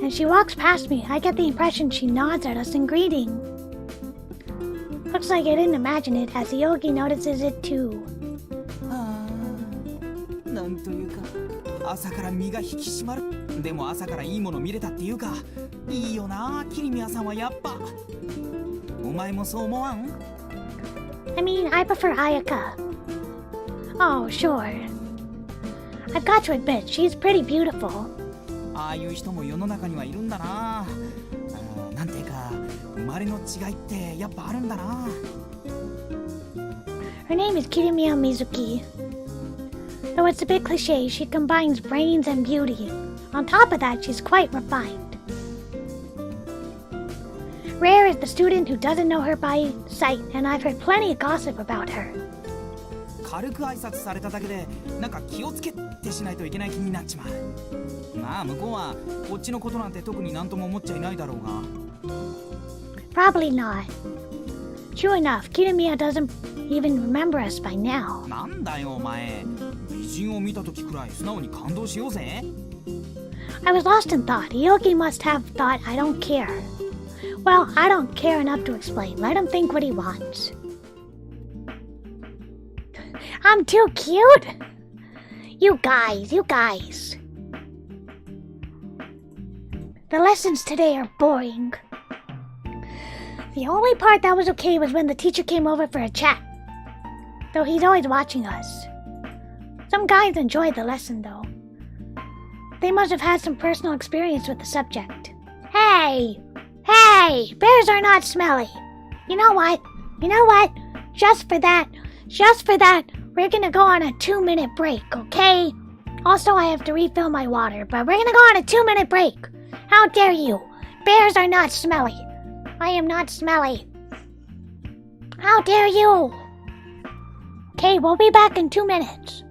Speaker 1: As she walks past me, I get the impression she nods at us in greeting. Looks like I didn't imagine it, as the yogi notices it too.
Speaker 6: ああ、なんというか朝から身が引き締まる。でも朝からいいもの見れたっていうか、いいよな、キリミヤさんはやっぱ。お前もそう思わん？
Speaker 1: I mean, I prefer Ayaka. Oh, sure. I've got to admit, she's pretty beautiful.
Speaker 6: ああいう人も世の中にはいるんだな。なんていうか、生まれの違いってやっぱあるんだな。
Speaker 1: Her name is Kirimiya Mizuki. Though it's a bit cliche, she combines brains and beauty. On top of that, she's quite refined. Rare is the student who doesn't know her by sight, and I've heard plenty of gossip about her.
Speaker 6: 軽く挨拶されただけでなんか気をつけてしないといけない気になっちまう。まあ向こうはこっちのことなんて特になんとも思っちゃいないだろうが。
Speaker 1: Probably not. True enough, Kirimiya doesn't even remember us by now.
Speaker 6: なんだよお前、美人を見た時くらい素直に感動しようぜ。
Speaker 1: I was lost in thought. Yogi must have thought I don't care. Well, I don't care enough to explain. Let him think what he wants. I'm too cute! You guys. The lessons today are boring. The only part that was okay was when the teacher came over for a chat. Though he's always watching us. Some guys enjoyed the lesson though. They must have had some personal experience with the subject. Hey! Bears are not smelly. You know what? Just for that, we're gonna go on a 2-minute break, okay? Also, I have to refill my water, but we're gonna go on a 2-minute break. How dare you? Bears are not smelly. I am not smelly. How dare you? Okay, we'll be back in 2 minutes.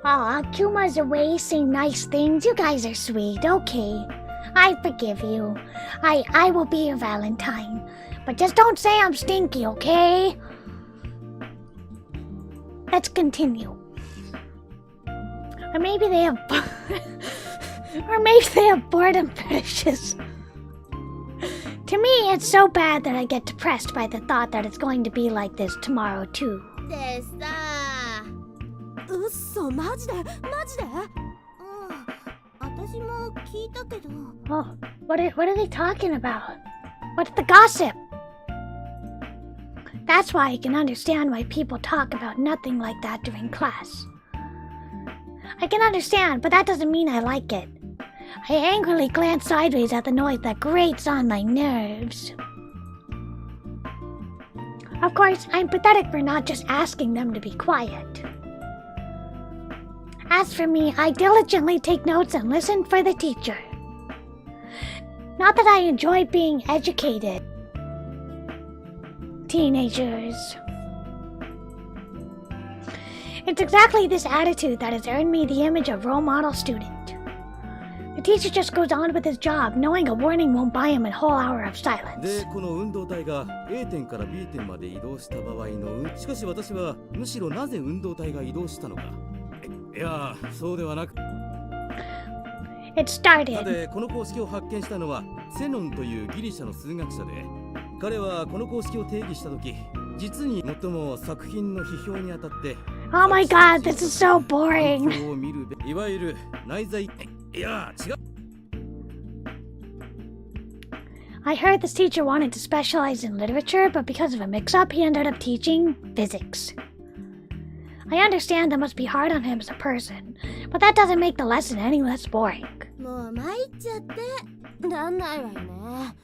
Speaker 1: Akuma's away saying nice things. You guys are sweet. Okay. I forgive you. I will be your Valentine. But just don't say I'm stinky, okay? Let's continue. Or maybe they have boredom fetishes. To me, it's so bad that I get depressed by the thought that it's going to be like this tomorrow too.
Speaker 3: でさ。
Speaker 2: うっそ、マジでマジで。
Speaker 3: 私も聞いたけど。
Speaker 1: Oh, what are they talking about? What's the gossip? That's why I can understand why people talk about nothing like that during class. I can understand, but that doesn't mean I like it. I angrily glance sideways at the noise that grates on my nerves. Of course, I'm pathetic for not just asking them to be quiet. As for me, I diligently take notes and listen for the teacher. Not that I enjoy being educated. Teenagers. It's exactly this attitude that has earned me the image of role model student. The teacher just goes on with his job, knowing a warning won't buy him a whole hour of silence.
Speaker 7: で、この運動体が A 点から B 点まで移動した場合のしかし私はむしろなぜ運動体が移動したのか。いや、そうではなく。
Speaker 1: It started.
Speaker 7: さて、この公式を発見したのはセノンというギリシャの数学者で、彼はこの公式を定義したとき、実に最も作品の批評にあたって。
Speaker 1: Oh my god, this is so boring.
Speaker 7: を見るいわゆる内在。いや、違う。
Speaker 1: I heard this teacher wanted to specialize in literature, but because of a mix-up, he ended up teaching physics. I understand that must be hard on him as a person, but that doesn't make the lesson any less boring.
Speaker 3: もう参っちゃって。
Speaker 2: なんないわよね。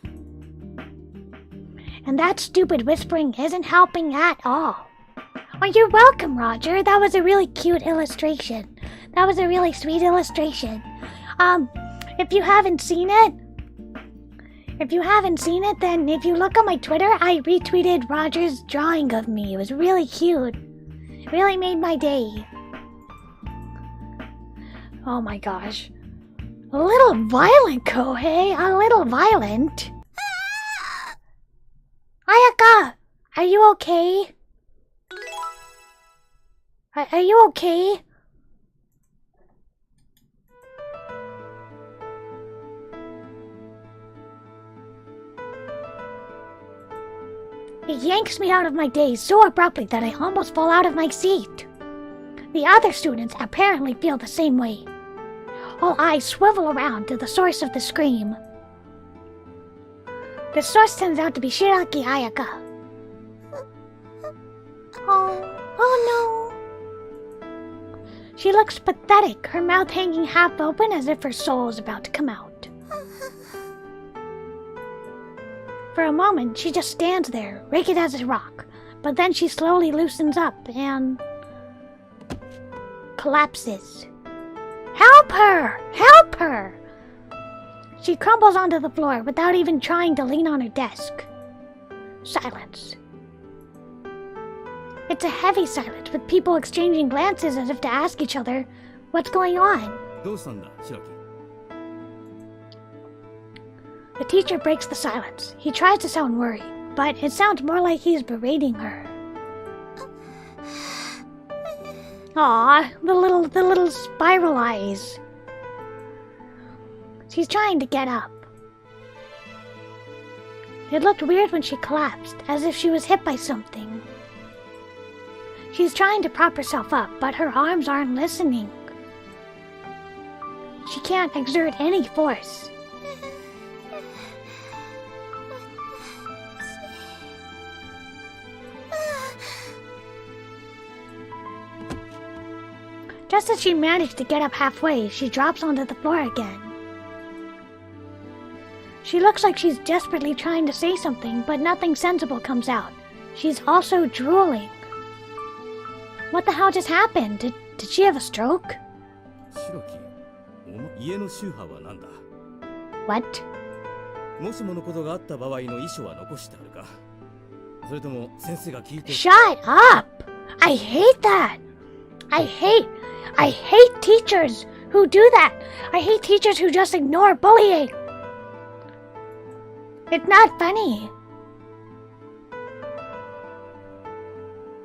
Speaker 1: And that stupid whispering isn't helping at all. Oh, you're welcome, Roger. That was a really cute illustration. That was a really sweet illustration. If you haven't seen it, then if you look on my Twitter, I retweeted Roger's drawing of me. It was really cute. It really made my day. Oh my gosh. A little violent, Kohei. A little violent. Ayaka! Are you okay? Are you okay? It yanks me out of my daze so abruptly that I almost fall out of my seat. The other students apparently feel the same way. All eyes swivel around to the source of the scream. The source turns out to be Shiraki Ayaka. Oh no. She looks pathetic, her mouth hanging half open as if her soul is about to come out. For a moment, she just stands there, rigid as a rock, but then she slowly loosens up and collapses. Help her! Help her! She crumbles onto the floor without even trying to lean on her desk. Silence. It's a heavy silence with people exchanging glances as if to ask each other, what's going on?
Speaker 7: どうしたんだ、白木。
Speaker 1: The teacher breaks the silence. He tries to sound worried, but it sounds more like he's berating her. Aw, the little spiral eyes. She's trying to get up. It looked weird when she collapsed, as if she was hit by something. She's trying to prop herself up, but her arms aren't listening. She can't exert any force. Just as she managed to get up halfway, she drops onto the floor again. She looks like she's desperately trying to say something, but nothing sensible comes out. She's also drooling. What the hell just happened? Did she have a stroke?
Speaker 7: 白木、家の宗派は何だ？
Speaker 1: What?
Speaker 7: もしものことがあった場合の遺書は残してあるか？それとも先生が聞いて。
Speaker 1: Shut up! I hate that! I hate teachers who do that. I hate teachers who just ignore bullying. It's not funny.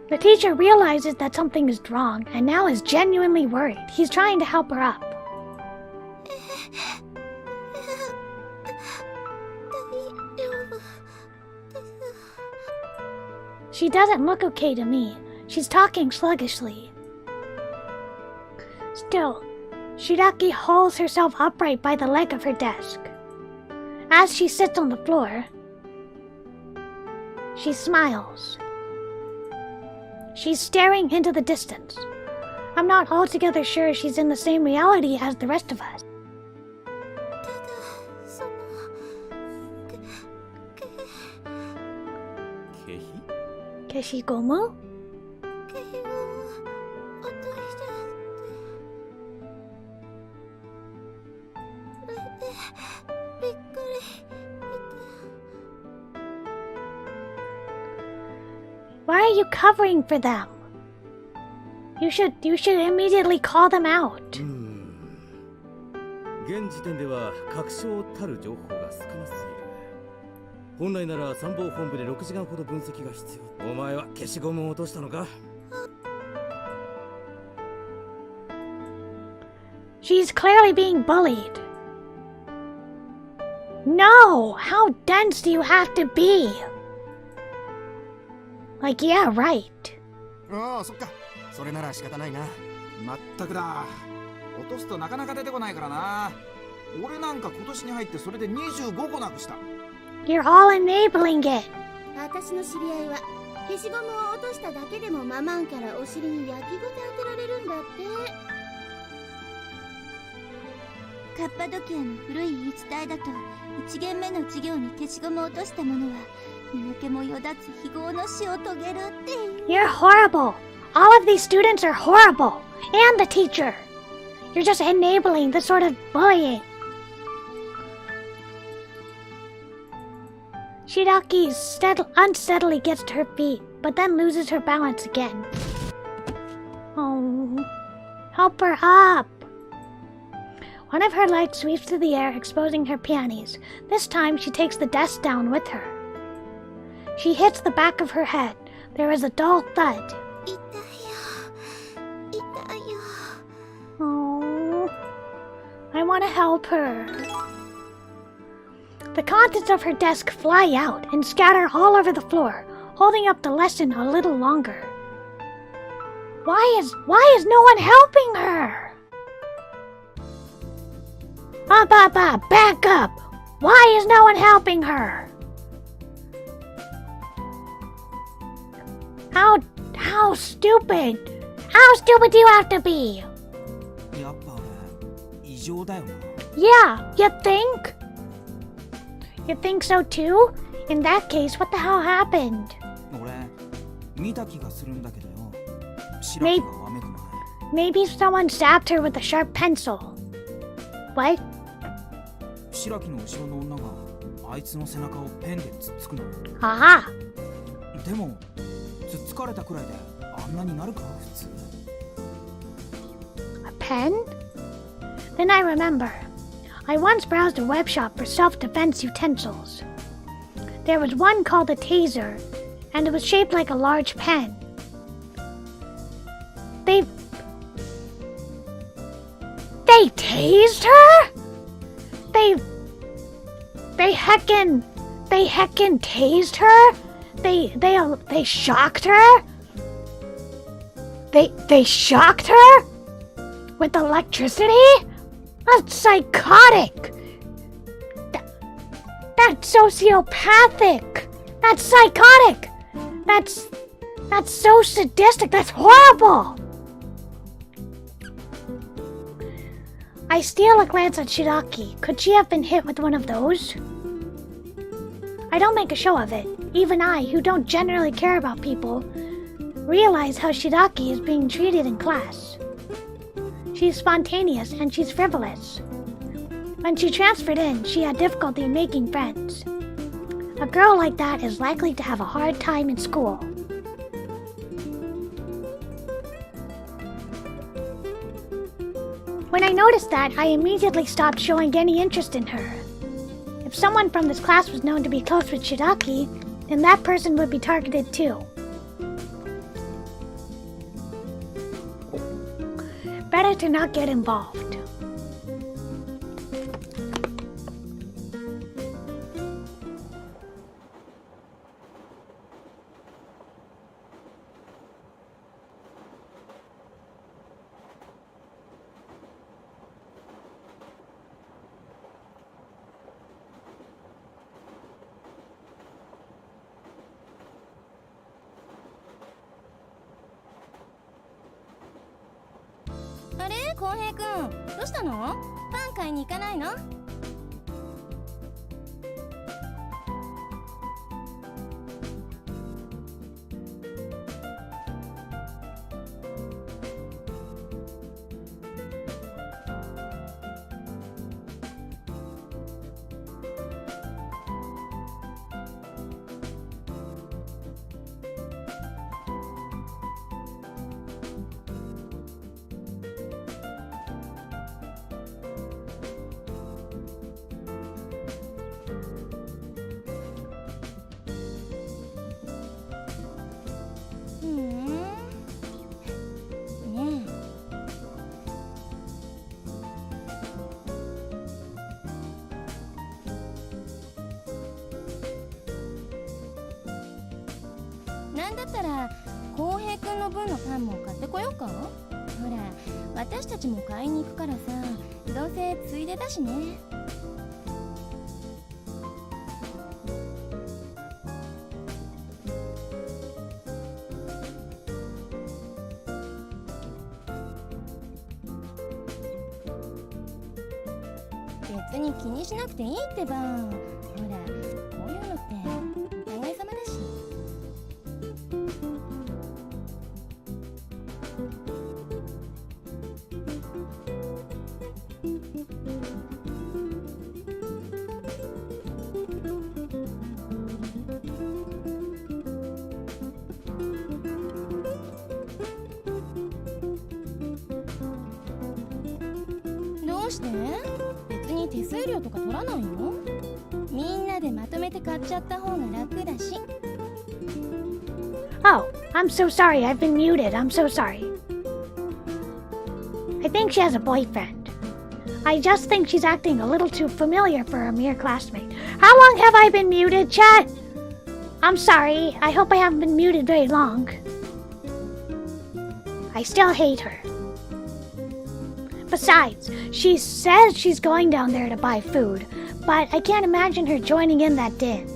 Speaker 1: The teacher realizes that something is wrong and now is genuinely worried. He's trying to help her up. She doesn't look okay to me. She's talking sluggishly. Still, Shiraki holds herself upright by the leg of her desk. As she sits on the floor, she smiles. She's staring into the distance. I'm not altogether sure she's in the same reality as the rest of us. Keshigomu? Why are you covering for them? You should immediately call them out.
Speaker 7: 現時点では確証たる情報が少なすぎる。本来なら参謀本部で6時間ほど分析が必要。お前は消しゴムを落としたのか?
Speaker 1: She's clearly being bullied. No! How dense do you have to be? Like, yeah, right.
Speaker 4: ああ、そっか。それなら仕方ないな。
Speaker 6: まったくだ。落とすとなかなか出てこないからな。俺なんか今年に入ってそれで25個なくした。
Speaker 1: You're all enabling it.
Speaker 3: 私の知り合いは消しゴムを落としただけでもママンからお尻に焼きごて当てられるんだって。カッパドキアの古い言い伝えだと、1限目の授業に消しゴムを落とした者は身の毛もよだつ非業の死を遂げるっていう。
Speaker 1: You're horrible. All of these students are horrible. And the teacher. You're just enabling this sort of bullying. Shiraki unsteadily gets to her feet, but then loses her balance again. Oh, help her up. One of her lights sweeps through the air, exposing her peonies. This time, she takes the desk down with her. She hits the back of her head. There is a dull thud. Oh, I want to help her. The contents of her desk fly out and scatter all over the floor, holding up the lesson a little longer. Why is no one helping her? Back up! Why is no one helping her? How stupid? How stupid do you have to be?
Speaker 6: やっぱ異常だよな。
Speaker 1: Yeah, you think? You think so too? In that case, what the hell happened?
Speaker 6: 俺見た気がするんだけどよ。白木がわめくない。
Speaker 1: Maybe someone stabbed her with a sharp pencil. What?
Speaker 6: 白木の後ろの女があいつの背中をペンでつっつくの。
Speaker 1: Aha!
Speaker 6: でもつっつかれたくらいであんなになるか普通。
Speaker 1: A pen? Then I remember. I once browsed a web shop for self-defense utensils. There was one called a taser, and it was shaped like a large pen. They tased her? They heckin' tased her? They shocked her? They shocked her? With electricity? That's psychotic! That's sociopathic! That's psychotic! That's so sadistic! That's horrible! I steal a glance at Shiraki. Could she have been hit with one of those? I don't make a show of it. Even I, who don't generally care about people, realize how Shiraki is being treated in class. She's spontaneous and she's frivolous. When she transferred in, she had difficulty making friends. A girl like that is likely to have a hard time in school. When I noticed that, I immediately stopped showing any interest in her. If someone from this class was known to be close with Shiraki, then that person would be targeted too. Better to not get involved.
Speaker 5: あれ浩平くん、どうしたの？パン買いに行かないの？なんだったら浩平くんの分のパンも買ってこようか。ほら私たちも買いに行くからさ、どうせついでだしね。別に気にしなくていいってば。ほらこういうのってお互い様だし。どうして？別に手数料とか取らないの？みんなでまとめて買っちゃった方が楽だし。
Speaker 1: Oh, I'm so sorry. I've been muted. I'm so sorry. I think she has a boyfriend. I just think she's acting a little too familiar for a mere classmate. How long have I been muted, chat? I'm sorry. I hope I haven't been muted very long. I still hate her. Besides, she says she's going down there to buy food, but I can't imagine her joining in that din.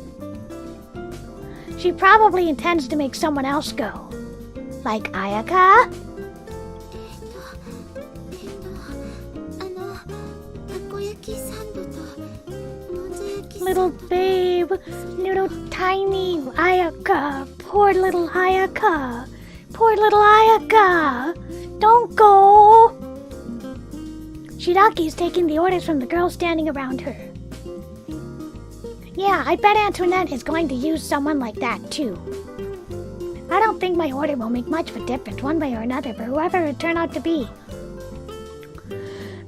Speaker 1: She probably intends to make someone else go. Like Ayaka? Little babe, little tiny Ayaka, poor little Ayaka, poor little Ayaka, don't go. Shiraki is taking the orders from the girls standing around her. Yeah, I bet Antoinette is going to use someone like that too. I don't think my order will make much of a difference one way or another for whoever it turned out to be.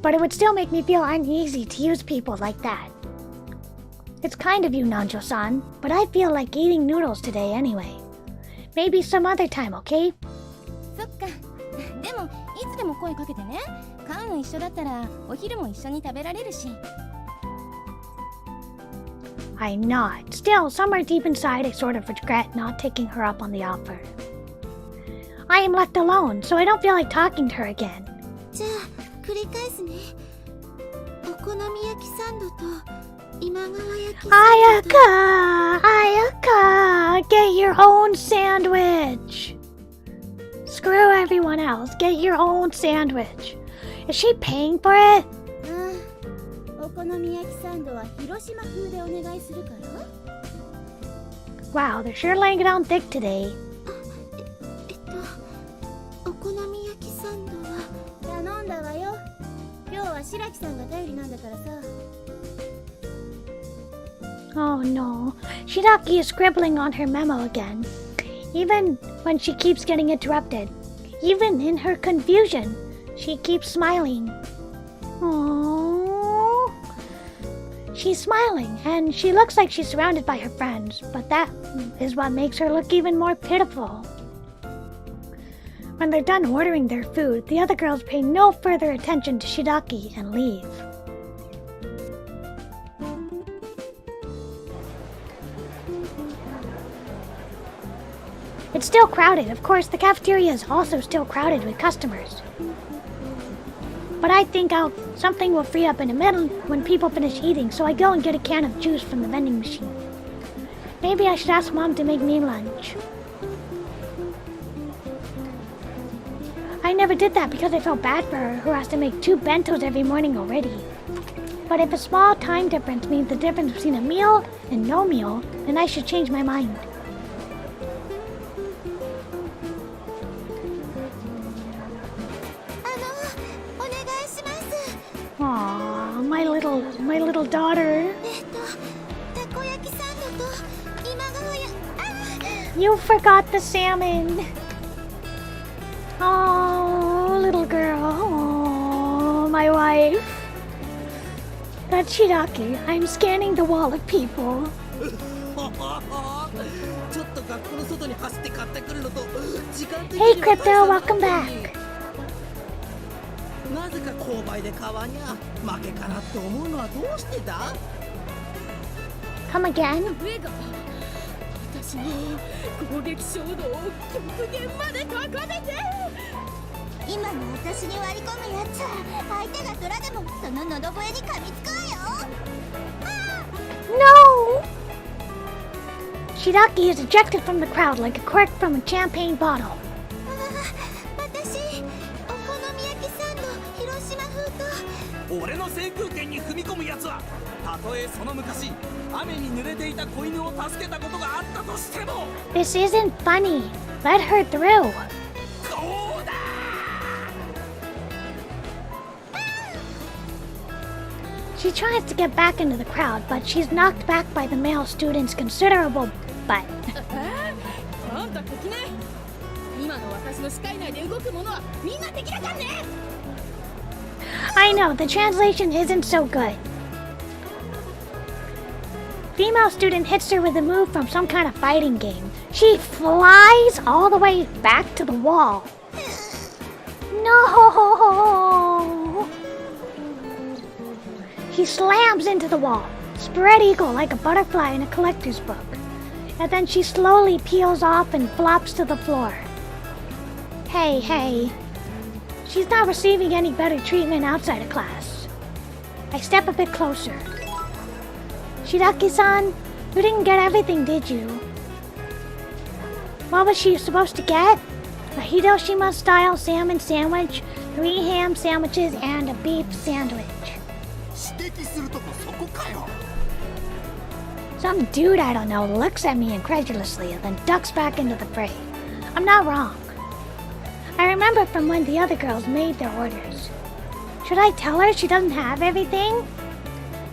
Speaker 1: But it would still make me feel uneasy to use people like that. It's kind of you, Nanjo-san, but I feel like eating noodles today anyway. Maybe some other time, okay?
Speaker 5: そっか。でもいつでも声かけてね。買うの一緒だったらお昼も一緒に食べられるし。
Speaker 1: I nod. Still, somewhere deep inside, I sort of regret not taking her up on the offer. I am left alone, so I don't feel like talking to her again.
Speaker 3: じゃあ繰り返すね。お好み焼きサンドと今川焼きサンドと。
Speaker 1: Ayaka! Get your own sandwich! Screw everyone else. Get your own sandwich. Is she paying for it?
Speaker 3: お好み焼きサンドは広島風でお願いするから。
Speaker 1: Wow, they're sure laying it on thick today.
Speaker 3: お好み焼きサンドは頼んだわよ。今日は白木さんが頼りなんだからさ。
Speaker 1: Oh no, Shiraki is scribbling on her memo again. Even when she keeps getting interrupted, even in her confusion, she keeps smiling. Aww. She's smiling, and she looks like she's surrounded by her friends, but that is what makes her look even more pitiful. When they're done ordering their food, the other girls pay no further attention to Shiidaki and leave. It's still crowded. Of course, the cafeteria is also still crowded with customers. But I think something will free up in the middle when people finish eating, so I go and get a can of juice from the vending machine. Maybe I should ask Mom to make me lunch. I never did that because I felt bad for her, who has to make 2 bentos every morning already. But if a small time difference means the difference between a meal and no meal, then I should change my mind. Aww, my little daughter. You forgot the salmon. Oh, little girl. Oh, my wife. That's Shiidaki. I'm scanning the wall of people. Hey, Crypto, welcome back. Come again?
Speaker 5: 私に攻撃衝動を極限まで高めて。
Speaker 3: 今の私に割り込むやつ、相手がトラでもその喉笛に噛みつくわよ。
Speaker 1: No! Shiidaki is ejected from the crowd like a cork from a champagne bottle.
Speaker 3: 私、お好み焼きサンド広島風と。
Speaker 6: 俺の制空権に踏み込むやつは、たとえその昔雨に濡れていた子犬を助けたことがあったとしても。
Speaker 1: This isn't funny. Let her through.
Speaker 6: そうだ。
Speaker 1: She tries to get back into the crowd, but she's knocked back by the male student's considerable butt.
Speaker 5: あんた敵ね。今の私の視界内で動くものはみんな敵だからね。
Speaker 1: I know, the translation isn't so good. Female student hits her with a move from some kind of fighting game. She flies all the way back to the wall. No! She slams into the wall, spread eagle like a butterfly in a collector's book. And then she slowly peels off and flops to the floor. Hey. She's not receiving any better treatment outside of class. I step a bit closer. Shiidaki-san, you didn't get everything, did you? What was she supposed to get? A Hiroshima-style salmon sandwich, 3 ham sandwiches, and a beef sandwich. Some dude I don't know looks at me incredulously and then ducks back into the fray. I'm not wrong. I remember from when the other girls made their orders. Should I tell her she doesn't have everything?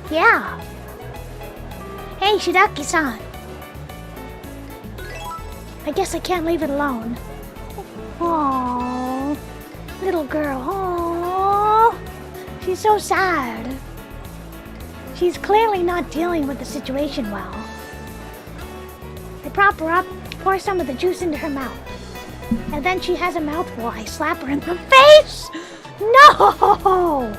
Speaker 1: Yeah. Hey, Shiidaki-san. I guess I can't leave it alone. Aww. Little girl. Aww. She's so sad. She's clearly not dealing with the situation well. I prop her up, pour some of the juice into her mouth. And then she has a mouthful. I slap her in the face! No!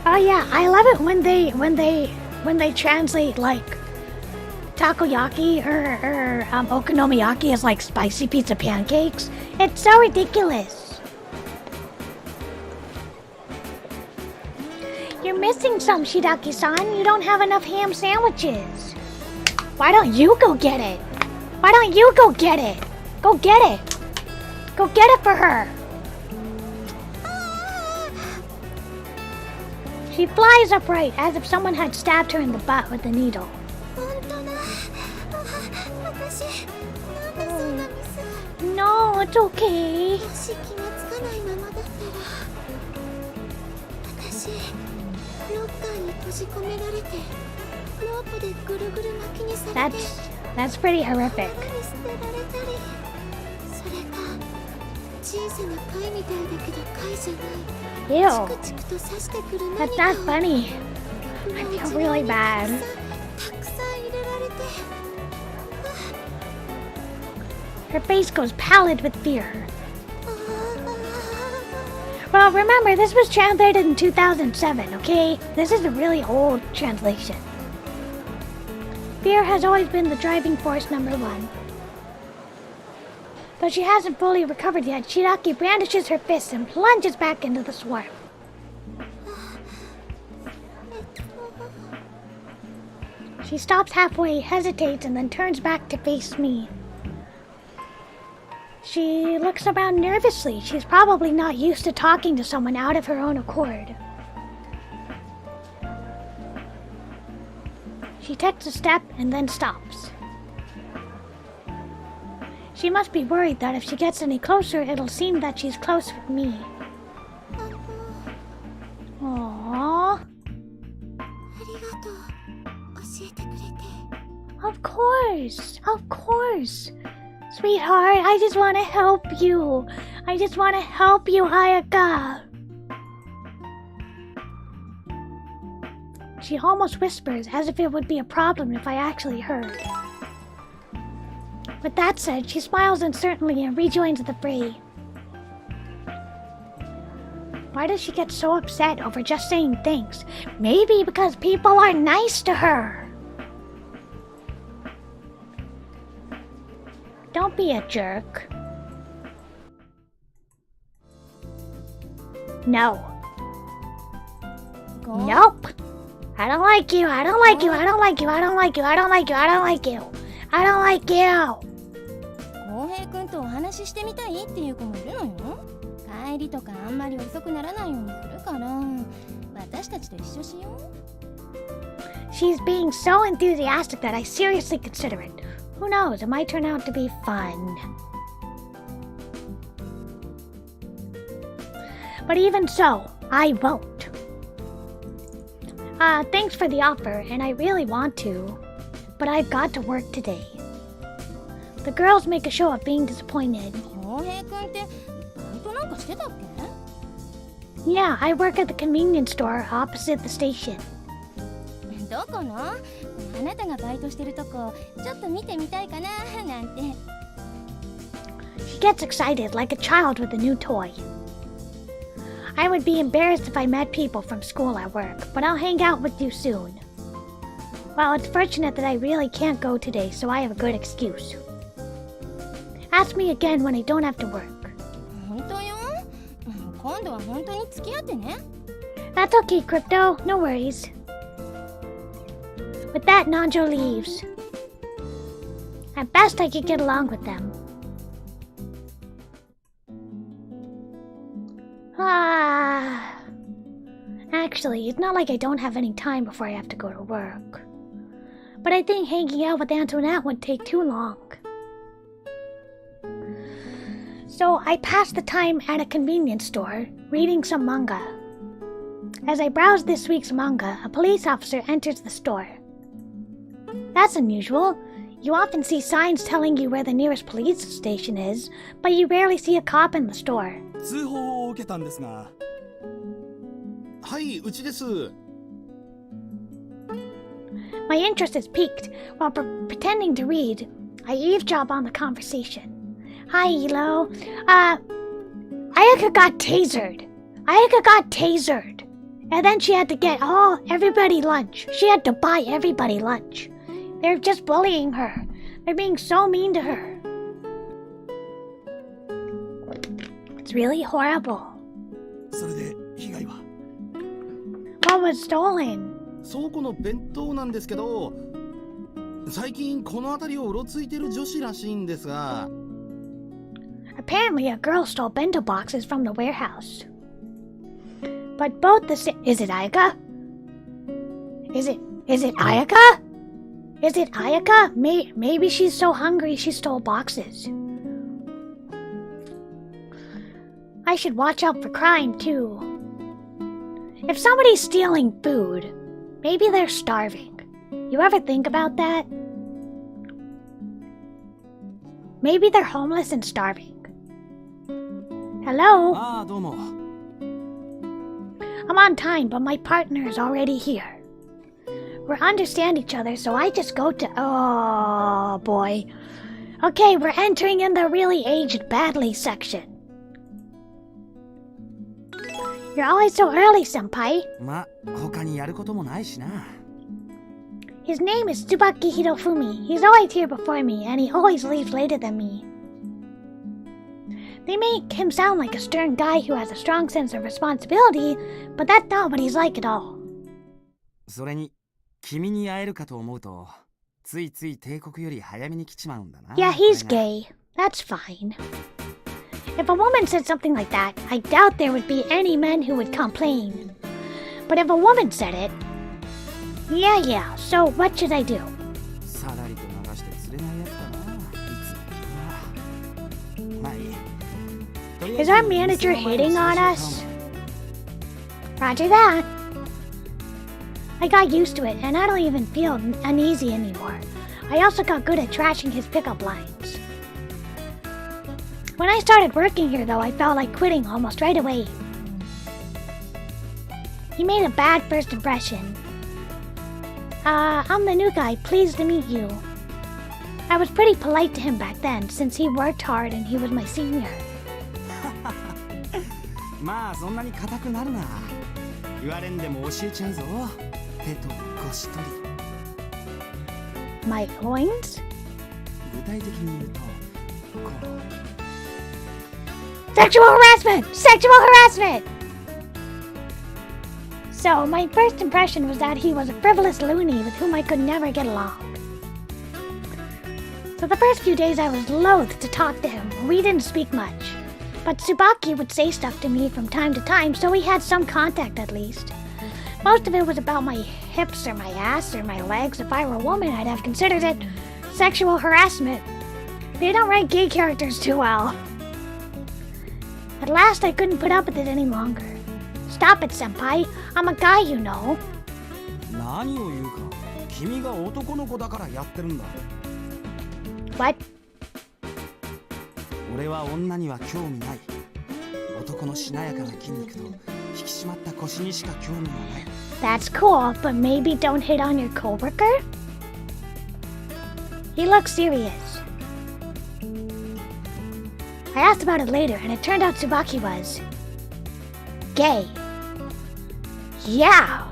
Speaker 1: Oh yeah, I love it when they translate like takoyaki or okonomiyaki as like spicy pizza pancakes. It's so ridiculous. You're missing some, Shiidaki-san. You don't have enough ham sandwiches. Why don't you go get it? Why don't you go get it? Go get it. Go get it for her. She flies upright as if someone had stabbed her in the butt with a needle. No, it's okay.
Speaker 3: もし気がつかないままだったら私ロッカーに閉じ込められてロープでぐるぐる巻きにされて
Speaker 1: That's pretty horrific.
Speaker 3: 川に捨てられたり、それか小さな貝みたいだけど貝じゃない
Speaker 1: Ew.
Speaker 3: チクチクと刺してくる
Speaker 1: That's
Speaker 3: 何
Speaker 1: not
Speaker 3: か
Speaker 1: funny.
Speaker 3: を
Speaker 1: I feel really bad.
Speaker 3: たくさん入れられて
Speaker 1: Her face goes pallid with fear.
Speaker 3: ああ
Speaker 1: Well, remember, this was translated in 2007, okay? This is a really old translation. Fear has always been the driving force number one. Though she hasn't fully recovered yet, Shiraki brandishes her fists and plunges back into the swarm. She stops halfway, hesitates, and then turns back to face me. She looks around nervously. She's probably not used to talking to someone out of her own accord. She takes a step and then stops. She must be worried that if she gets any closer, it'll seem that she's close with me. Aww.
Speaker 3: ありがとう教えてくれて
Speaker 1: Of course, of course. Sweetheart, I just want to help you. I just want to help you, Hayaka. She almost whispers as if it would be a problem if I actually heard. With that said, she smiles uncertainly and rejoins the fray. Why does she get so upset over just saying thanks? Maybe because people are nice to her. Don't be a jerk. No. Nope. I don't like you. I don't like you. I don't like you. I don't like you. I don't like you. I don't like you. I don't like you.
Speaker 5: 浩平くんとお話ししてみたいっていう子もいるのよ。帰りとかあんまり遅くならないようにするから私たちと一緒しよう。
Speaker 1: She's being so enthusiastic that I seriously consider it. Who knows? It might turn out to be fun. But even so, I won't. Thanks for the offer, and I really want to. But I've got to work today. The girls make a show of being disappointed.
Speaker 5: 浩平くんってバイトなんかしてたっけ？
Speaker 1: Yeah, I work at the convenience store opposite the station.
Speaker 5: どこの？あなたがバイトしてるとこちょっと見てみたいかななんて。
Speaker 1: She gets excited like a child with a new toy. I would be embarrassed if I met people from school at work, but I'll hang out with you soon. Well, it's fortunate that I really can't go today, so I have a good excuse. Ask me again when I don't have to work.
Speaker 5: 本当よ？今度は本当に付き合ってね。
Speaker 1: That's okay, Crypto. No worries. With that, Nanjo leaves. At best, I could get along with them. Actually, it's not like I don't have any time before I have to go to work. But I think hanging out with Antoinette would take too long. So I pass the time at a convenience store, reading some manga. As I browse this week's manga, a police officer enters the store. That's unusual. You often see signs telling you where the nearest police station is, but you rarely see a cop in the store.
Speaker 6: 通報を受けたんですが。
Speaker 4: はい、うちです。
Speaker 1: My interest is piqued. While pretending to read, I eavesdrop on the conversation. Hi, Elo. Ayaka got tasered. And then she had to get everybody lunch. She had to buy everybody lunch. They're just bullying her. They're being so mean to her. It's really horrible.
Speaker 4: それで被害は
Speaker 1: What was stolen?
Speaker 4: 倉庫の弁当なんですけど、最近この辺りをうろついてる女子らしいんですが。
Speaker 1: Apparently, a girl stole bento boxes from the warehouse. But both is it Ayaka? Is it Ayaka? Is it Ayaka? Maybe she's so hungry she stole boxes. I should watch out for crime too. If somebody's stealing food, maybe they're starving. You ever think about that? Maybe they're homeless and starving. Hello?
Speaker 6: ああ、どうも。
Speaker 1: I'm on time, but my partner is already here. We understand each other, so I just go to... Oh, boy. Okay, we're entering in the really aged badly section. You're always so early, senpai.
Speaker 6: ま、他にやることもないしな。
Speaker 1: His name is Tsubaki Hirofumi. He's always here before me, and he always leaves later than me. They make him sound like a stern guy who has a strong sense of responsibility, but that's not what he's like at all.
Speaker 6: それに、君に会えるかと思うと、ついつい帝国より早めに来ちまうんだな。
Speaker 1: Yeah, he's gay. That's fine. If a woman said something like that, I doubt there would be any men who would complain. But if a woman said it, yeah, so what should I do?
Speaker 6: さらりと流して釣れないやつだな。いつも。まあいい。
Speaker 1: Is our manager hitting on us? Roger that. I got used to it, and I don't even feel uneasy anymore. I also got good at trashing his pickup lines. When I started working here, though, I felt like quitting almost right away. He made a bad first impression. I'm the new guy, pleased to meet you. I was pretty polite to him back then, since he worked hard and he was my senior.
Speaker 6: まあそんなに硬くなるな。言われんでも教えちゃうぞ。手と腰取り。
Speaker 1: My coins?
Speaker 6: 具体的に言うと、こう。
Speaker 1: Sexual harassment! Sexual harassment! So, my first impression was that he was a frivolous loony with whom I could never get along. So the first few days I was loath to talk to him. We didn't speak much. But Tsubaki would say stuff to me from time to time, so we had some contact at least. Most of it was about my hips or my ass or my legs. If I were a woman, I'd have considered it sexual harassment. They don't write gay characters too well. At last, I couldn't put up with it any longer. Stop it, senpai. I'm a guy, you know.
Speaker 6: 何を言うか。君が男の子だからやってるんだ。
Speaker 1: What?
Speaker 6: 俺は女には興味ない。男のしなやかな筋肉と引き締まった腰にしか興味がない。
Speaker 1: That's cool, but maybe don't hit on your coworker? He looked serious. I asked about it later, and it turned out Tsubaki was gay. Yeah.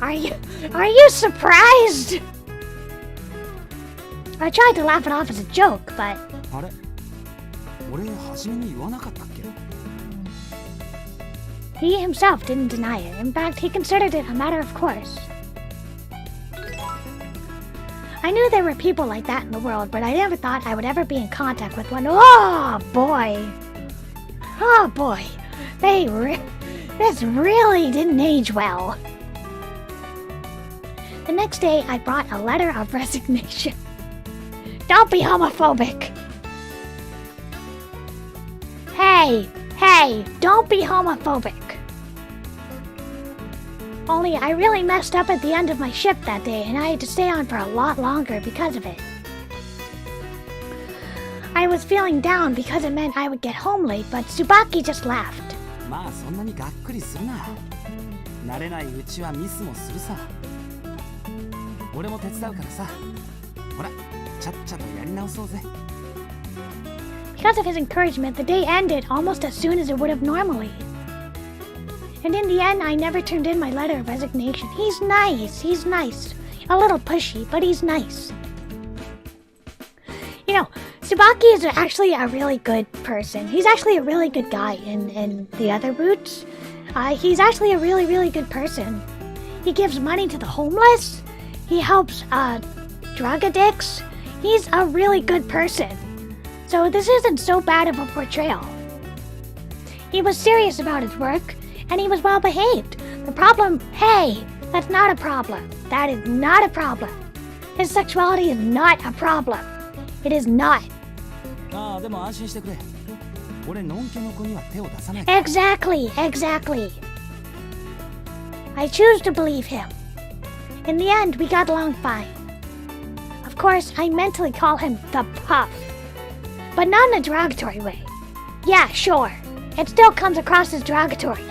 Speaker 1: Are you surprised? I tried to laugh it off as a joke, but
Speaker 6: あれ？俺初めに言わなかったっけ？
Speaker 1: he himself didn't deny it. In fact, he considered it a matter of course. I knew there were people like that in the world, but I never thought I would ever be in contact with one. Oh boy! Oh boy! This really didn't age well. The next day, I brought a letter of resignation. Don't be homophobic! Hey, don't be homophobic. Only I really messed up at the end of my shift that day, and I had to stay on for a lot longer because of it. I was feeling down because it meant I would get home late, but Tsubaki just laughed.
Speaker 6: まあそんなにがっくりするな。慣れないうちはミスもするさ。俺も手伝うからさ。ほら、ちゃっちゃとやり直そうぜ。
Speaker 1: Because of his encouragement, the day ended almost as soon as it would have normally. And in the end, I never turned in my letter of resignation. He's nice. A little pushy, but he's nice. You know, Tsubaki is actually a really good person. He's actually a really good guy in the other roots. He's actually a really, really good person. He gives money to the homeless. He helps drug addicts. He's a really good person. So this isn't so bad of a portrayal. He was serious about his work, and he was well behaved. The problem, hey, that's not a problem. That is not a problem. His sexuality is not a problem. It is not.
Speaker 6: ああ、でも安心してくれ。俺のんけの子には手を出さない。
Speaker 1: Exactly. I choose to believe him. In the end, we got along fine. Of course, I mentally call him the Puff, but not in a derogatory way. Yeah, sure, it still comes across as derogatory.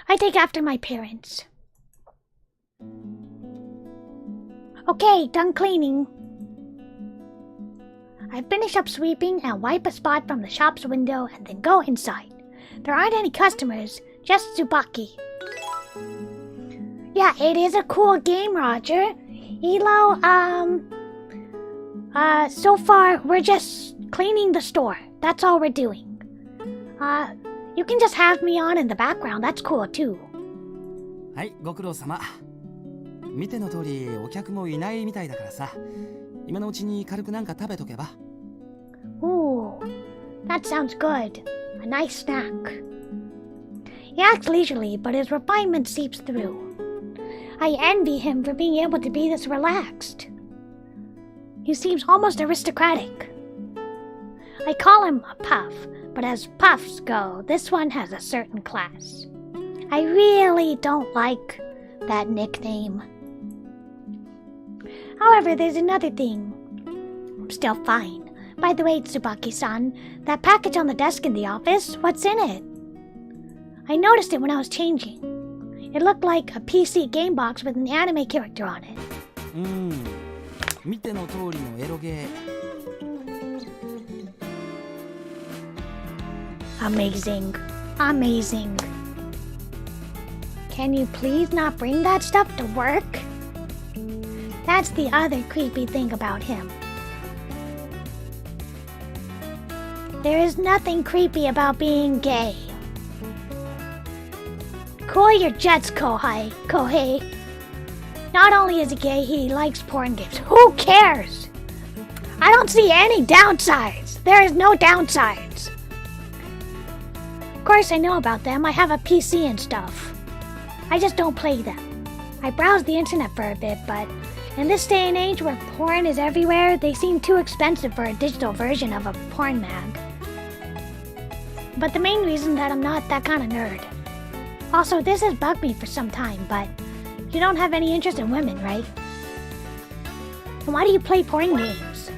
Speaker 1: I take after my parents. Okay, done cleaning. I finish up sweeping and wipe a spot from the shop's window and then go inside. There aren't any customers, just Tsubaki. Yeah, it is a cool game, Roger. Elo, so far we're just cleaning the store. That's all we're doing. You can just have me on in the background. That's cool too.
Speaker 8: はい、ご苦労様。見ての通りお客もいないみたいだからさ、今のうちに軽くなんか食べとけば。
Speaker 1: Ooh, that sounds good. A nice snack. He acts leisurely, but his refinement seeps through. I envy him for being able to be this relaxed. He seems almost aristocratic. I call him a Puff, but as puffs go, this one has a certain class. I really don't like that nickname. However, there's another thing. I'm still fine. By the way, Tsubaki-san, that package on the desk in the office, what's in it? I noticed it when I was changing. It looked like a PC game box with an anime character on it.
Speaker 8: 見ての通りのエロゲー。
Speaker 1: Amazing. Amazing. Can you please not bring that stuff to work? That's the other creepy thing about him. There is nothing creepy about being gay. Cool your jets, Kohei. Not only is he gay, he likes porn games. Who cares? I don't see any downsides. There is no downsides. Of course I know about them. I have a PC and stuff. I just don't play them. I browse the internet for a bit, but in this day and age where porn is everywhere, they seem too expensive for a digital version of a porn mag. But the main reason that I'm not that kind of nerd. Also, this has bugged me for some time, but you don't have any interest in women, right? And why do you play porn games?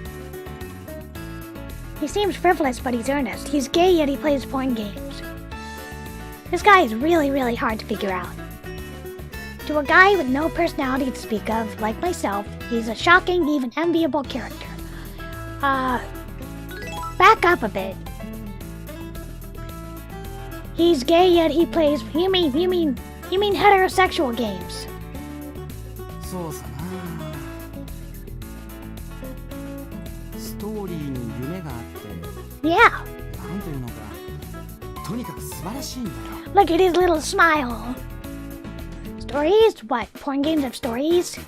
Speaker 1: He seems frivolous, but he's earnest. He's gay, yet he plays porn games. This guy is really, really hard to figure out. To a guy with no personality to speak of, like myself, he's a shocking, even enviable character. Back up a bit. He's gay, yet he plays. You mean heterosexual games?
Speaker 8: そうさな。ストーリーに夢があって、
Speaker 1: Yeah.
Speaker 8: なんというのか、とにかく素晴らしいんだよ。
Speaker 1: Look at his little smile. Stories? What? Porn games have stories?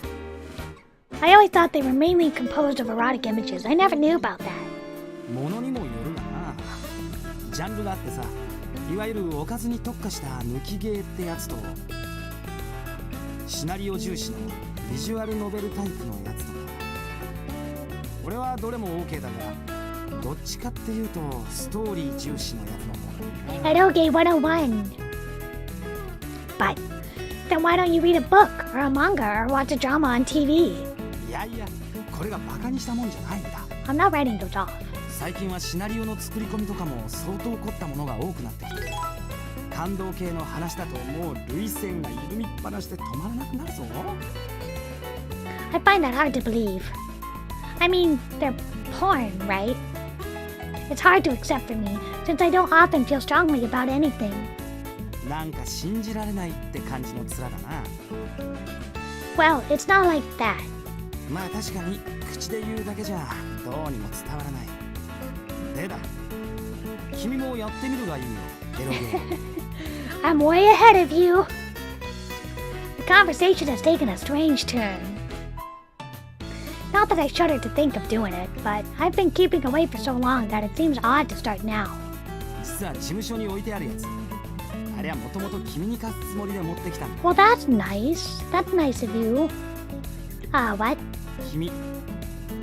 Speaker 1: I always thought they were mainly composed of erotic images. I never knew about that.
Speaker 8: ものにもよるがな。ジャンルがあってさ、いわゆるおかずに特化した抜きゲーってやつと、シナリオ重視のビジュアルノベルタイプのやつとか。俺はどれも OK だが、どっちかっていうとストーリー重視のやつの方がいいな。
Speaker 1: Eroge 101. But then why don't you read a book or a manga or watch a drama on TV?
Speaker 8: いやいや、これがバカにしたもんじゃないんだ。
Speaker 1: I'm not writing those off.
Speaker 8: 最近はシナリオの作り込みとかも相当凝ったものが多くなってきて、感動系の話だともう涙腺が緩みっぱなしで止まらなくなるぞ。
Speaker 1: I find that hard to believe. I mean, they're porn, right? It's hard to accept for me, since I don't often feel strongly about anything.
Speaker 8: なんか信じられないって感じの面だな。
Speaker 1: Well, it's not like that.
Speaker 8: まあ確かに口で言うだけじゃどうにも伝わらない。でだ、君もやってみるがいいよ、エロゲー。
Speaker 1: I'm way ahead of you. The conversation has taken a strange turn. Not that I shudder to think of doing it, but I've been keeping away for so long that it seems odd to start now.
Speaker 8: 実は事務所に置いてあるやつ。あれはもともと君に貸すつもりで持ってきたんだ。
Speaker 1: Well, that's nice. That's nice of you. What?
Speaker 8: 君、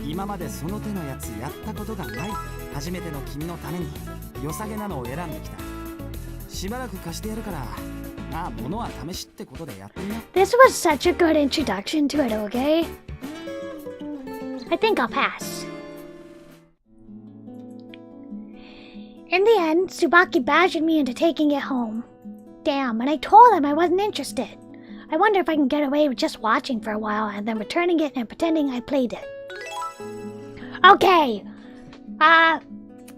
Speaker 8: 今までその手のやつやったことがない。初めての君のために良さげなのを選んできた。しばらく貸してやるからまあ物は試しってことでやってみよう。
Speaker 1: This was such a good introduction to it, okay? I think I'll pass. In the end, Tsubaki badgered me into taking it home. Damn, and I told him I wasn't interested. I wonder if I can get away with just watching for a while and then returning it and pretending I played it. Okay.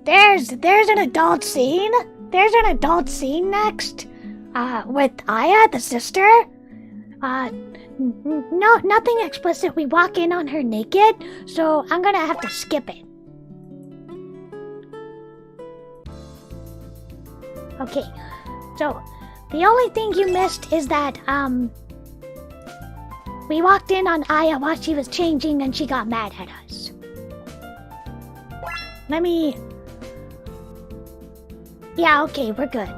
Speaker 1: There's an adult scene. There's an adult scene next. With Aya, the sister. No, nothing explicit. We walk in on her naked, so I'm gonna have to skip it. Okay, so the only thing you missed is that, we walked in on Aya while she was changing and she got mad at us. Yeah, okay, we're good.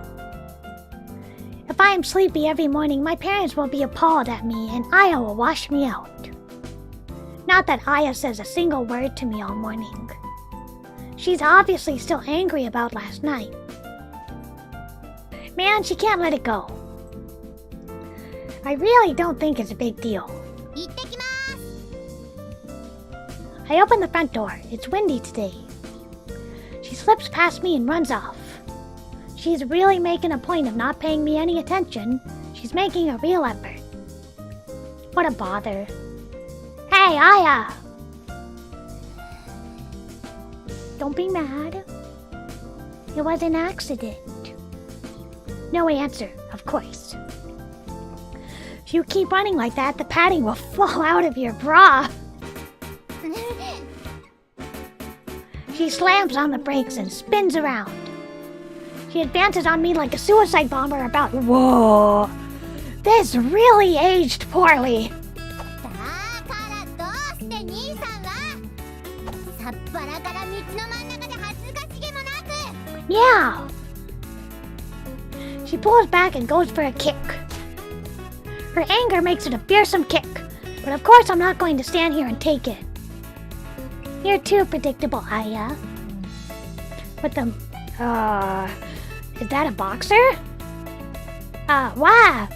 Speaker 1: If I am sleepy every morning, my parents will be appalled at me and Aya will wash me out. Not that Aya says a single word to me all morning. She's obviously still angry about last night. Man, she can't let it go. I really don't think it's a big deal.
Speaker 3: 行ってきます。
Speaker 1: I open the front door. It's windy today. She slips past me and runs off. She's really making a point of not paying me any attention. She's making a real effort. What a bother. Hey, Aya! Don't be mad. It was an accident. No answer, of course. If you keep running like that, the padding will fall out of your bra. She slams on the brakes and spins around. She advances on me like a suicide bomber about... Whoa! This really aged poorly.
Speaker 3: だからどうして兄さんはさっぱらから道の真ん中で恥ずかしげもなく
Speaker 1: Yeah! She pulls back and goes for a kick. Her anger makes it a fearsome kick, but of course I'm not going to stand here and take it. You're too predictable, Aya. What the... is that a boxer? Wow!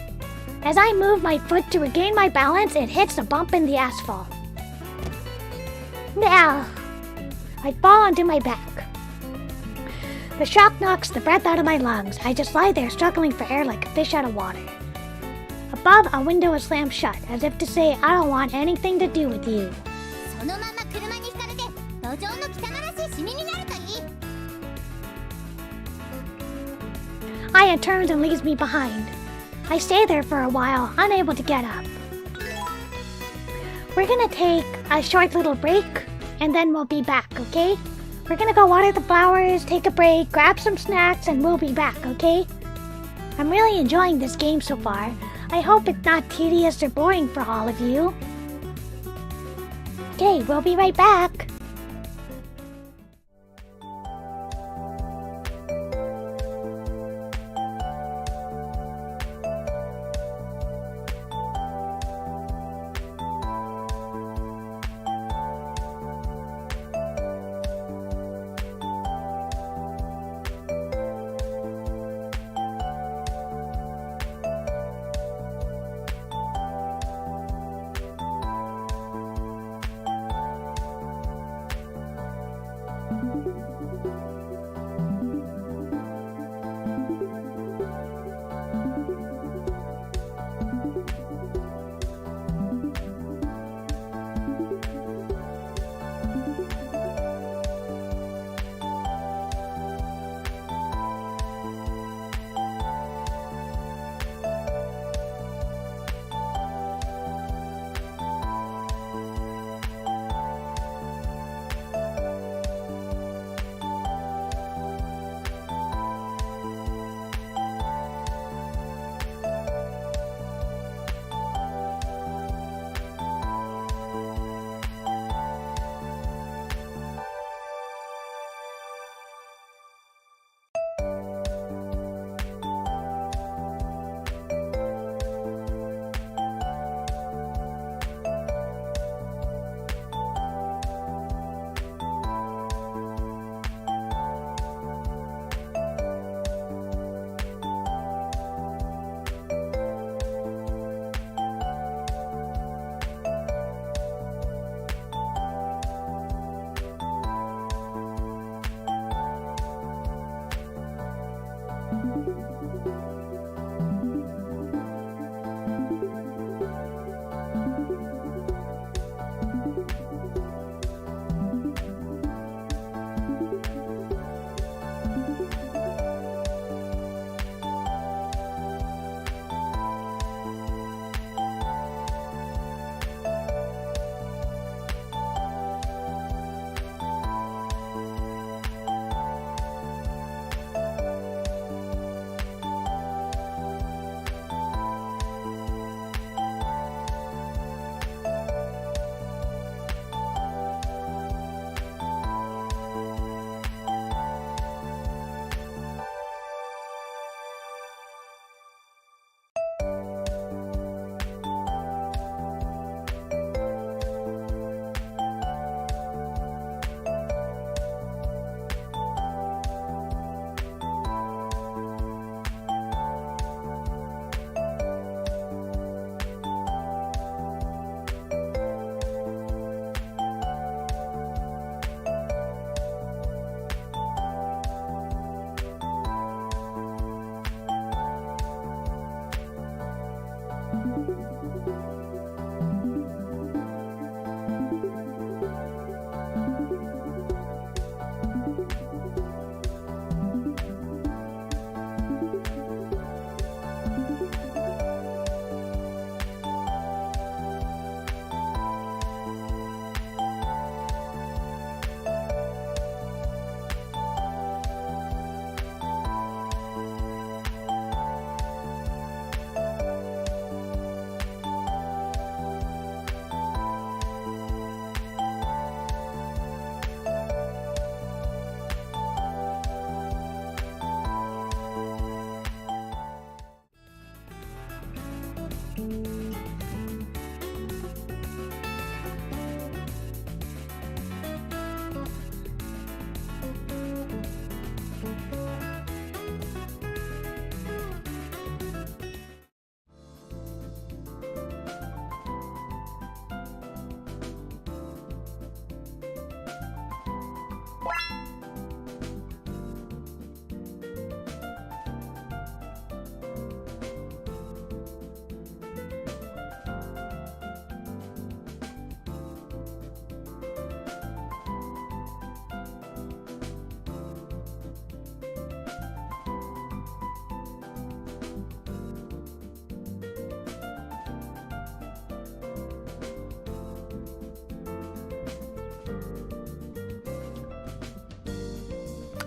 Speaker 1: As I move my foot to regain my balance, it hits a bump in the asphalt. Now, I fall onto my back. The shock knocks the breath out of my lungs. I just lie there struggling for air like a fish out of water. Above, a window is slammed shut, as if to say, I don't want anything to do with you.
Speaker 3: そのまま車にひかれて路上の汚らしいシミになるといい。
Speaker 1: Aya turns and leaves me behind. I stay there for a while, unable to get up. We're gonna take a short little break, and then we'll be back, okay? We're gonna go water the flowers, take a break, grab some snacks, and we'll be back, okay? I'm really enjoying this game so far. I hope it's not tedious or boring for all of you. Okay, we'll be right back.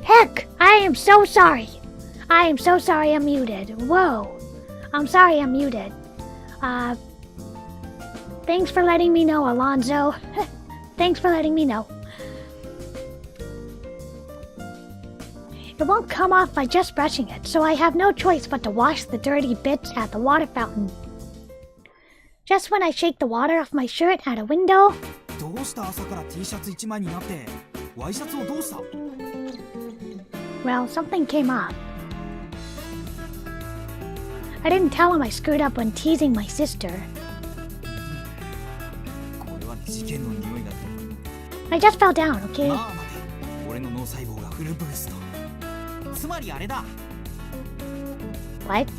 Speaker 1: Heck, I am so sorry. I am so sorry I'm muted. Whoa. I'm sorry I'm muted. Thanks for letting me know, Alonzo. Thanks for letting me know. It won't come off by just brushing it, so I have no choice but to wash the dirty bits at the water fountain. Just when I shake the water off my shirt at a window...
Speaker 8: どうした朝から T シャツ1枚になってワイシャツをどうした
Speaker 1: Well, something came up. I didn't tell him I screwed up when teasing my sister.
Speaker 8: これは事件の匂いだ。
Speaker 1: I just fell down, okay?
Speaker 8: まあ待て、俺の脳細胞がフルブースト。つまりあれだ。
Speaker 1: What?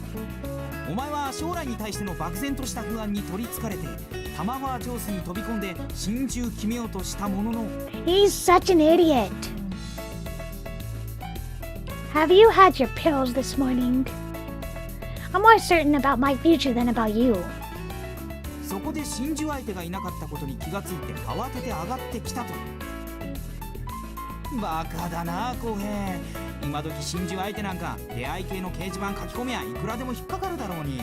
Speaker 8: お前は将来に対しての漠然とした不安に取りつかれてタマファージョースに飛び込んで心中決めようとしたものの
Speaker 1: He's such an idiot. Have you had your pills this morning? I'm more certain about my future than about you.
Speaker 8: そこで心中相手がいなかったことに気がついて慌てて上がってきたと。バカだな浩平。今時心中相手なんか出会い系の掲示板書き込みはいくらでも引っかかるだろうに。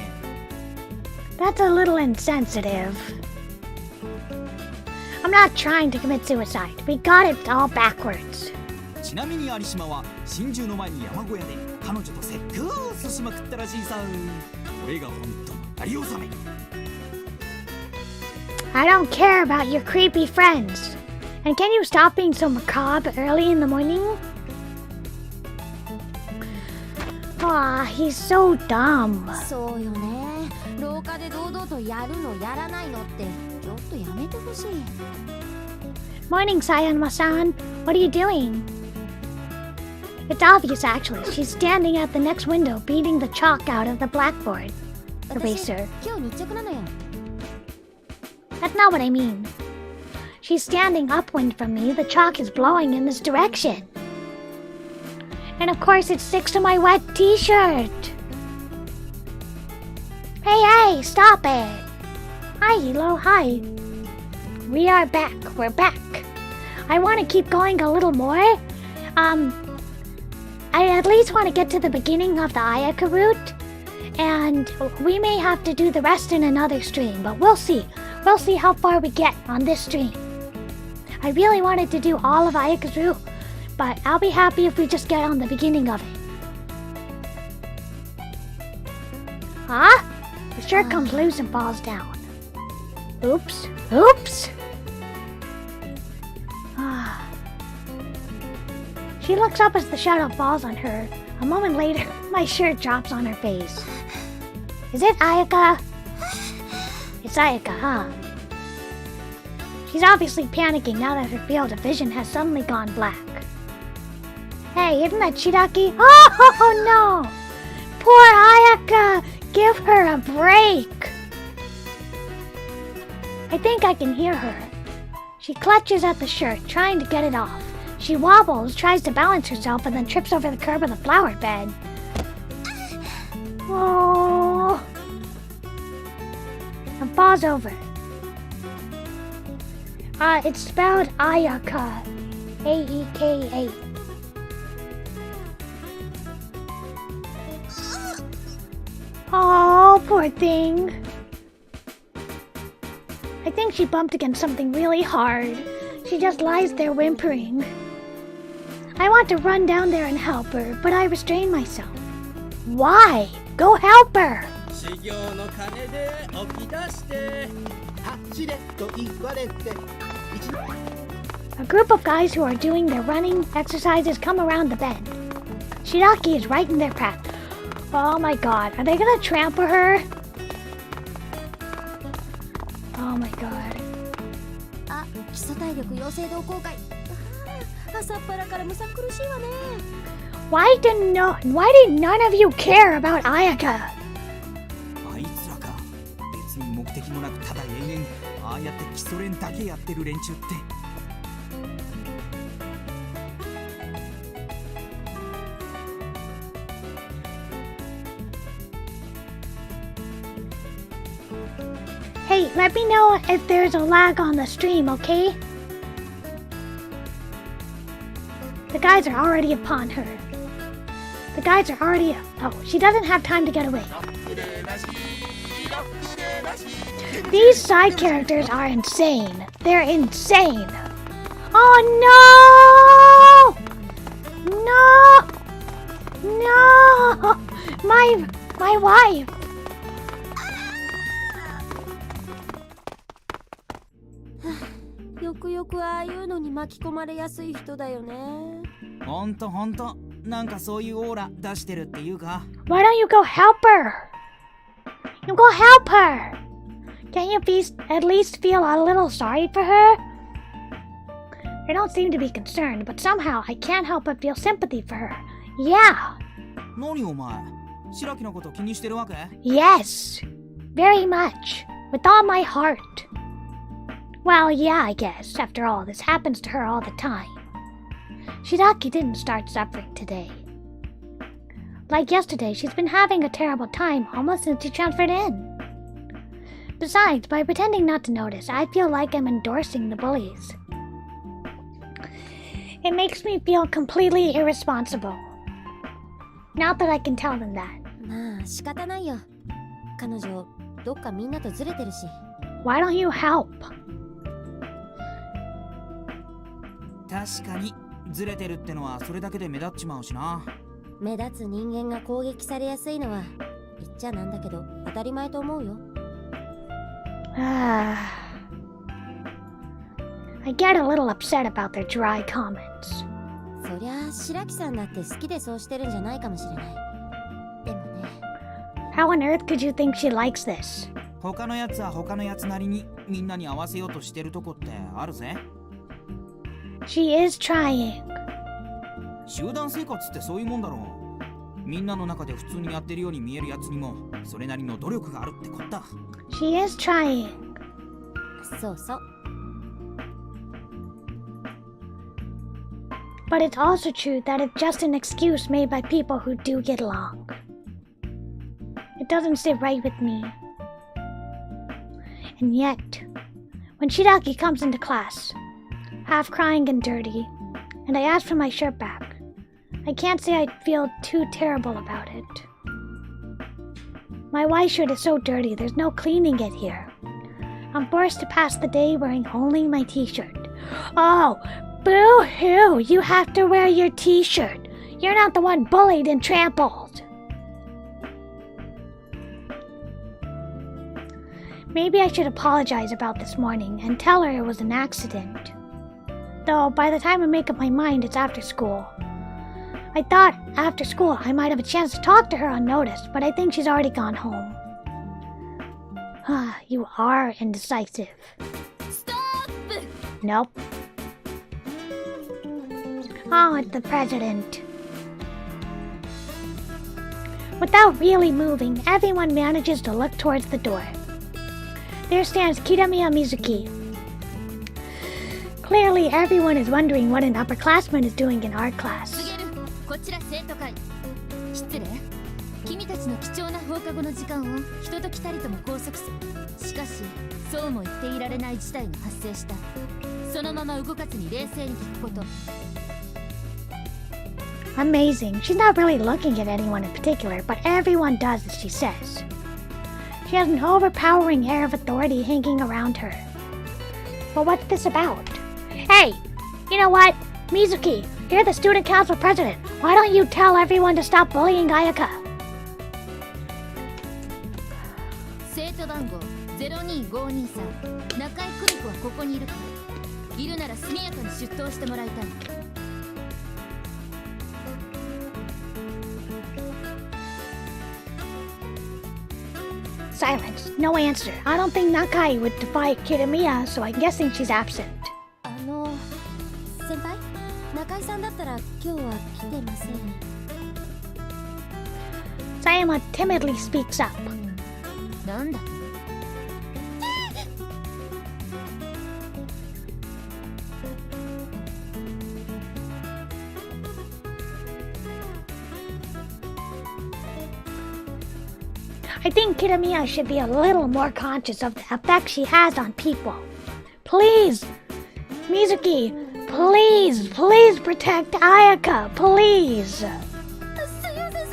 Speaker 1: That's a little insensitive. I'm not trying to commit suicide. We got it all backwards.
Speaker 8: ちなみに有島は心中の前に山小屋で彼女とセックスしまくったらしいさ。これが本当の有納め。
Speaker 1: I don't care about your creepy friends. And can you stop being so macabre early in the morning? Aw, he's so dumb.
Speaker 5: そうよね。廊下で堂々とやるのやらないのってちょっとやめてほしい。
Speaker 1: Morning, Sayanma-san. What are you doing? It's obvious, actually. She's standing at the next window, beating the chalk out of the blackboard eraser.
Speaker 5: 今日日直なのよ。
Speaker 1: That's not what I mean. She's standing upwind from me. The chalk is blowing in this direction. And of course it sticks to my wet t-shirt. Hey, stop it. Hi, Hilo, hi. We are back. We're back. I want to keep going a little more. I at least want to get to the beginning of the Ayaka route. And we may have to do the rest in another stream, but we'll see. We'll see how far we get on this stream. I really wanted to do all of Ayaka's route, but I'll be happy if we just get on the beginning of it. Huh? The shirt comes loose and falls down. Oops. Oops! She looks up as the shadow falls on her. A moment later, my shirt drops on her face. Is it Ayaka? It's Ayaka, huh? She's obviously panicking now that her field of vision has suddenly gone black. Hey, isn't that Shiraki? Oh no! Poor Ayaka! Give her a break! I think I can hear her. She clutches at the shirt, trying to get it off. She wobbles, tries to balance herself, and then trips over the curb of the flower bed. Oh! And falls over. It's spelled Ayaka. A-E-K-A. Oh, poor thing. I think she bumped against something really hard. She just lies there whimpering. I want to run down there and help her, but I restrain myself. Why? Go help her!
Speaker 8: し
Speaker 7: 授業の鐘で起き出して
Speaker 9: 走れと言われて
Speaker 1: A group of guys who are doing their running exercises come around the bend. Shiraki is right in their path. Oh my god, are they gonna trample her? Oh my god.
Speaker 5: あ、基礎体力養成同好会。朝っぱらからむさ苦しいわね。
Speaker 1: Why did none of you care about Ayaka?
Speaker 6: あいつらか。別に目的もなくただ延々ああやって基礎練だけやってる連中って。
Speaker 1: Hey, let me know if there's a lag on the stream, okay? The guys are already upon her. The guys are already... Oh, she doesn't have time to get away. These side characters are insane. They're insane. Oh no! No! My wife!
Speaker 5: よくよくああいうのに巻き込まれやすい人だよね。
Speaker 6: ほんとなんかそういうオーラ出してるっていうか。
Speaker 1: Why don't you go help her? You go help her! Can't you at least feel a little sorry for her? I don't seem to be concerned, but somehow I can't help but feel sympathy for her. Yeah!
Speaker 6: 何お前、白木のこと気にしてるわけ？
Speaker 1: Yes! Very much. With all my heart. Well, yeah, I guess. After all, this happens to her all the time. Shiraki didn't start suffering today. Like yesterday, she's been having a terrible time almost since she transferred in. Besides, by pretending not to notice, I feel like I'm endorsing the bullies. It makes me feel completely irresponsible. Not that I can tell them that.
Speaker 5: まあ仕方ないよ。彼女どっかみんなとずれてるし。
Speaker 1: Why don't you help?
Speaker 6: 確かにずれてるってのはそれだけで目立っちまうしな。
Speaker 5: 目立つ人間が攻撃されやすいのは言っちゃなんだけど当たり前と思うよ。
Speaker 1: I get a little upset about their dry comments.
Speaker 5: そりゃ白木さんだって好きでそうしてるんじゃないかもしれない。でもね。
Speaker 1: How on earth could you think she likes this?
Speaker 6: 他のやつは他のやつなりにみんなに合わせようとしてるとこってあるぜ。
Speaker 1: She is trying.
Speaker 6: 集団生活ってそういうもんだろう。みんなの中で普通にやってるように見えるやつにもそれなりの努力があるってことだ。
Speaker 1: She is trying.
Speaker 5: そうそう。
Speaker 1: But it's also true that it's just an excuse made by people who do get along. It doesn't sit right with me. And yet, when Shiraki comes into class, half crying and dirty, and I ask for my shirt back, I can't say I feel too terrible about it. My white shirt is so dirty, there's no cleaning it here. I'm forced to pass the day wearing only my t-shirt. Oh, boo-hoo! You have to wear your t-shirt. You're not the one bullied and trampled. Maybe I should apologize about this morning and tell her it was an accident. Though by the time I make up my mind, it's after school. I thought after school I might have a chance to talk to her unnoticed, but I think she's already gone home. You are indecisive.
Speaker 5: Stop!
Speaker 1: Nope. Oh, it's the president. Without really moving, everyone manages to look towards the door. There stands Kitamiya Mizuki. Clearly, everyone is wondering what an upperclassman is doing in art class.
Speaker 5: こちら生徒会。失礼。君たちの貴重な放課後の時間をひとときたりとも拘束する。しかし、そうも言っていられない事態が発生した。そのまま動かずに冷静に聞くこと。
Speaker 1: Amazing. She's not really looking at anyone in particular, but everyone does as she says. She has an overpowering air of authority hanging around her. But what's this about? Hey, you know what? Mizuki, you're the student council president. Why don't you tell everyone to stop bullying Ayaka?
Speaker 5: 生徒番号02523中井久美子はここにいるか？いるなら速やかに出頭してもらいたい。
Speaker 1: Silence. No answer. I don't think Nakai would defy Kitamiya, so I'm guessing she's absent.
Speaker 3: 先輩、中井さんだったら今日は来てません。
Speaker 1: Sayama timidly speaks up.
Speaker 5: なんだ
Speaker 1: I think Kitamiya should be a little more conscious of the effect she has on people. Please, Mizuki, please protect Ayaka, please.
Speaker 3: すい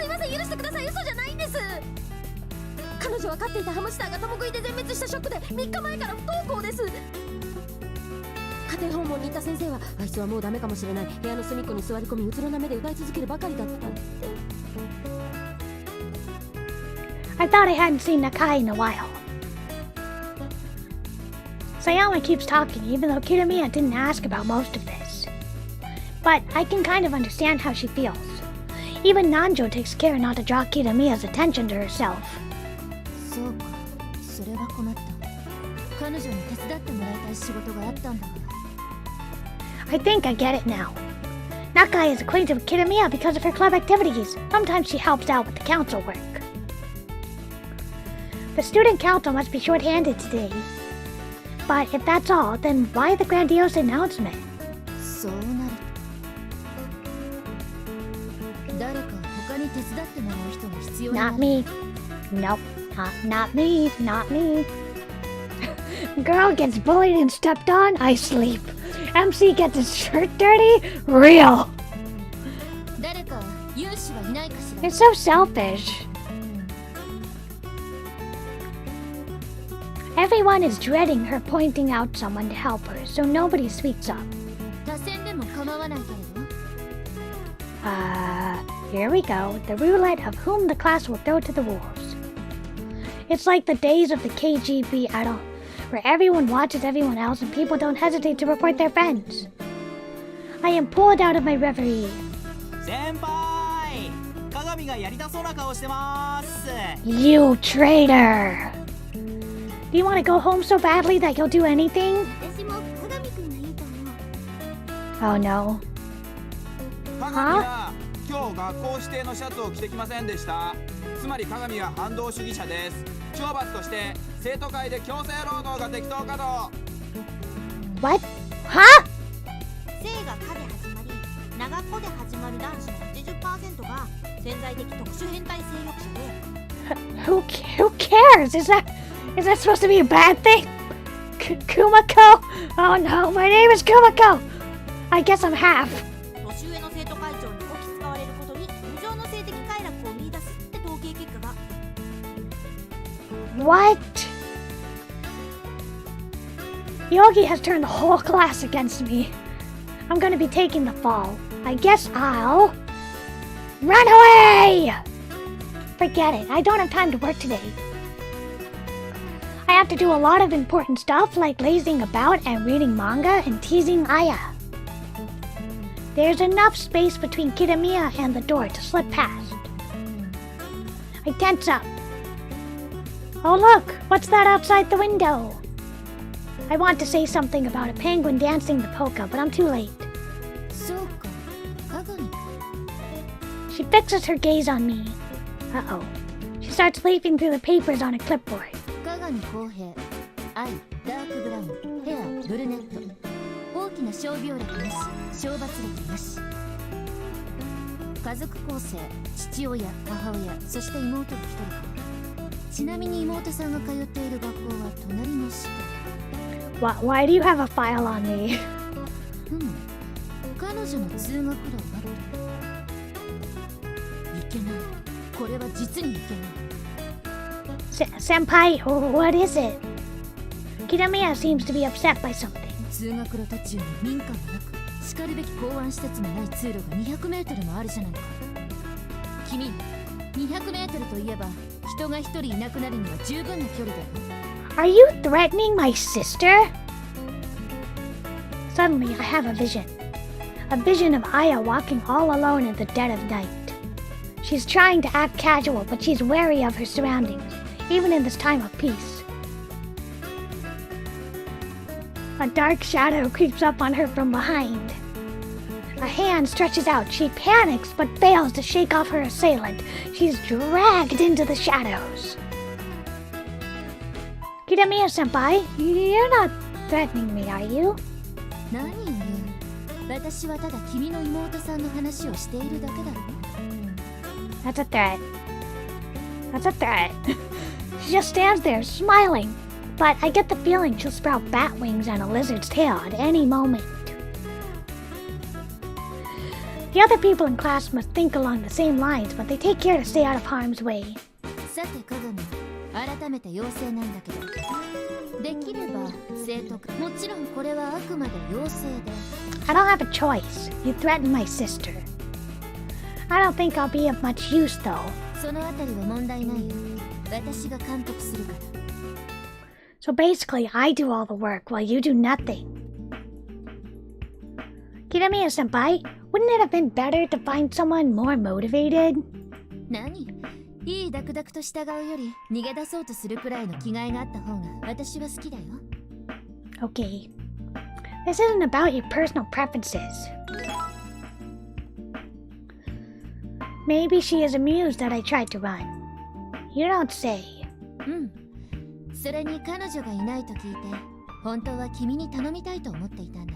Speaker 3: ません、許してください。嘘じゃないんです。彼女は飼っていたハムスターが共食いで全滅したショックで3日前から不登校です。家庭訪問に行った先生は、あいつはもうダメかもしれない、部屋の隅っこに座り込みうつろな目でうがい続けるばかりだったって。
Speaker 1: I thought I hadn't seen Nakai in a while. Sayama keeps talking, even though Kitamiya didn't ask about most of this. But I can kind of understand how she feels. Even Nanjo takes care not to draw Kitamiya's attention to herself.
Speaker 5: そうか、それは困った。彼女に手伝ってもらいたい仕事があったんだわ。
Speaker 1: I think I get it now. Nakai is acquainted with Kitamiya because of her club activities. Sometimes she helps out with the council work. The student council must be short-handed today. But if that's all, then why the grandiose announcement?
Speaker 5: そうなると誰か他に手伝ってもらう人が必要になる。
Speaker 1: Not me. Nope. Not me. Not me. Girl gets bullied and stepped on, I sleep. MC gets his shirt dirty, real.
Speaker 5: 誰か有志はいないかしら。
Speaker 1: It's so selfish. Everyone is dreading her pointing out someone to help her, so nobody speaks up.
Speaker 5: 多選でも構わないけれど。
Speaker 1: Here we go. The roulette of whom the class will throw to the wolves. It's like the days of the KGB idol, where everyone watches everyone else and people don't hesitate to report their friends. I am pulled out of my reverie.
Speaker 6: 先輩、鏡がやりたそうな顔してます。
Speaker 1: You traitor! Do you want to go home so badly that you'll do anything?
Speaker 3: 私も鏡くんがいいと思う。
Speaker 1: Oh no.
Speaker 4: 鏡は今日学校指定のシャツを着てきませんでした。つまり鏡は反動主義者です。懲罰として生徒会で強制労働が適当かと。
Speaker 1: What? Huh?
Speaker 2: 性が可で始まり、長子で始まる男子の 80% が潜在的特殊変態性欲者で。
Speaker 1: Who cares? Is that supposed to be a bad thing? Kumakko? Oh no, my name is Kumakko! I guess I'm half.
Speaker 2: 年上の生徒会長にこき使われることに無情の性的快楽を見出すって統計結果が。
Speaker 1: What? Yogi has turned the whole class against me. I'm gonna be taking the fall. I guess I'll... Run away! Forget it, I don't have time to work today. I have to do a lot of important stuff like lazing about and reading manga and teasing Aya. There's enough space between Kitamiya and the door to slip past. I tense up. Oh look, what's that outside the window? I want to say something about a penguin dancing the polka, but I'm too late.
Speaker 5: そうか、鏡か。
Speaker 1: She fixes her gaze on me. Uh-oh. She starts leafing through the papers on a clipboard.
Speaker 5: 鏡公平、アイ、ダークブラウン、ヘア、ブルネット。大きな傷病歴なし、傷罰歴なし。家族構成、父親、母親、そして妹が一人か。ちなみに妹さんが通っている学校は隣の市だ。
Speaker 1: Why do you have a file on me?
Speaker 5: 彼女の通学路はと。いけない。これは実にいけない。
Speaker 1: Senpai, what is it? Kitamiya seems to be upset by something.
Speaker 5: 通学路途中に民家もなく、しかるべき港湾施設もない通路が200メートルもあるじゃないか。君、200メートルといえば人が一人いなくなるには十分な距離だよ。
Speaker 1: Are you threatening my sister? Suddenly, I have a vision. A vision of Aya walking all alone in the dead of night. She's trying to act casual, but she's wary of her surroundings, even in this time of peace. A dark shadow creeps up on her from behind. A hand stretches out. She panics, but fails to shake off her assailant. She's dragged into the shadows. Kitamiya-senpai, you're not threatening me, are you?
Speaker 5: 何を言う。私はただ君の妹さんの話をしているだけだろ。
Speaker 1: That's a threat. That's a threat. She just stands there, smiling. But I get the feeling she'll sprout bat wings and a lizard's tail at any moment. The other people in class must think along the same lines, but they take care to stay out of harm's way.
Speaker 5: さて鏡、改めて要請なんだけど、できれば生徒会、もちろんこれはあくまで要請で。
Speaker 1: I don't have a choice. You threatened my sister. I don't think I'll be of much use, though.
Speaker 5: そのあたりは問題ないよ。私が監督するから。
Speaker 1: So basically, I do all the work while you do nothing. Kitamiya-senpai, wouldn't it have been better to find someone more motivated?
Speaker 5: 何？いいダクダクと従うより逃げ出そうとするくらいの気概があった方が私は好きだよ。
Speaker 1: Okay. This isn't about your personal preferences. Maybe she is amused that I tried to run. You don't say.
Speaker 5: うん。それに彼女がいないと聞いて、本当は君に頼みたいと思っていたんだ。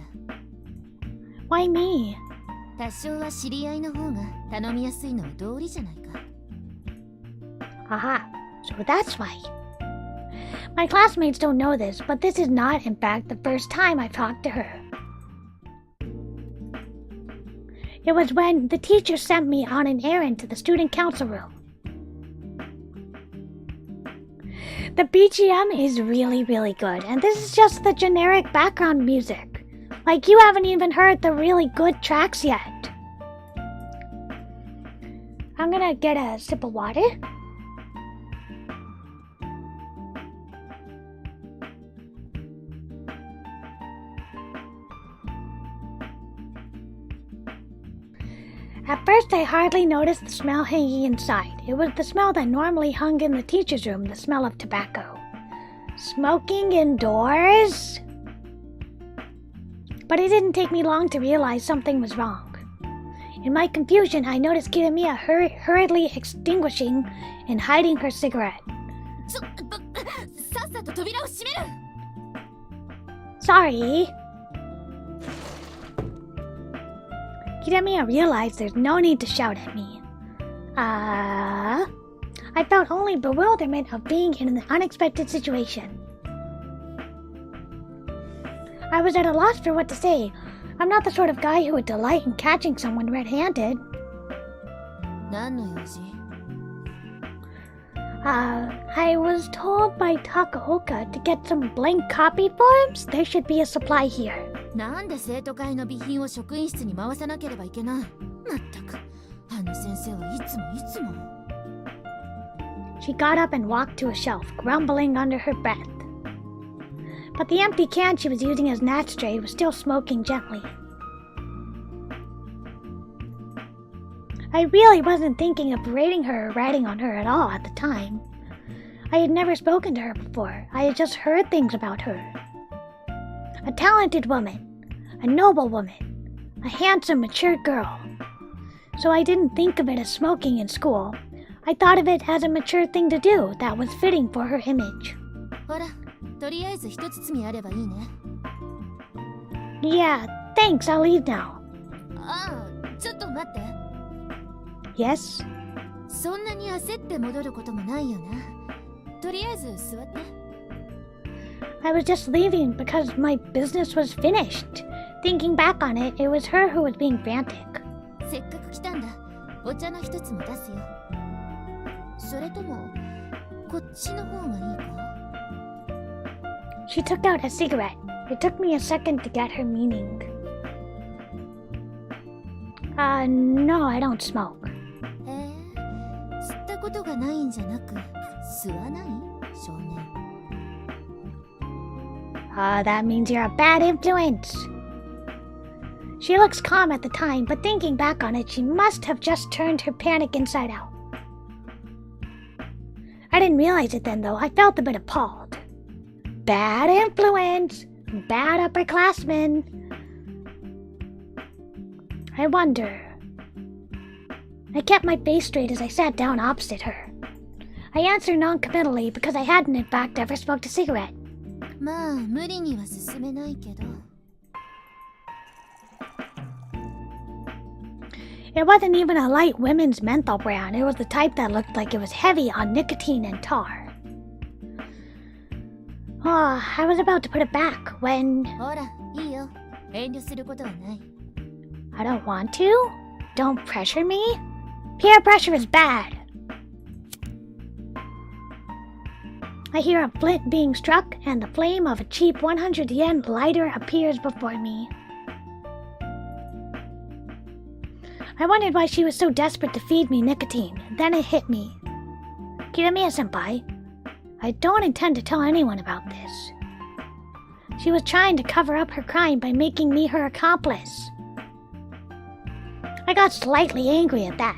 Speaker 1: Why me?
Speaker 5: 多少は知り合いの方が頼みやすいのは道理じゃないか。
Speaker 1: Aha. So that's why. My classmates don't know this, but this is not, in fact, the first time I've talked to her. It was when the teacher sent me on an errand to the student council room. The BGM is really, really good, and this is just the generic background music. Like, you haven't even heard the really good tracks yet. I'm gonna get a sip of water. At first, I hardly noticed the smell hanging inside. It was the smell that normally hung in the teacher's room, the smell of tobacco. Smoking indoors? But it didn't take me long to realize something was wrong. In my confusion, I noticed Kitamiya hurriedly extinguishing and hiding her cigarette.
Speaker 5: さっさと扉を閉める。
Speaker 1: Sorry. Kitamiya realized there's no need to shout at me. I felt only bewilderment of being in an unexpected situation. I was at a loss for what to say. I'm not the sort of guy who would delight in catching someone red-handed.
Speaker 5: 何の用事？
Speaker 1: I was told by Takaoka to get some blank copy forms. There should be a supply here.
Speaker 5: なんで生徒会の備品を職員室に回さなければいけない？まったく、あの先生はいつもいつも。
Speaker 1: She got up and walked to a shelf, grumbling under her breath. But the empty can she was using as an ashtray was still smoking gently. I really wasn't thinking of berating her or ratting on her at all at the time. I had never spoken to her before. I had just heard things about her. A talented woman, a noble woman, a handsome, mature girl. So I didn't think of it as smoking in school. I thought of it as a mature thing to do that was fitting for her image.
Speaker 5: ほら、とりあえず一包みあればいいね。
Speaker 1: Yeah, thanks, I'll leave now.
Speaker 5: ああ、ちょっと待って。
Speaker 1: Yes?
Speaker 5: そんなに焦って戻ることもないよな。とりあえず座って。
Speaker 1: I was just leaving because my business was finished. Thinking back on it, it was her who was being frantic.
Speaker 5: せっかく来たんだ。お茶の一つも出すよ。それとも、こっちの方がいいか？
Speaker 1: She took out a cigarette. It took me a second to get her meaning. No, I don't smoke.
Speaker 5: へえ、吸ったことがないんじゃなく、吸わない少年。
Speaker 1: That means you're a bad influence. She looks calm at the time, but thinking back on it, she must have just turned her panic inside out. I didn't realize it then, though. I felt a bit appalled. Bad influence. Bad upperclassmen. I wonder. I kept my face straight as I sat down opposite her. I answered non-committally because I hadn't in fact ever smoked a cigarette.
Speaker 5: まあ無理には進めないけど。
Speaker 1: It wasn't even a light women's menthol brand. It was the type that looked like it was heavy on nicotine and tar. Oh, I was about to put it back when...
Speaker 5: ほら、いいよ。遠慮することはない。
Speaker 1: I don't want to? Don't pressure me? Peer pressure is bad. I hear a flint being struck, and the flame of a cheap 100 yen lighter appears before me. I wondered why she was so desperate to feed me nicotine. Then it hit me. Kiramiya-senpai, I don't intend to tell anyone about this. She was trying to cover up her crime by making me her accomplice. I got slightly angry at that.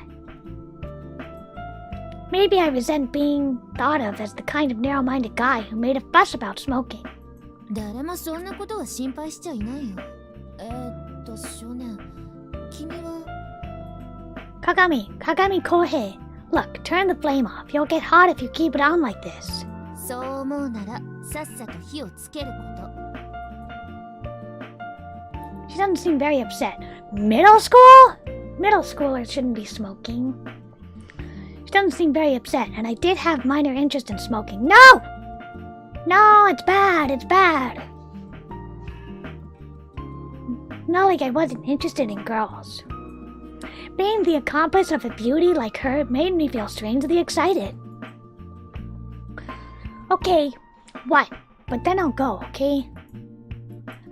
Speaker 1: Maybe I resent being thought of as the kind of narrow-minded guy who made a fuss about smoking.
Speaker 5: 誰もそんなことは心配しちゃいないよ。少年、君は...
Speaker 1: Kagami Kohei. Look, turn the flame off. You'll get hot if you keep it on like this.
Speaker 5: そう思うなら、さっさと火をつけること。
Speaker 1: She doesn't seem very upset. Middle school? Middle schoolers shouldn't be smoking. She doesn't seem very upset, and I did have minor interest in smoking. No! No, it's bad, it's bad. Not like I wasn't interested in girls. Being the accomplice of a beauty like her made me feel strangely excited. Okay, what? But then I'll go, okay?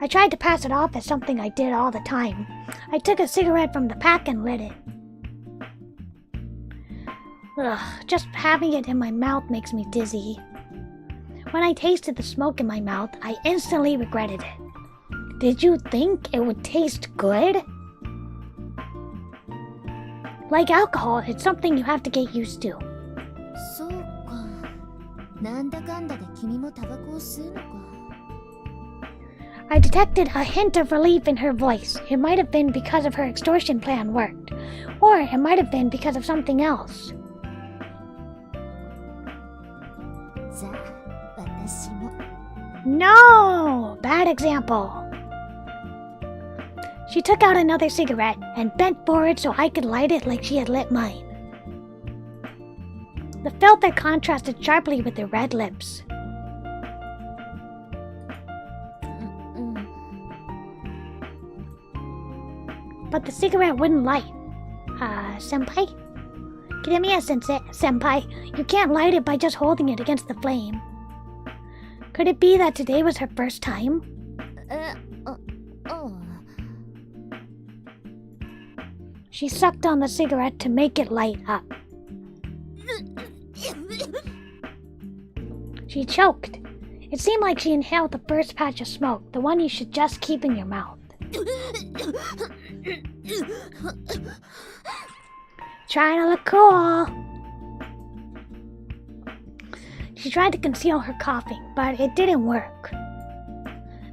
Speaker 1: I tried to pass it off as something I did all the time. I took a cigarette from the pack and lit it. Ugh, just having it in my mouth makes me dizzy. When I tasted the smoke in my mouth, I instantly regretted it. Did you think it would taste good? Like alcohol, it's something you have to get used to.
Speaker 5: そうか。なんだかんだで君もタバコを吸うのか。
Speaker 1: I detected a hint of relief in her voice. It might have been because of her extortion plan worked. Or it might have been because of something else.
Speaker 5: じゃあ、私も。
Speaker 1: No! Bad example. She took out another cigarette and bent forward so I could light it like she had lit mine. The filter contrasted sharply with her red lips. But the cigarette wouldn't light. Senpai? Kiramiya-senpai, you can't light it by just holding it against the flame. Could it be that today was her first time? She sucked on the cigarette to make it light up. She choked. It seemed like she inhaled the first patch of smoke, the one you should just keep in your mouth. Trying to look cool. She tried to conceal her coughing, but it didn't work.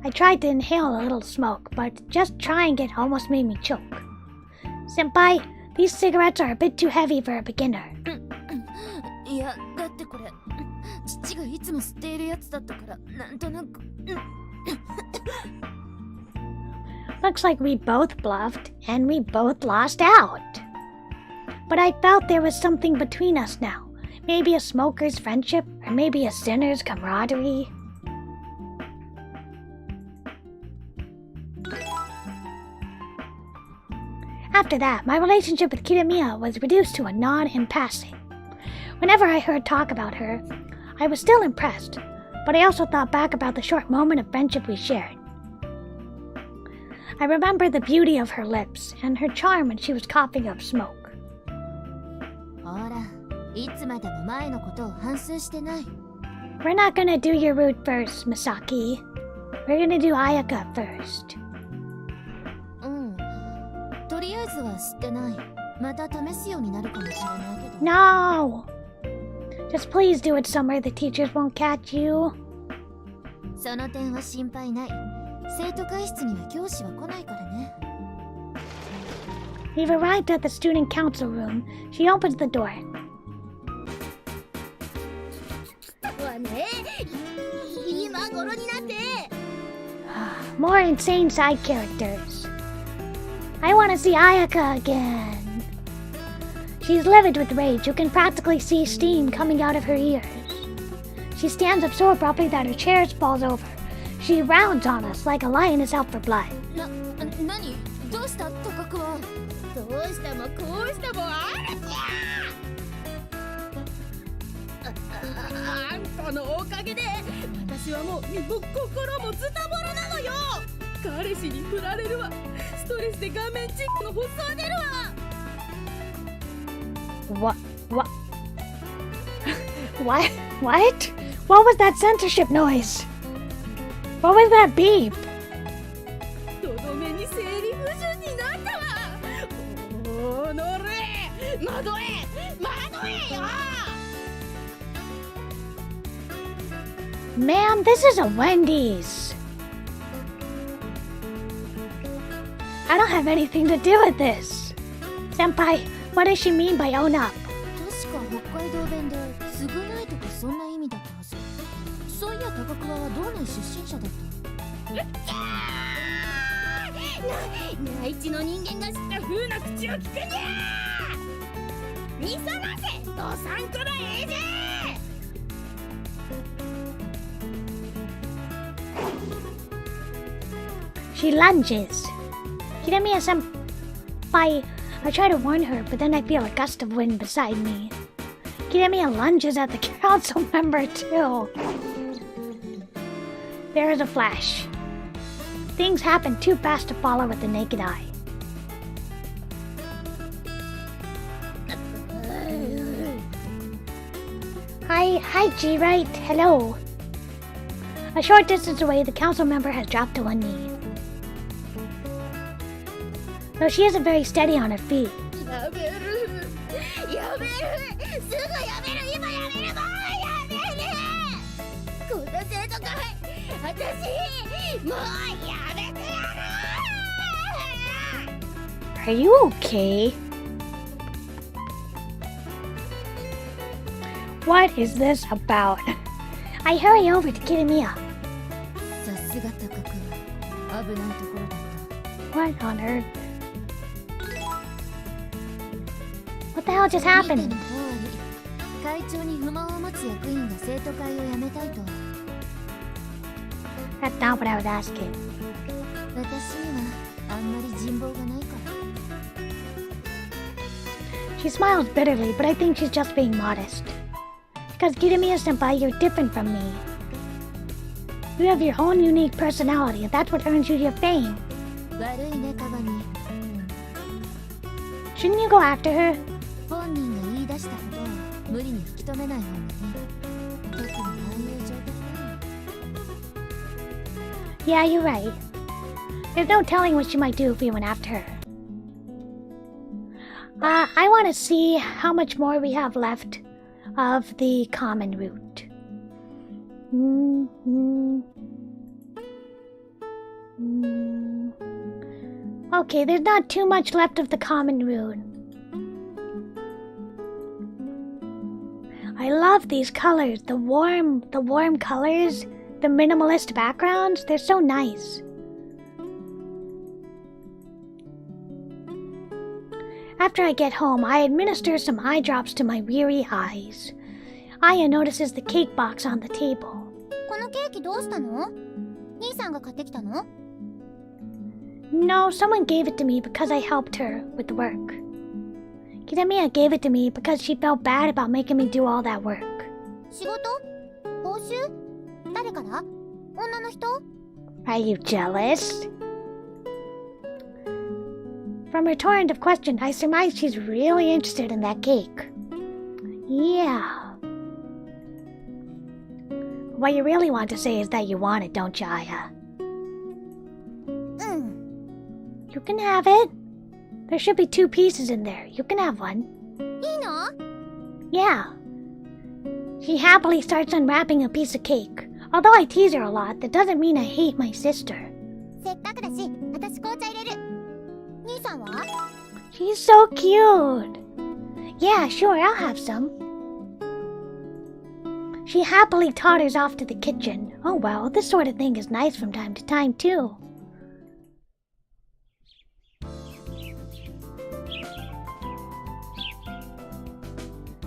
Speaker 1: I tried to inhale a little smoke, but just trying it almost made me choke. Senpai, these cigarettes are a bit too heavy for a beginner.
Speaker 5: いや、だってこれ、父がいつも吸っているやつだったから、なんとなく。
Speaker 1: Looks like we both bluffed, and we both lost out. But I felt there was something between us now. Maybe a smoker's friendship, or maybe a sinner's camaraderie. After that, my relationship with Kiramiya was reduced to a nod in passing. Whenever I heard talk about her, I was still impressed, but I also thought back about the short moment of friendship we shared. I remember the beauty of her lips and her charm when she was coughing up smoke.
Speaker 5: ほら、いつまでも前のことを反芻してない。
Speaker 1: We're not gonna do your route first, Misaki. We're gonna do Ayaka first.
Speaker 5: うん。とりあえずは知ってない。また試すようになるかもしれないけど。
Speaker 1: No! Just please do it somewhere the teachers won't catch you.
Speaker 5: その点は心配ない。生徒会室には教師は来ないからね。
Speaker 1: We've arrived at the student council room. She opens the door.
Speaker 3: わね、今頃になって。
Speaker 1: More insane side characters. I want to see Ayaka again. She's livid with rage. You can practically see steam coming out of her ears. She stands up so abruptly that her chair falls over. She rounds on us like a lioness out for blood.
Speaker 5: 何？どうした？高くは。
Speaker 3: どうしたもこうしたもあるじゃ。あんたのおかげで私はもう身も心もズタボロなのよ。彼氏に振られるわ。ストレスで顔面チックの発作出るわ。
Speaker 1: What? What? What? What was that censorship noise? What was that beep?
Speaker 3: とどめに生理不順になったわ。おのれ、窓へよ。
Speaker 1: Ma'am, this is a Wendy's. I don't have anything to do with this. Senpai, what does she mean by own up?
Speaker 5: 確か北海道弁で償いとかそんな意味だったはず。そういや高桑は道内出身者だった。
Speaker 3: 内地の人間が知った風な口を聞くにゃ。見さませ、どさんこのええじゃ。
Speaker 1: She lunges. Kiremiya-senpai, I try to warn her, but then I feel a gust of wind beside me. Kiremiya lunges at the council member too. There is a flash. Things happen too fast to follow with the naked eye. Hi, G-Right. Hello. A short distance away, the council member has dropped to one knee. Though she isn't very steady on her feet.
Speaker 3: やめるすぐやめる今やめるもうやめるこんな生徒会私もうやめてやる
Speaker 1: Are you okay? What is this about? I hurry over to Kiremiya.
Speaker 5: さすが高桑。危ないところだった。
Speaker 1: What on earth? What the hell just happened?
Speaker 5: 見ての通り、会長に不満を持つ役員が生徒会を辞めたいと。
Speaker 1: That's not what I was asking.
Speaker 5: 私にはあんまり人望がないから。
Speaker 1: She smiles bitterly, but I think she's just being modest. Because Kiremiya-senpai, you're different from me. You have your own unique personality, and that's what earns you your fame.
Speaker 5: 悪いね、鏡。
Speaker 1: Shouldn't you go after her?
Speaker 5: 本人が言い出したことを無理に引き止めない方がいい。特にああいう状態で。
Speaker 1: Yeah, you're right. There's no telling what she might do if we went after her. I want to see how much more we have left of the common route. Okay, there's not too much left of the common route. I love these colors, the warm colors, the minimalist backgrounds, they're so nice. After I get home, I administer some eye drops to my weary eyes. Aya notices the cake box on the table.
Speaker 3: このケーキどうしたの？兄さんが買ってきたの？
Speaker 1: No, someone gave it to me because I helped her with the work. Kiremiya gave it to me because she felt bad about making me do all that work.
Speaker 3: 仕事？報酬？誰から？女の人？
Speaker 1: Are you jealous? From her torrent of questions, I surmise she's really interested in that cake. Yeah. What you really want to say is that you want it, don't you, Aya? You can have it. There should be 2 pieces in there. You can have one.
Speaker 3: いいの？
Speaker 1: Yeah. She happily starts unwrapping a piece of cake. Although I tease her a lot, that doesn't mean I hate my sister.
Speaker 3: せっかくだし、私紅茶入れる。兄さんは？
Speaker 1: She's so cute. Yeah, sure, I'll have some. She happily totters off to the kitchen. Oh well, this sort of thing is nice from time to time, too.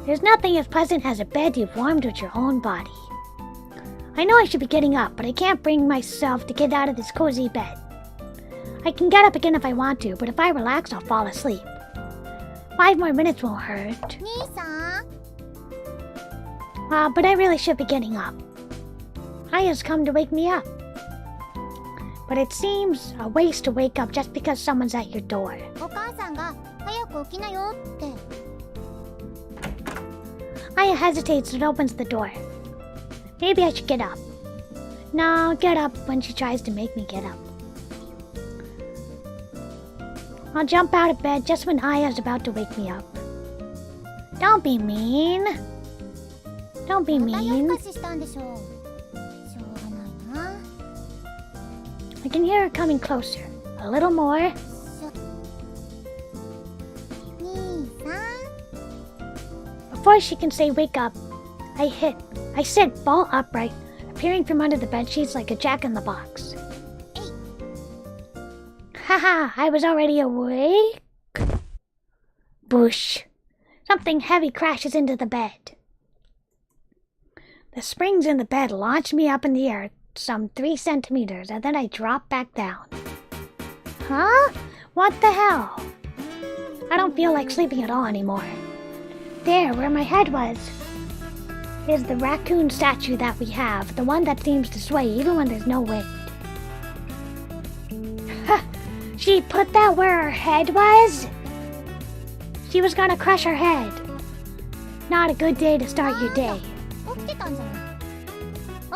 Speaker 1: There's nothing as pleasant as a bed you've warmed with your own body. I know I should be getting up, but I can't bring myself to get out of this cozy bed. I can get up again if I want to, but if I relax, I'll fall asleep. 5 more minutes won't hurt.
Speaker 3: 兄さん？
Speaker 1: But I really should be getting up. Aya's come to wake me up. But it seems a waste to wake up just because someone's at your door.
Speaker 3: お母さんが早く起きなよって。
Speaker 1: Aya hesitates and opens the door. Maybe I should get up. No, I'll get up when she tries to make me get up. I'll jump out of bed just when Aya's about to wake me up. Don't be mean. Don't be
Speaker 3: また夜
Speaker 1: mean.
Speaker 3: 更かししたんでしょう。しょうがないな。
Speaker 1: I can hear her coming closer. A little more.
Speaker 3: 兄さん？
Speaker 1: Before she can say wake up, I sit bolt upright, appearing from under the bedsheets like a jack-in-the-box. Haha, I was already awake? Boosh. Something heavy crashes into the bed. The springs in the bed launch me up in the air some 3 centimeters, and then I drop back down. Huh? What the hell? I don't feel like sleeping at all anymore. There, where my head was, is the raccoon statue that we have, the one that seems to sway even when there's no wind. She put that where her head was? She was gonna crush her head. Not a good day to start your day.
Speaker 3: 起きてたんじゃな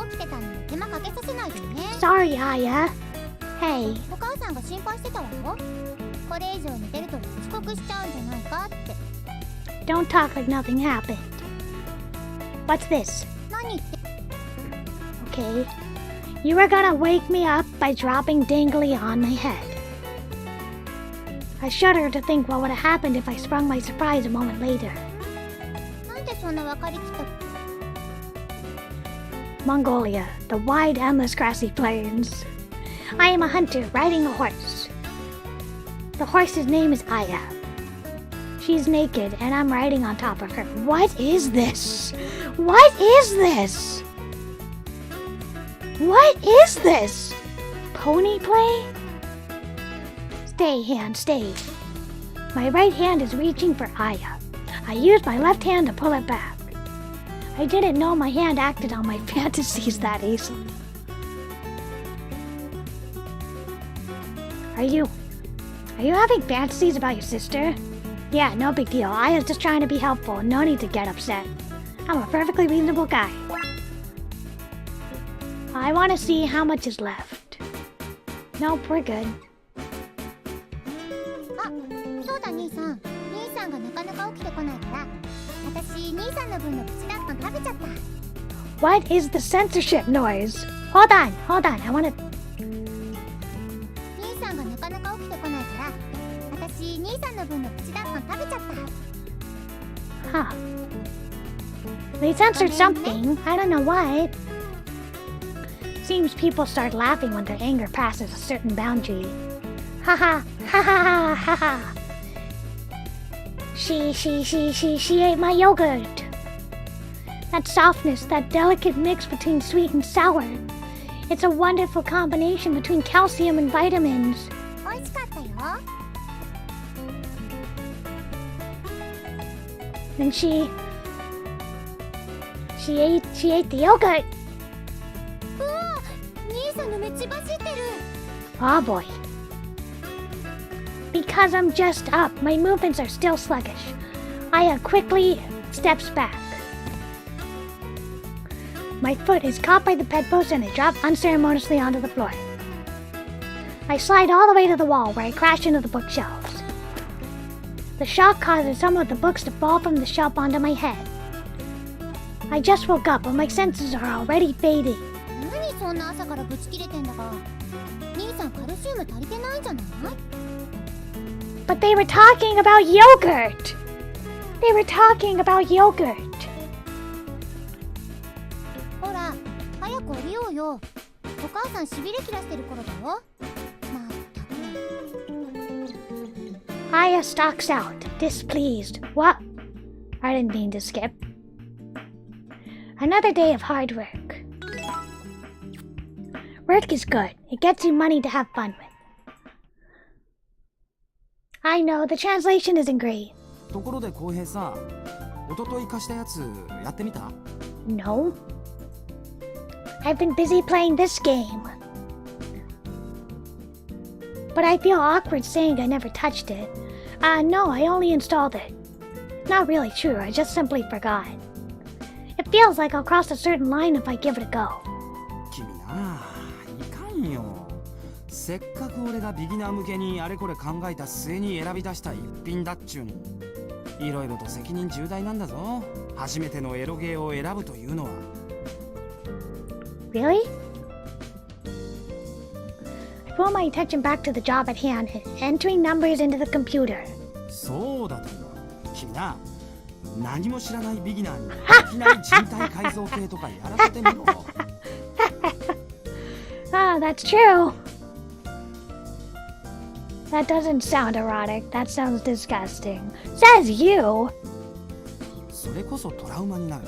Speaker 3: い？起きてたのに手間かけさせないでね。
Speaker 1: Sorry, Aya. Hey,
Speaker 3: お母さんが心配してたわよ。これ以上寝てると遅刻しちゃうんじゃないかって。
Speaker 1: don't talk like nothing happened. What's this?
Speaker 3: 何言って？
Speaker 1: Okay. You were gonna wake me up by dropping dangly on my head. I shudder to think what would have happened if I sprung my surprise a moment later.
Speaker 3: なんでそんな分かりきった？
Speaker 1: Mongolia, the wide, endless grassy plains. I am a hunter riding a horse. The horse's name is Aya. She's naked and I'm riding on top of her. What is this? What is this? What is this? Pony play? Stay, hand, stay. My right hand is reaching for Aya. I use my left hand to pull it back. I didn't know my hand acted on my fantasies that easily. Are you having fantasies about your sister? Yeah, no big deal. Aya's just trying to be helpful. No need to get upset. I'm a perfectly reasonable guy. I want to see how much is left. Nope, we're good.
Speaker 3: あ、そうだ兄さん。兄さんがなかなか起きてこないから、私兄さんの分のプチダッカン食べちゃった。
Speaker 1: What is the censorship noise? Hold on. I want to...
Speaker 3: 兄さんがなかなか起きてこないから、私兄さんの分のプチダッカン食べちゃった。
Speaker 1: Huh. They censored something. I don't know what. Seems people start laughing when their anger passes a certain boundary. Haha, ha ha ha ha. She ate my yogurt. That softness, that delicate mix between sweet and sour. It's a wonderful combination between calcium and vitamins.
Speaker 3: 美味しかったよ。
Speaker 1: And she ate the yogurt.
Speaker 3: うわ、兄さんのめっちゃ走ってる。
Speaker 1: Oh boy. Because I'm just up, my movements are still sluggish. Aya quickly steps back. My foot is caught by the bedpost and I drop unceremoniously onto the floor. I slide all the way to the wall where I crash into the bookshelves. The shock causes some of the books to fall from the shelf onto my head. I just woke up, but my senses are already fading.
Speaker 3: 何そんな朝からブチ切れてんだか。兄さんカルシウム足りてないんじゃない？
Speaker 1: But they were talking about yogurt! They were talking about yogurt!
Speaker 3: ほら、早く降りようよ。お母さんしびれ切らしてる頃だよ。まったく。
Speaker 1: Aya stalks out, displeased. What? I didn't mean to skip. Another day of hard work. Work is good. It gets you money to have fun with. I know, the translation isn't great.
Speaker 8: ところで浩平さ、一昨日貸したやつやってみた？
Speaker 1: No. I've been busy playing this game. But I feel awkward saying I never touched it. No, I only installed it. Not really true, I just simply forgot. It feels like I'll cross a certain line if I give it a go.
Speaker 8: 君な、いかんよ。せっかく俺がビギナー向けにあれこれ考えた末に選び出した一品だっちゅうに。いろいろと責任重大なんだぞ。初めてのエロゲーを選ぶというのは。
Speaker 1: Really? I pull my attention back to the job at hand, entering numbers into the computer.
Speaker 8: そうだとよ。君な、何も知らないビギナーにいきなり人体改造系とかやらせてみろ。
Speaker 1: Ah, that's true. That doesn't sound erotic. That sounds disgusting. Says you!
Speaker 8: それこそトラウマになる。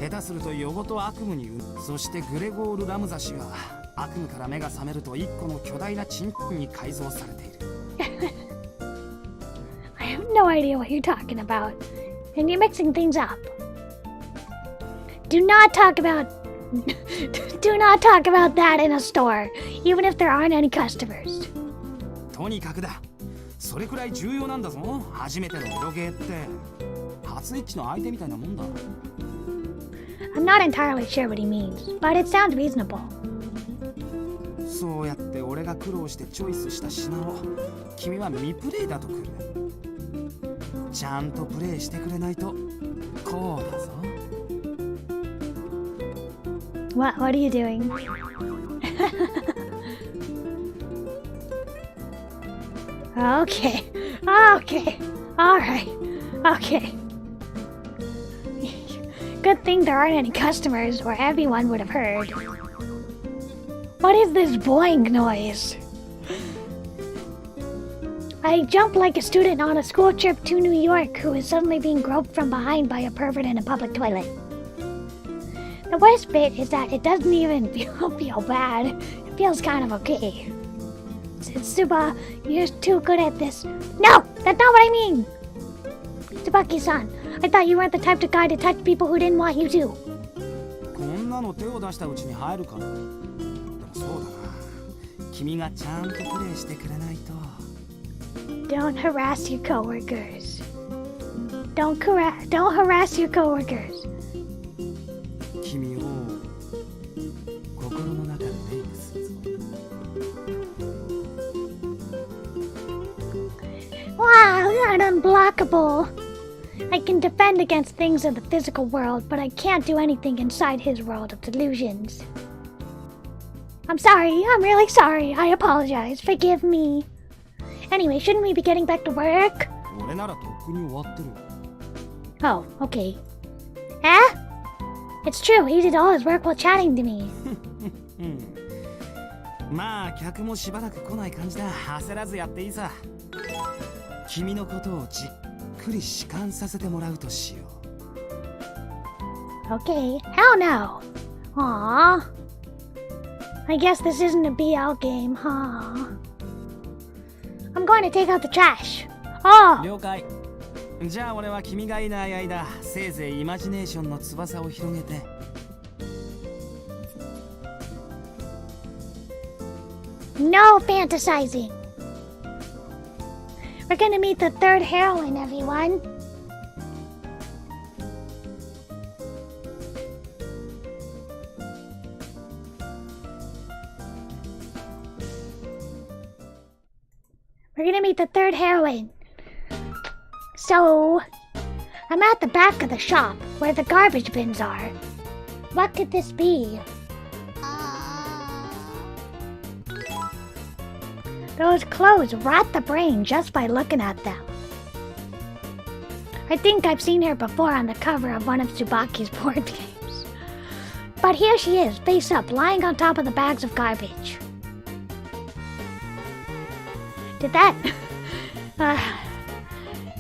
Speaker 8: 下手すると夜ごと悪夢にそしてグレゴール・ラムザ氏は悪夢から目が覚めると一個の巨大なチンコに改造されている。
Speaker 1: I have no idea what you're talking about. And you're mixing things up. Do not talk about that in a store, even if there aren't any customers.
Speaker 8: とにかくだ。それくらい重要なんだぞ。初めてのエロゲーって。初エッチの相手みたいなもんだ。
Speaker 1: I'm not entirely sure what he means, but it sounds reasonable.
Speaker 8: そうやって俺が苦労してチョイスした品を君は未プレイだとくる。ちゃんとプレイしてくれないとこうだぞ。
Speaker 1: What are you doing? Okay. Alright. Okay. Good thing there aren't any customers, or everyone would have heard. What is this boing noise? I jump like a student on a school trip to New York who is suddenly being groped from behind by a pervert in a public toilet. The worst bit is that it doesn't even feel bad. It feels kind of okay. Tsuba, you're too good at this. No! That's not what I mean! Tsubaki-san, I thought you weren't the type of guy to touch people who didn't want you to.
Speaker 8: こんなの手を出したうちに入るかな。でもそうだな。君がちゃんとプレイしてくれないと。
Speaker 1: Don't harass your coworkers. Don't harass your coworkers.
Speaker 8: 君を心の中でメイクするぞ。
Speaker 1: Wow, not unblockable. I can defend against things in the physical world, but I can't do anything inside his world of delusions. I'm sorry, I'm really sorry. I apologize. Forgive me. Anyway, shouldn't we be getting back to work?
Speaker 8: 俺ならとっくに終わってる。
Speaker 1: Oh, okay. Eh? It's true, he did all his work while chatting to me.
Speaker 8: まあ客もしばらく来ない感じだ。焦らずやっていいさ。君のことをじっくり弛緩させてもらうとしよう。
Speaker 1: Okay, hell no. Aww. I guess this isn't a BL game, huh? I'm going to take out the trash. Oh!
Speaker 8: 了解。じゃあ俺は君がいない間、せいぜいイマジネーションの翼を広げて。
Speaker 1: No fantasizing. We're gonna meet the third heroine, everyone. We're gonna meet the third heroine. So, I'm at the back of the shop where the garbage bins are. What could this be? Those clothes rot the brain just by looking at them. I think I've seen her before on the cover of one of Tsubaki's board games. But here she is, face up, lying on top of the bags of garbage.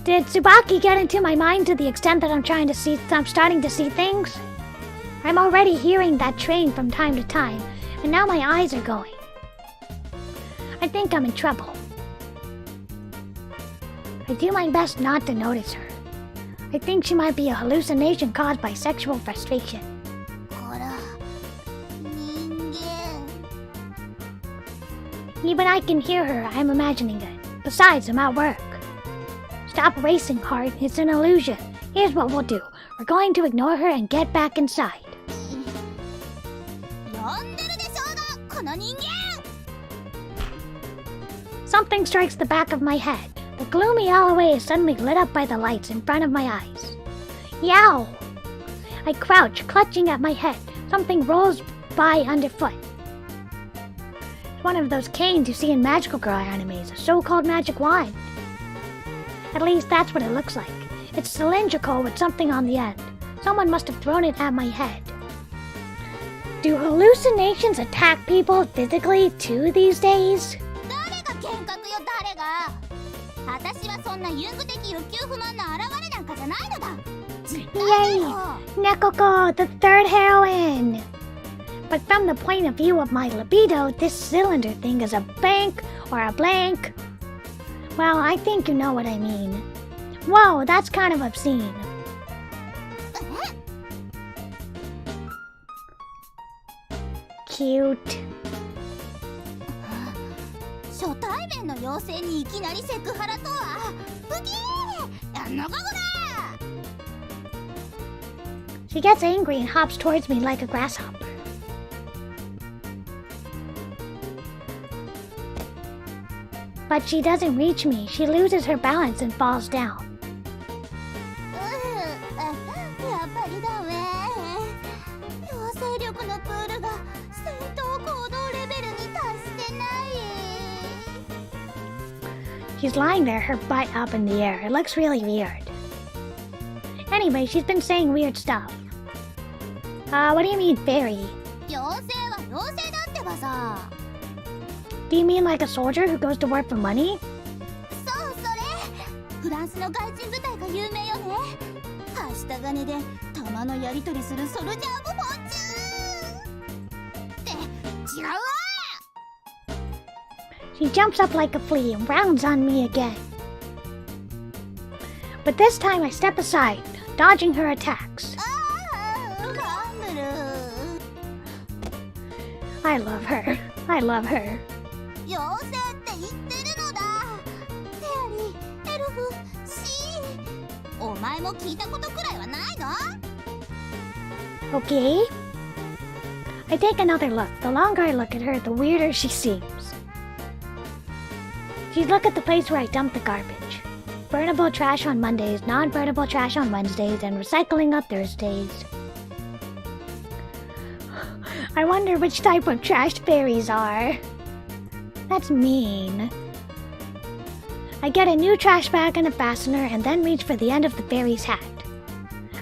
Speaker 1: Did Tsubaki get into my mind to the extent that I'm starting to see things? I'm already hearing that train from time to time, and now my eyes are going. I think I'm in trouble. I do my best not to notice her. I think she might be a hallucination caused by sexual frustration. Even I can hear her, I'm imagining it. Besides, I'm at work. Stop racing, Heart. It's an illusion. Here's what we'll do. We're going to ignore her and get back inside. Something strikes the back of my head. The gloomy alleyway is suddenly lit up by the lights in front of my eyes. Yow! I crouch, clutching at my head. Something rolls by underfoot. It's one of those canes you see in Magical Girl animes, a so-called magic wand. At least that's what it looks like. It's cylindrical with something on the end. Someone must have thrown it at my head. Do hallucinations attack people physically too these days? Yay! Nekoko, the third heroine! But from the point of view of my libido, this cylinder thing is a bank or a blank. Well, I think you know what I mean. Whoa, that's kind of obscene. Cute.
Speaker 3: 初対面の妖精にいきなりセクハラとは不義やんのかこら
Speaker 1: She gets angry and hops towards me like a grasshopper. But she doesn't reach me. She loses her balance and falls down.
Speaker 3: やっぱりダメ妖精力のプールが戦闘行動レベルに達してない
Speaker 1: She's lying there, her butt up in the air. It looks really weird. Anyway, she's been saying weird stuff. What do you mean, fairy?
Speaker 3: 妖精は妖精だってばさ
Speaker 1: Do you mean like a soldier who goes to work for money?
Speaker 3: そうそれフランスの外人部隊が有名よねはした金で弾のやり取りするソルジャー部法中って違うわ
Speaker 1: She jumps up like a flea and rounds on me again. But this time I step aside, dodging her attacks. I love her. I love her.
Speaker 3: 妖精って言ってるのだフェアリー、エルフ、シーお前も聞いたことくらいはないの
Speaker 1: Okay. I take another look. The longer I look at her, the weirder she seems. She'd look at the place where I dump the garbage. Burnable trash on Mondays, non-burnable trash on Wednesdays, and recycling on Thursdays. I wonder which type of trash fairies are. That's mean. I get a new trash bag and a fastener and then reach for the end of the fairy's hat.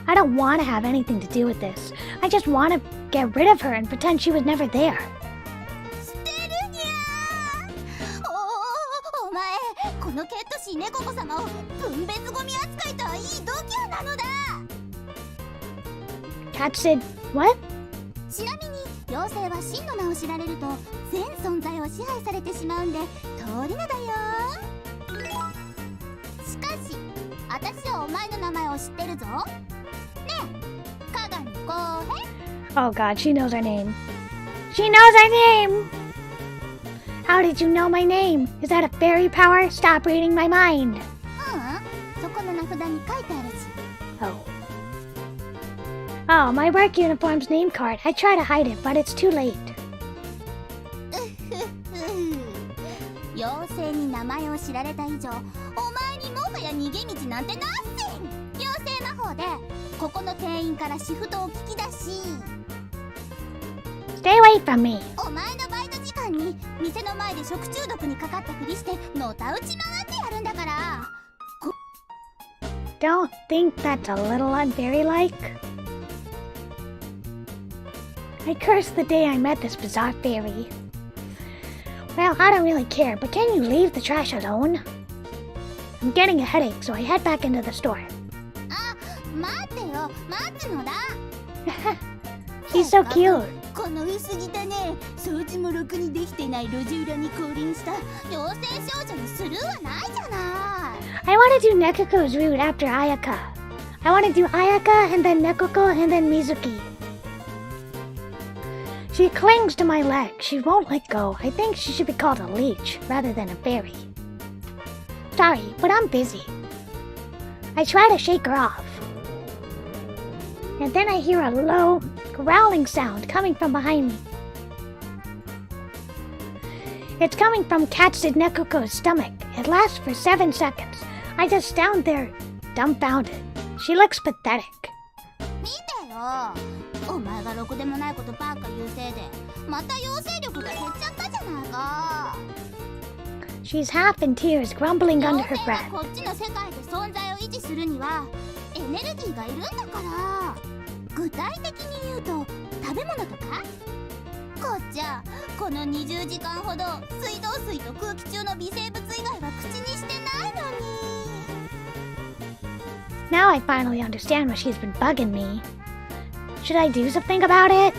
Speaker 1: I don't want to have anything to do with this. I just want to get rid of her and pretend she was never there.
Speaker 3: してるにゃーお前このケットシーネココ様を分別ゴミ扱いとはいい度胸なのだ
Speaker 1: Cat said, what?
Speaker 3: ちなみに妖精は真の名を知られると全存在を支配されてしまうんで通り名だよしかし私はお前の名前を知ってるぞねえ鏡公平
Speaker 1: Oh god, she knows our name. She knows our name! How did you know my name? Is that a fairy power? Stop reading my mind.
Speaker 3: そこの名札に書いてあるし
Speaker 1: Oh, my work uniform's name card. I try to hide it, but it's too late.
Speaker 3: 妖精に名前を知られた以上、お前にもはや逃げ道なんてナッシン。妖精魔法でここの店員からシフトを聞き出し、
Speaker 1: Stay away from me.
Speaker 3: お前のバイト時間に店の前で食中毒にかかったふりしてのたうち回ってやるんだから。
Speaker 1: Don't think that's a little unfairy-like? I cursed the day I met this bizarre fairy. Well, I don't really care, but can you leave the trash alone? I'm getting a headache, so I head back into the store.
Speaker 3: あ、待ってよ、待つのだ。
Speaker 1: She's so cute.
Speaker 3: この薄汚ね、掃除もろくにできてない路地裏に降臨した妖精少女にスルーはないじゃない。
Speaker 1: I want to do Nekuko's route after Ayaka. I want to do Ayaka and then Nekuko and then Mizuki. She clings to my leg. She won't let go. I think she should be called a leech rather than a fairy. Sorry, but I'm busy. I try to shake her off. And then I hear a low, growling sound coming from behind me. It's coming from Katsu'd Nekuko's stomach. It lasts for 7 seconds. I just stand there, dumbfounded. She looks pathetic.
Speaker 3: 見てよ、お前がろくでもないことばっか言うせいでまた妖精力が減っちゃったじゃないか。
Speaker 1: She's half in tears, grumbling under
Speaker 3: 妖
Speaker 1: her
Speaker 3: 精が
Speaker 1: breath.
Speaker 3: こっちの世界で存在を維持するにはエネルギーがいるんだから。具体的に言うと食べ物とか。こっちはこの20時間ほど水道水と空気中の微生物以外は口にしてないのに。
Speaker 1: Now I finally understand why she's been bugging me. Should I do something about it?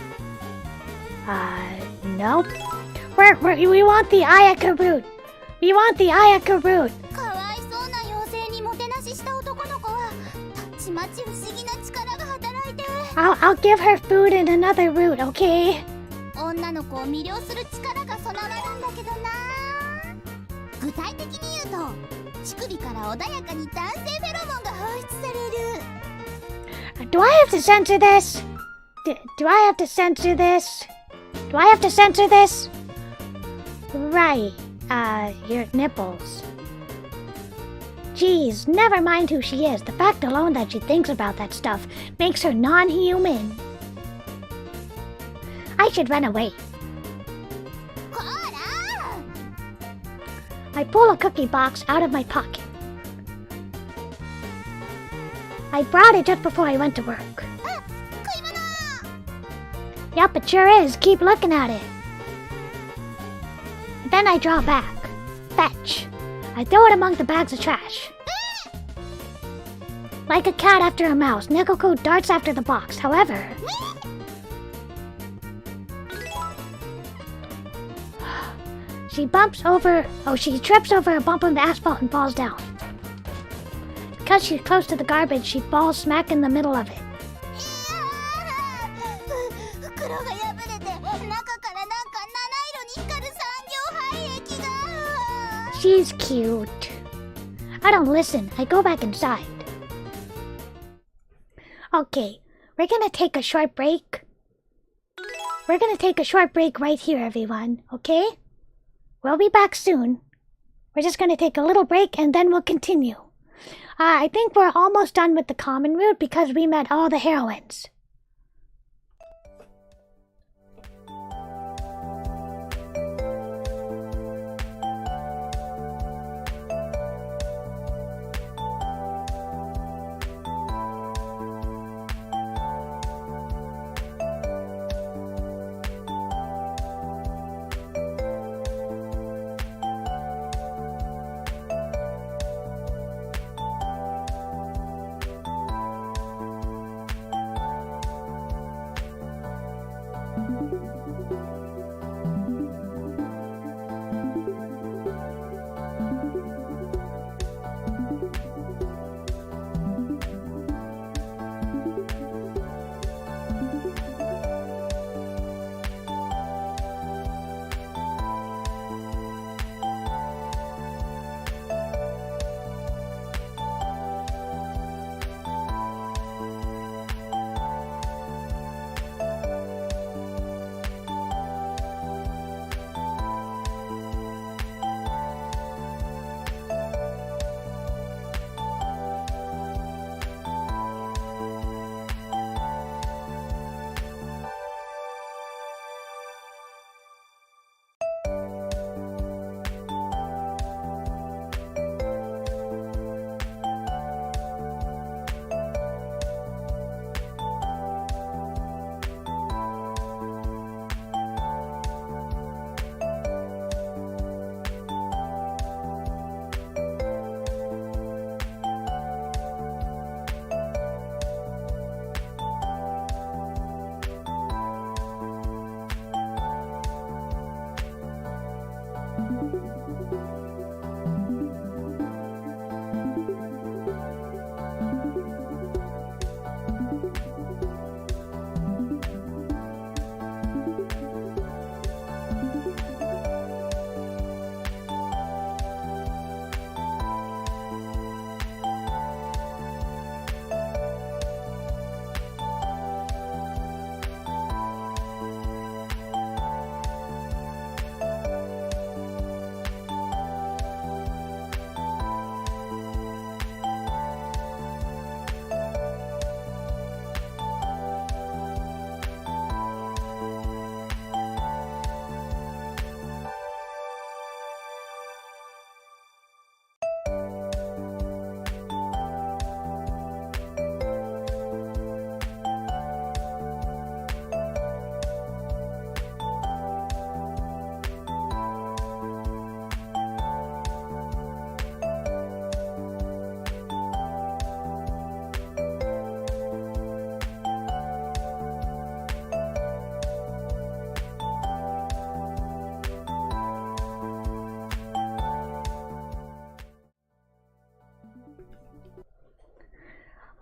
Speaker 1: Nope. We want the Ayaka route. We want the Ayaka route.
Speaker 3: かわいそうな妖精にもてなしした男の子はたちまち不思議な力が働いて。
Speaker 1: I'll give her food in another route, okay?
Speaker 3: 女の子を魅了する力が備わるんだけどな。具体的に言うと乳首から穏やかに男性フェロモンが放出される。
Speaker 1: Do I have to censor this? Do I have to censor this? Do I have to censor this? Right, your nipples. Geez, never mind who she is. The fact alone that she thinks about that stuff makes her non-human. I should run away.
Speaker 3: こら
Speaker 1: I pull a cookie box out of my pocket. I brought it just before I went to work.
Speaker 3: 食い物。
Speaker 1: Yup, it sure is. Keep looking at it. Then I draw back. Fetch. I throw it among the bags of trash. Like a cat after a mouse, Nekoko darts after the box. However, she trips over a bump in the asphalt and falls down. Because she's close to the garbage, she falls smack in the middle of it.
Speaker 3: 袋が破れて中からなんか七色に光る産業廃液が。
Speaker 1: She's cute. I don't listen. I go back inside. Okay, we're gonna take a short break. We're gonna take a short break right here, everyone, okay? We'll be back soon. We're just gonna take a little break and then we'll continue. I think we're almost done with the common route because we met all the heroines.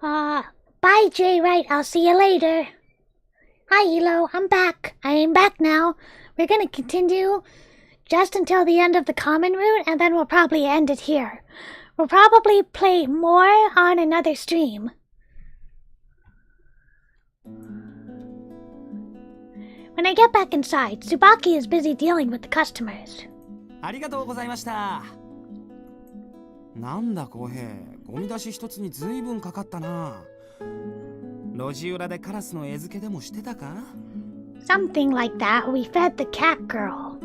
Speaker 1: Bye, Jay. Right, I'll see you later. Hi, Hilo. I'm back. I am back now. We're gonna continue just until the end of the common route, and then we'll probably end it here. We'll probably play more on another stream. When I get back inside, Tsubaki is busy dealing with the customers.
Speaker 8: ありがとうございました。なんだ浩平、ゴミ出し一つにずいぶんかかったな。路地裏でカラスの餌付けでもしてたか？
Speaker 1: Something like that. We fed the cat girl.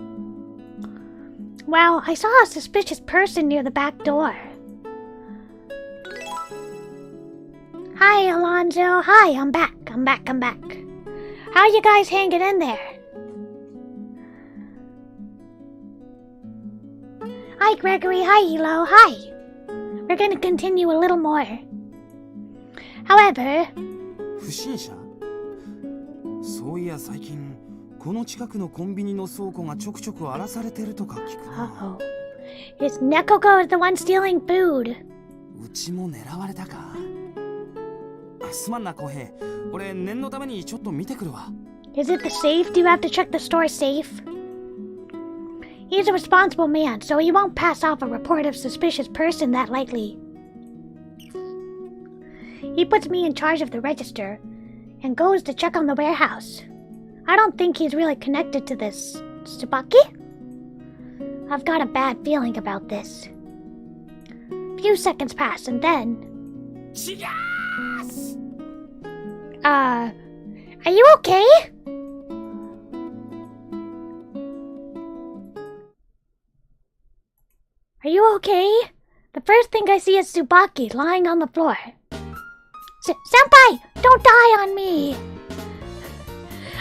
Speaker 1: Well, I saw a suspicious person near the back door. Hi, Alonzo. Hi, I'm back. How you guys hanging in there? Hi, Gregory. Hi, Hilo. Hi. We're gonna continue a little more. However...
Speaker 8: 不審者？そういや最近この近くのコンビニの倉庫がちょくちょく荒らされてるとか聞くな。
Speaker 1: Is Nekoko the one stealing food?
Speaker 8: うちも狙われたか。すまんな浩平。俺念のためにちょっと見てくるわ。
Speaker 1: Is it the safe? Do you have to check the store safe? He's a responsible man, so he won't pass off a report of suspicious person that lightly. He puts me in charge of the register and goes to check on the warehouse. I don't think he's really connected to this. Tsubaki? I've got a bad feeling about this. Few seconds pass and then... Are you okay? Are you okay? The first thing I see is Tsubaki lying on the floor. Senpai! Don't die on me!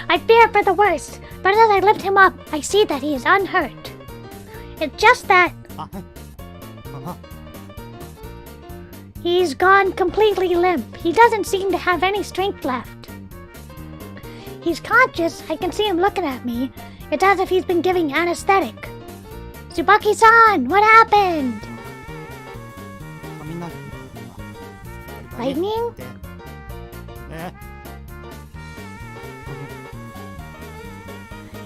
Speaker 1: I fear for the worst, but as I lift him up, I see that he is unhurt. It's just that... He's gone completely limp. He doesn't seem to have any strength left. He's conscious. I can see him looking at me. It's as if he's been giving anesthetic. Tsubaki-san, what happened? Lightning?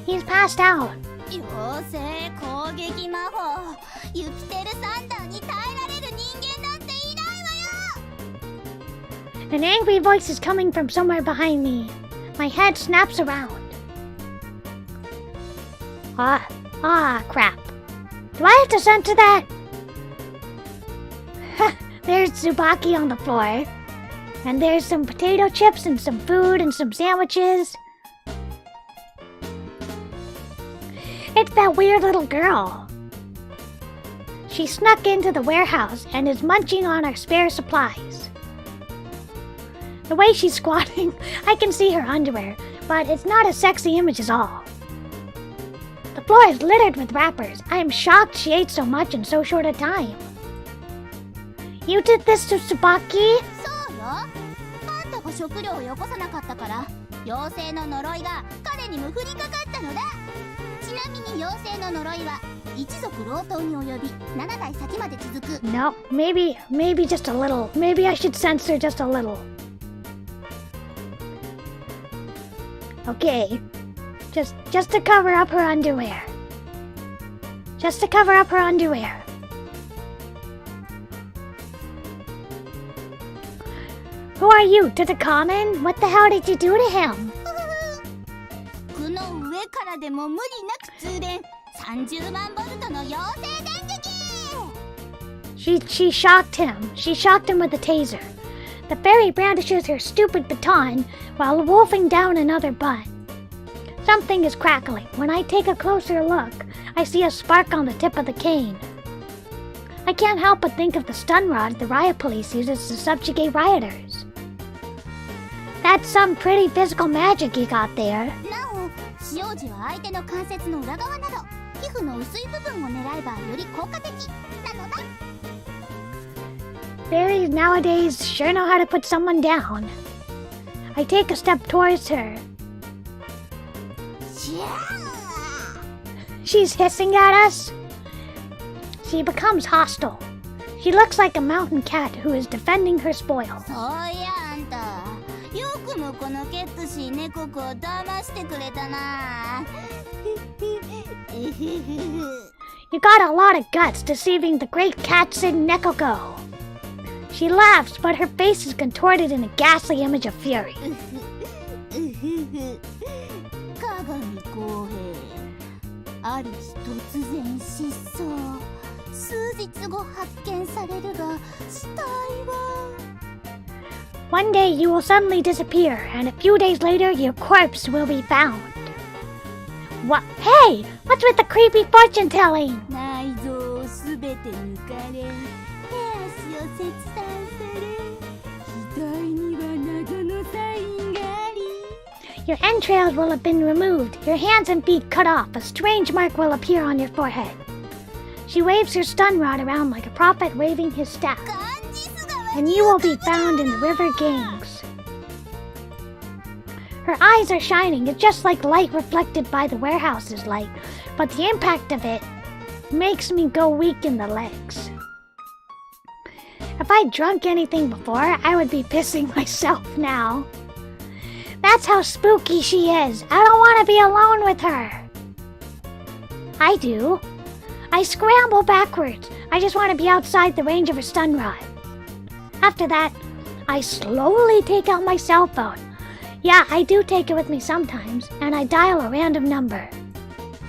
Speaker 1: He's passed out.
Speaker 3: 妖精攻撃魔法。生きてるサンダーに耐えられる人間なんていないわよ。
Speaker 1: An angry voice is coming from somewhere behind me. My head snaps around. Crap. Do I have to censor that? There's Tsubaki on the floor. And there's some potato chips and some food and some sandwiches. It's that weird little girl. She snuck into the warehouse and is munching on our spare supplies. The way she's squatting, I can see her underwear, but it's not a sexy image at all. The floor is littered with wrappers. I am shocked she ate so much in so short a time. You did this to Tsubaki?
Speaker 3: そうよ。あんたが食料をよこさなかったから、妖精の呪いが彼にも降りかかったのだ。ちなみに妖精の呪いは一族老頭に及び7代先まで続く。
Speaker 1: No, maybe just a little. Maybe I should censor just a little. Okay. Just to cover up her underwear. Just to cover up her underwear. Who are you? To the common? What the hell did you do to him?
Speaker 3: この上からでも無理なく通電30万ボルトの妖精電撃
Speaker 1: She shocked him. She shocked him with a taser. The fairy brandishes her stupid baton while wolfing down another bun. Something is crackling. When I take a closer look, I see a spark on the tip of the cane. I can't help but think of the stun rod the riot police uses to subjugate rioters. That's some pretty physical magic you got there.
Speaker 3: なお使用時は相手の関節の裏側など皮膚の薄い部分を狙えばより効果的なのだ。
Speaker 1: Fairies nowadays sure know how to put someone down. I take a step towards her. She's hissing at us. She becomes hostile. She looks like a mountain cat who is defending her spoils.
Speaker 3: そういやあんた、よくもこのケットシー猫子を騙してくれたな。
Speaker 1: You got a lot of guts deceiving the great cat Sid Nekoko. She laughs, but her face is contorted in a ghastly image of fury.
Speaker 3: 鏡公平、ある日突然失踪。数日後発見されるが、死体は。
Speaker 1: One day you will suddenly disappear, and a few days later your corpse will be found. What? Hey! What's with the creepy fortune telling?
Speaker 3: 内臓をすべて抜かれ、手足を切断され、額には謎のサインがあり。
Speaker 1: Your entrails will have been removed, your hands and feet cut off, a strange mark will appear on your forehead. She waves her stun rod around like a prophet waving his staff, and you will be found in the river Ganges. Her eyes are shining, it's just like light reflected by the warehouse's light, but the impact of it makes me go weak in the legs. If I'd drunk anything before, I would be pissing myself now. That's how spooky she is. I don't want to be alone with her. I do. I scramble backwards. I just want to be outside the range of her stun rod. After that, I slowly take out my cell phone. Yeah, I do take it with me sometimes, and I dial a random number.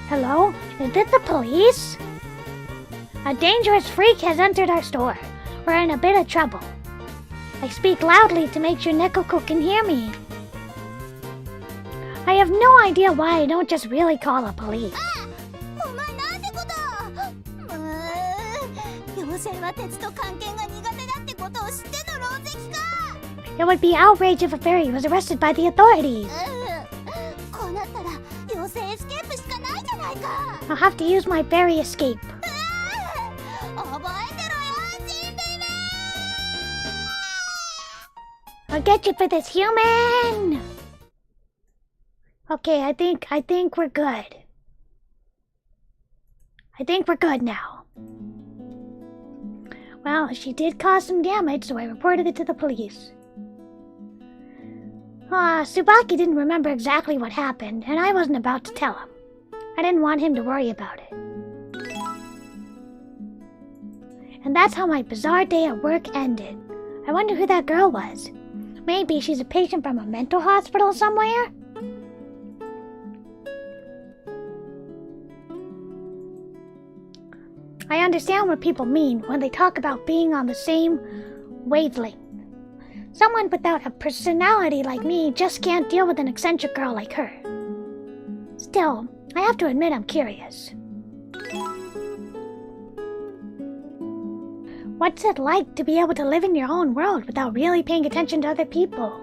Speaker 1: Hello? Is it the police? A dangerous freak has entered our store. We're in a bit of trouble. I speak loudly to make sure Nekoko can hear me. I have no idea why I don't just really call the police.
Speaker 3: お前なんてことを。妖精は鉄と関係が苦手だってことを知っての狼藉か。
Speaker 1: It would be outrage if a fairy was arrested by the authorities.
Speaker 3: こうなったら妖精エスケープしかないじゃないか。
Speaker 1: I'll have to use my fairy escape.
Speaker 3: 覚えてろよ、ジンベエ。
Speaker 1: I'll get you for this, human! Okay, I think we're good. I think we're good now. Well, she did cause some damage, so I reported it to the police. Tsubaki didn't remember exactly what happened, and I wasn't about to tell him. I didn't want him to worry about it. And that's how my bizarre day at work ended. I wonder who that girl was. Maybe she's a patient from a mental hospital somewhere? I understand what people mean when they talk about being on the same wavelength. Someone without a personality like me just can't deal with an eccentric girl like her. Still, I have to admit I'm curious. What's it like to be able to live in your own world without really paying attention to other people?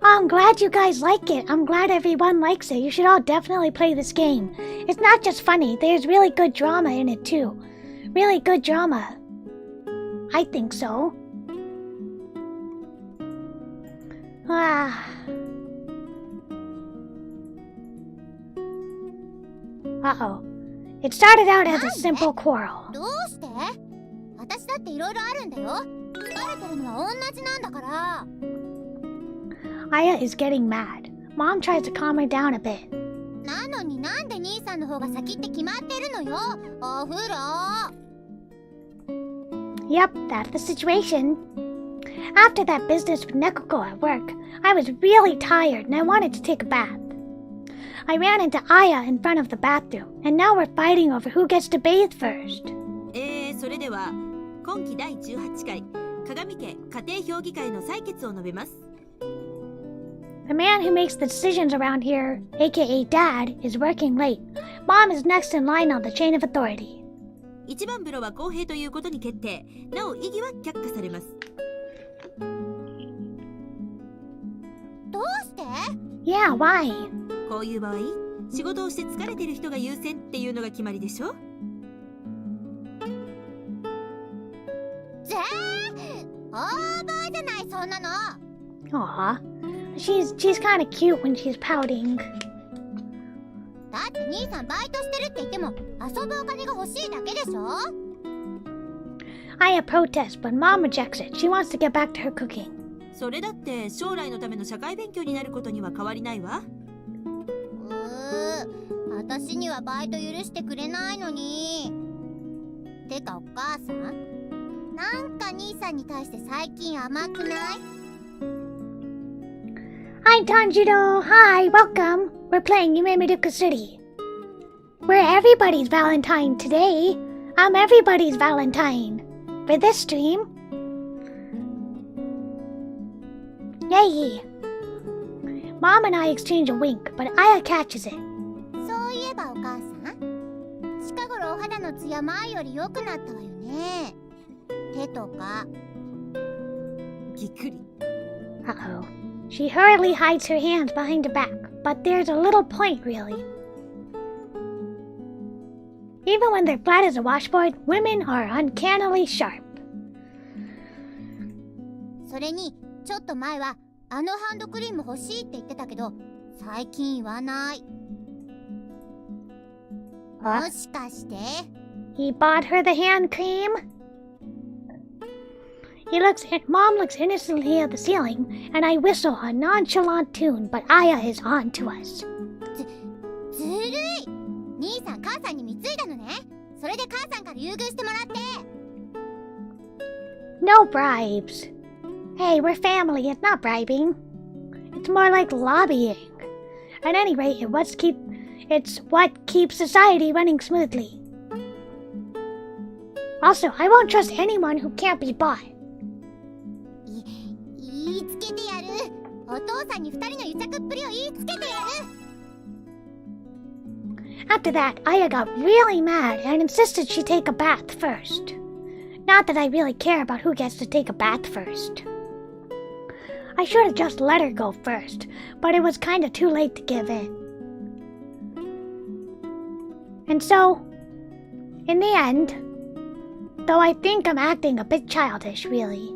Speaker 1: Oh, I'm glad you guys like it. I'm glad everyone likes it. You should all definitely play this game. It's not just funny, there's really good drama in it too. Really good drama. I think so. Uh-oh. It started out as a simple quarrel.
Speaker 3: どうして？私だっていろいろあるんだよ。疲れてるのは同じなんだから。
Speaker 1: Aya is getting mad. Mom tries to calm her down a bit.
Speaker 3: なのになんで兄さんの方が先って決まってるのよ。お風呂。
Speaker 1: Yep, that's the situation. After that business with Nekoko at work, I was really tired and I wanted to take a bath. I ran into Aya in front of the bathroom, and now we're fighting over who gets to bathe first.
Speaker 2: それでは今期第18回鏡家家庭評議会の採決を述べます。
Speaker 1: The man who makes the decisions around here, aka Dad, is working late. Mom is next in line on the chain of authority.
Speaker 2: 一番風呂は公平ということに決定。なお異議は却下されます。
Speaker 3: どうして？
Speaker 1: Yeah, why?
Speaker 2: こういう場合、仕事をして疲れてる人が優先っていうのが決まりでしょ。
Speaker 3: オーバーじゃないそんなの。
Speaker 1: Aw, she's kind of cute when she's pouting.
Speaker 3: だって兄さんバイトしてるって言っても遊ぶお金が欲しいだけでしょ。
Speaker 1: Aya protests, but Mom rejects it. She wants to get back to her cooking.
Speaker 2: それだって将来のための社会勉強になることには変わりないわ。
Speaker 3: 私にはバイト許してくれないのに。てかお母さん、なんか兄さんに対して最近甘くない？
Speaker 1: Hi, Tanjiro. Hi, welcome. We're playing Yumemiruku City. We're everybody's Valentine today. I'm everybody's Valentine. For this stream. Yay! Mom and I exchange a wink, but Aya catches it.
Speaker 3: そういえばお母さん、近頃お肌のツヤ前より良くなったわよね。手とか。
Speaker 2: ぎっくり。
Speaker 1: Uh-oh. She hurriedly hides her hands behind her back, but there's a little point, really. Even when they're flat as a washboard, women are uncannily sharp.
Speaker 3: それに、ちょっと前はあのハンドクリーム欲しいって言ってたけど、最近言わない。もしかして
Speaker 1: He bought her the hand cream? Mom looks innocently at the ceiling, and I whistle a nonchalant tune, but Aya is on to us.
Speaker 3: ずるい！兄さん母さんに貢いだのね。それで母さんから優遇してもらって。
Speaker 1: No bribes. Hey, we're family, it's not bribing. It's more like lobbying. At any rate, it's what keeps society running smoothly. Also, I won't trust anyone who can't be bought.
Speaker 3: 言いつけてやる。お父さんに二人の癒着っぷりを言いつけてやる。
Speaker 1: After that, Aya got really mad and insisted she take a bath first. Not that I really care about who gets to take a bath first. I should have just let her go first, but it was kinda too late to give in. And so, in the end, though I think I'm acting a bit childish, really,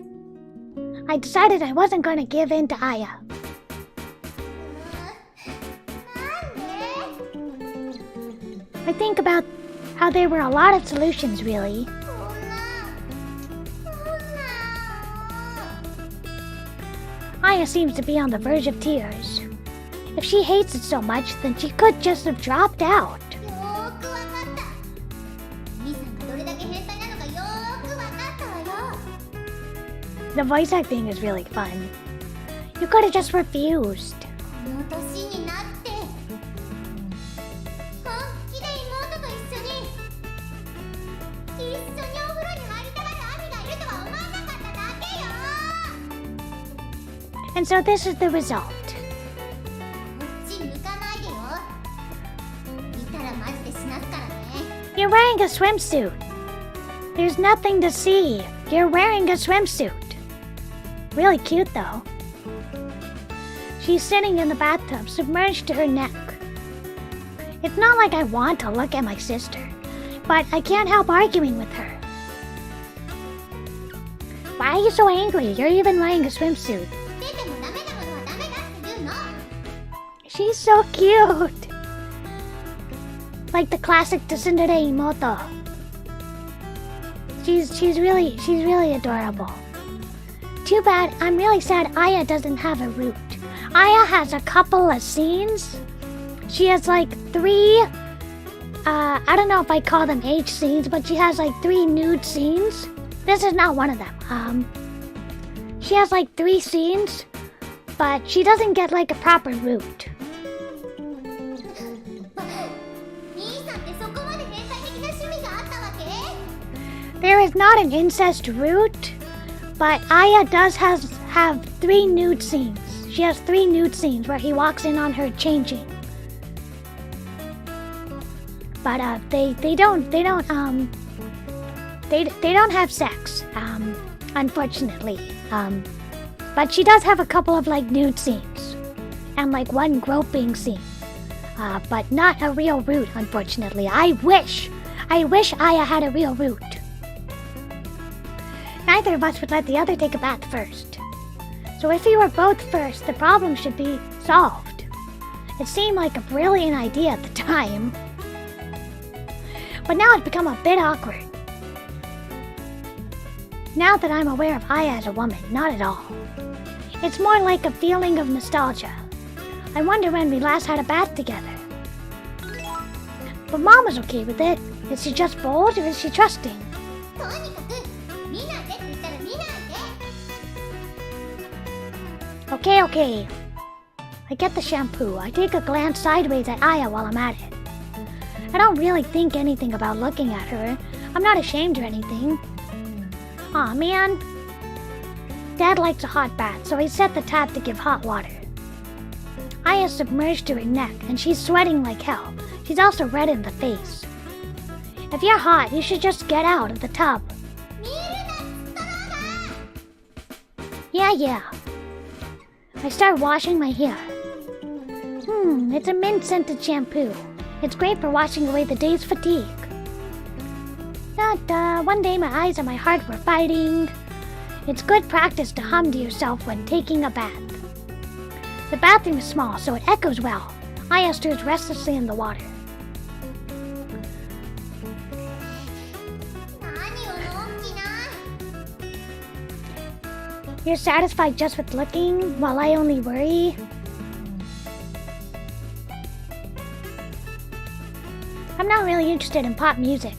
Speaker 1: I decided I wasn't gonna give in to Aya. I think about how there were a lot of solutions, really. Aya seems to be on the verge of tears. If she hates it so much, then she could just have dropped out.
Speaker 3: よーくわかった。兄さんがどれだけ変態なのかよーくわかったわよ。
Speaker 1: The voice acting is really fun. You could have just refused.
Speaker 3: この年になって本気で妹と一緒にお風呂に入りたがる兄がいるとは思わなかっただけよ。
Speaker 1: And so this is the result.
Speaker 3: こっち向かないでよ。見たらマジで死なすからね。
Speaker 1: You're wearing a swimsuit. There's nothing to see. You're wearing a swimsuit. Really cute, though. She's sitting in the bathtub, submerged to her neck. It's not like I want to look at my sister, but I can't help arguing with her. Why are you so angry? You're even wearing a swimsuit.
Speaker 3: 出てもダメなものはダメだって言うの。
Speaker 1: She's so cute. Like the classic tsundere Moto. She's really adorable. Too bad, I'm really sad Aya doesn't have a root. Aya has a couple of scenes. She has like 3, I don't know if I call them H scenes, but she has like 3 nude scenes. This is not one of them. She has like 3 scenes, but she doesn't get like a proper root.
Speaker 3: 兄さんってそこまで変態的な趣味があったわけ？
Speaker 1: There is not an incest root, but Aya does have 3 nude scenes. She has 3 nude scenes where he walks in on her changing. But they don't have sex, unfortunately. But she does have a couple of like nude scenes and like 1 groping scene. But not a real root, unfortunately. I wish Aya had a real root. Neither of us would let the other take a bath first. So if we were both first, the problem should be solved. It seemed like a brilliant idea at the time. But now it's become a bit awkward. Now that I'm aware of Aya as a woman, not at all. It's more like a feeling of nostalgia. I wonder when we last had a bath together. But Mom was okay with it. Is she just bold or is she trusting?
Speaker 3: とにかく見ないでって言ったら見ないで。
Speaker 1: Okay, okay. I get the shampoo. I take a glance sideways at Aya while I'm at it. I don't really think anything about looking at her. I'm not ashamed or anything. Aw, man. Dad likes a hot bath, so he set the tap to give hot water. Aya's submerged to her neck, and she's sweating like hell. She's also red in the face. If you're hot, you should just get out of the tub.
Speaker 3: 見るなっつったろうが。
Speaker 1: Yeah. I start washing my hair. It's a mint-scented shampoo. It's great for washing away the day's fatigue. One day my eyes and my heart were fighting. It's good practice to hum to yourself when taking a bath. The bathroom is small, so it echoes well. Aya stirs restlessly in the water.
Speaker 3: 何をのんきな。
Speaker 1: You're satisfied just with looking, while I only worry? I'm not really interested in pop music.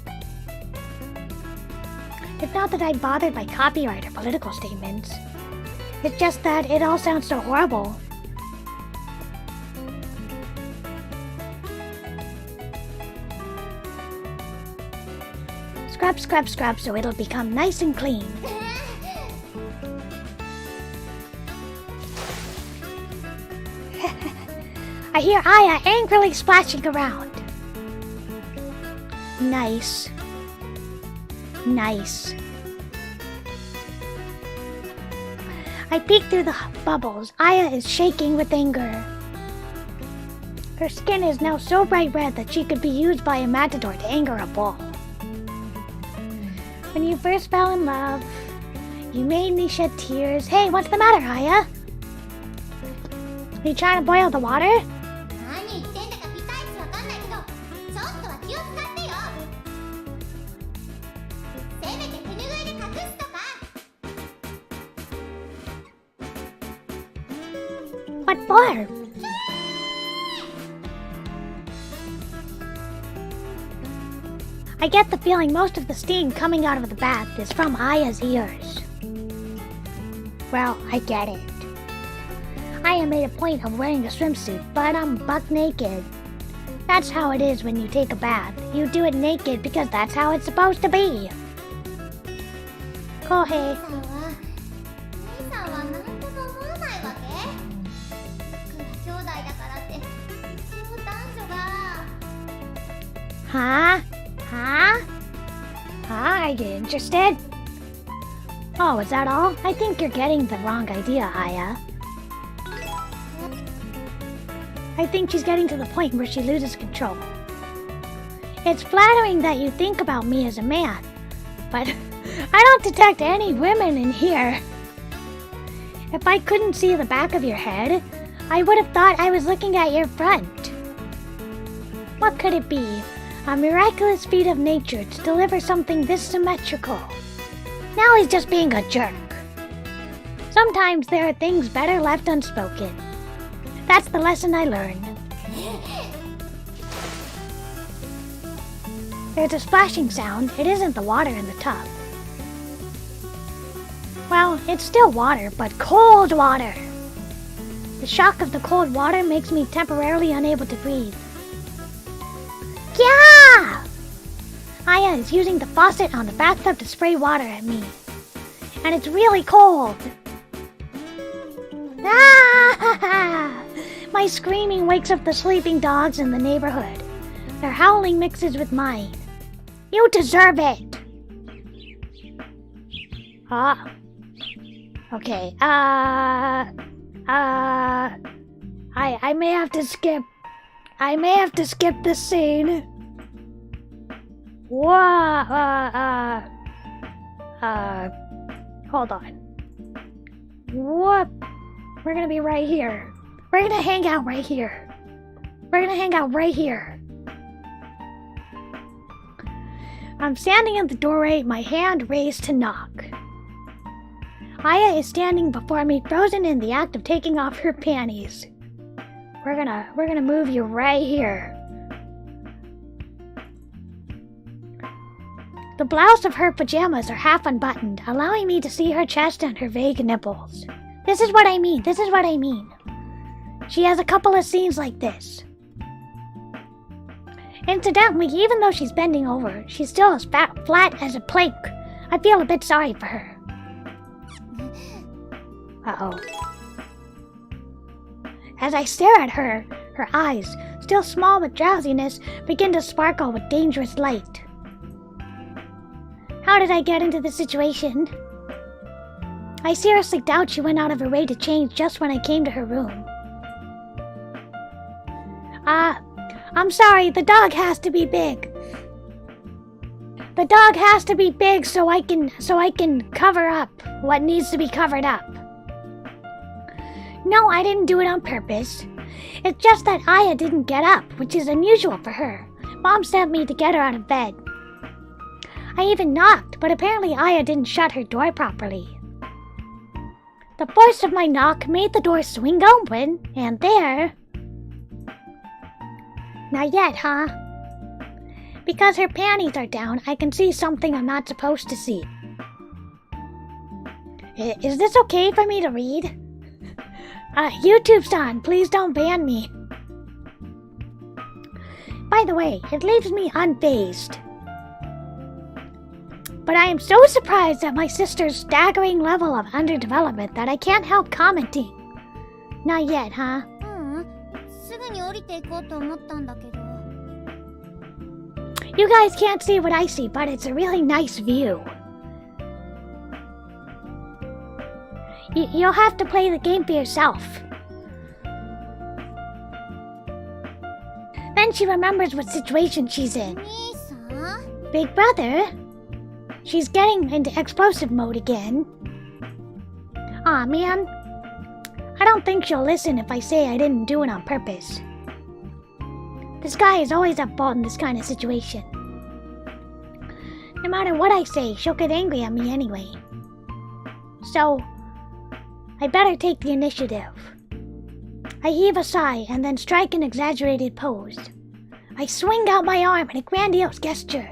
Speaker 1: It's not that I'm bothered by copyright or political statements. It's just that it all sounds so horrible. Scrub so it'll become nice and clean. I hear Aya angrily splashing around. Nice. I peek through the bubbles. Aya is shaking with anger. Her skin is now so bright red that she could be used by a matador to anger a bull. When you first fell in love, you made me shed tears. Hey, what's the matter, Aya? Are you trying to boil the water?
Speaker 3: 何言ってんだかピタイチわかんないけど、ちょっとは気を使ってよ。せめて手拭いで隠すとか。
Speaker 1: What for? I get the feeling most of the steam coming out of the bath is from Aya's ears. Well, I get it. Aya made a point of wearing a swimsuit, but I'm buck naked. That's how it is when you take a bath. You do it naked because that's how it's supposed to be. Kohei.
Speaker 3: 姉さんは何とも思わないわけ？僕が兄弟だからって一応男女が。
Speaker 1: Huh? Are you interested? Oh, is that all? I think you're getting the wrong idea, Aya. I think she's getting to the point where she loses control. It's flattering that you think about me as a man, but I don't detect any women in here. If I couldn't see the back of your head, I would have thought I was looking at your front. What could it be? A miraculous feat of nature to deliver something this symmetrical. Now he's just being a jerk. Sometimes there are things better left unspoken. That's the lesson I learned. There's a splashing sound. It isn't the water in the tub. Well, it's still water, but cold water. The shock of the cold water makes me temporarily unable to breathe. Yeah! Aya is using the faucet on the bathtub to spray water at me. And it's really cold. Ah! My screaming wakes up the sleeping dogs in the neighborhood. Their howling mixes with mine. You deserve it! Okay, I may have to skip. I may have to skip this scene. Hold on. What? We're gonna be right here. We're gonna hang out right here. I'm standing in the doorway, my hand raised to knock. Aya is standing before me, frozen in the act of taking off her panties. We're gonna move you right here. The blouse of her pajamas are half unbuttoned, allowing me to see her chest and her vague nipples. This is what I mean. She has a couple of scenes like this. Incidentally, even though she's bending over, she's still as flat as a plank. I feel a bit sorry for her. Uh-oh. As I stare at her, her eyes, still small with drowsiness, begin to sparkle with dangerous light. How did I get into this situation? I seriously doubt she went out of her way to change just when I came to her room. I'm sorry, the dog has to be big. The dog has to be big so I can cover up what needs to be covered up. No, I didn't do it on purpose. It's just that Aya didn't get up, which is unusual for her. Mom sent me to get her out of bed. I even knocked, but apparently Aya didn't shut her door properly. The force of my knock made the door swing open, and there... Not yet, huh? Because her panties are down, I can see something I'm not supposed to see. Is this okay for me to read? YouTube-san, please don't ban me. By the way, it leaves me unfazed. But I am so surprised at my sister's staggering level of underdevelopment that I can't help commenting. Not yet, huh?
Speaker 3: すぐに降りていこうと思ったんだけど。
Speaker 1: You guys can't see what I see, but it's a really nice view. You'll have to play the game for yourself. Then she remembers what situation she's in. Big brother? She's getting into explosive mode again. Aw, man. I don't think she'll listen if I say I didn't do it on purpose. This guy is always at fault in this kind of situation. No matter what I say, she'll get angry at me anyway. So, I better take the initiative. I heave a sigh and then strike an exaggerated pose. I swing out my arm in a grandiose gesture.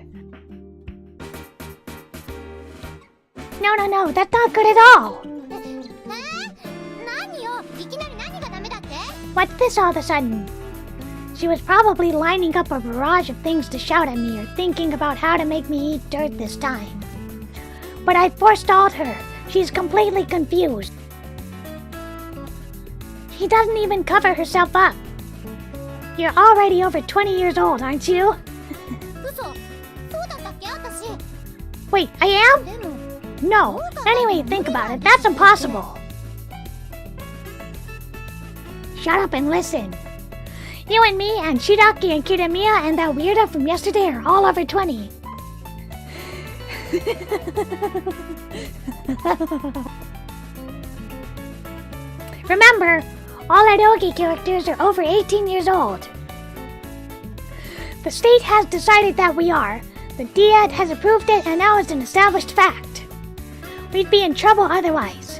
Speaker 1: No, that's not good at all! What's this all of a sudden? She was probably lining up a barrage of things to shout at me or thinking about how to make me eat dirt this time. But I forestalled her. She's completely confused. She doesn't even cover herself up. You're already over 20 years old, aren't you? Wait, I am? No. Anyway, think about it. That's impossible. Shut up and listen. You and me and Shiraki and Kiramiya and that weirdo from yesterday are all over 20. Remember, all Adogi characters are over 18 years old. The state has decided that we are. The Diet has approved it and now it's an established fact. We'd be in trouble otherwise.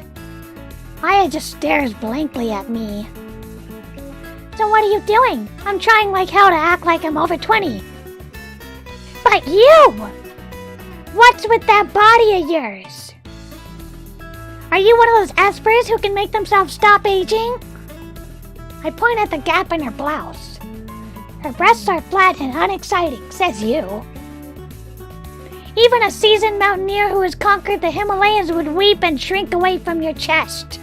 Speaker 1: Aya just stares blankly at me. So what are you doing? I'm trying like hell to act like I'm over 20. But you! What's with that body of yours? Are you one of those espers who can make themselves stop aging? I point at the gap in her blouse. Her breasts are flat and unexciting, says you. Even a seasoned mountaineer who has conquered the Himalayas would weep and shrink away from your chest.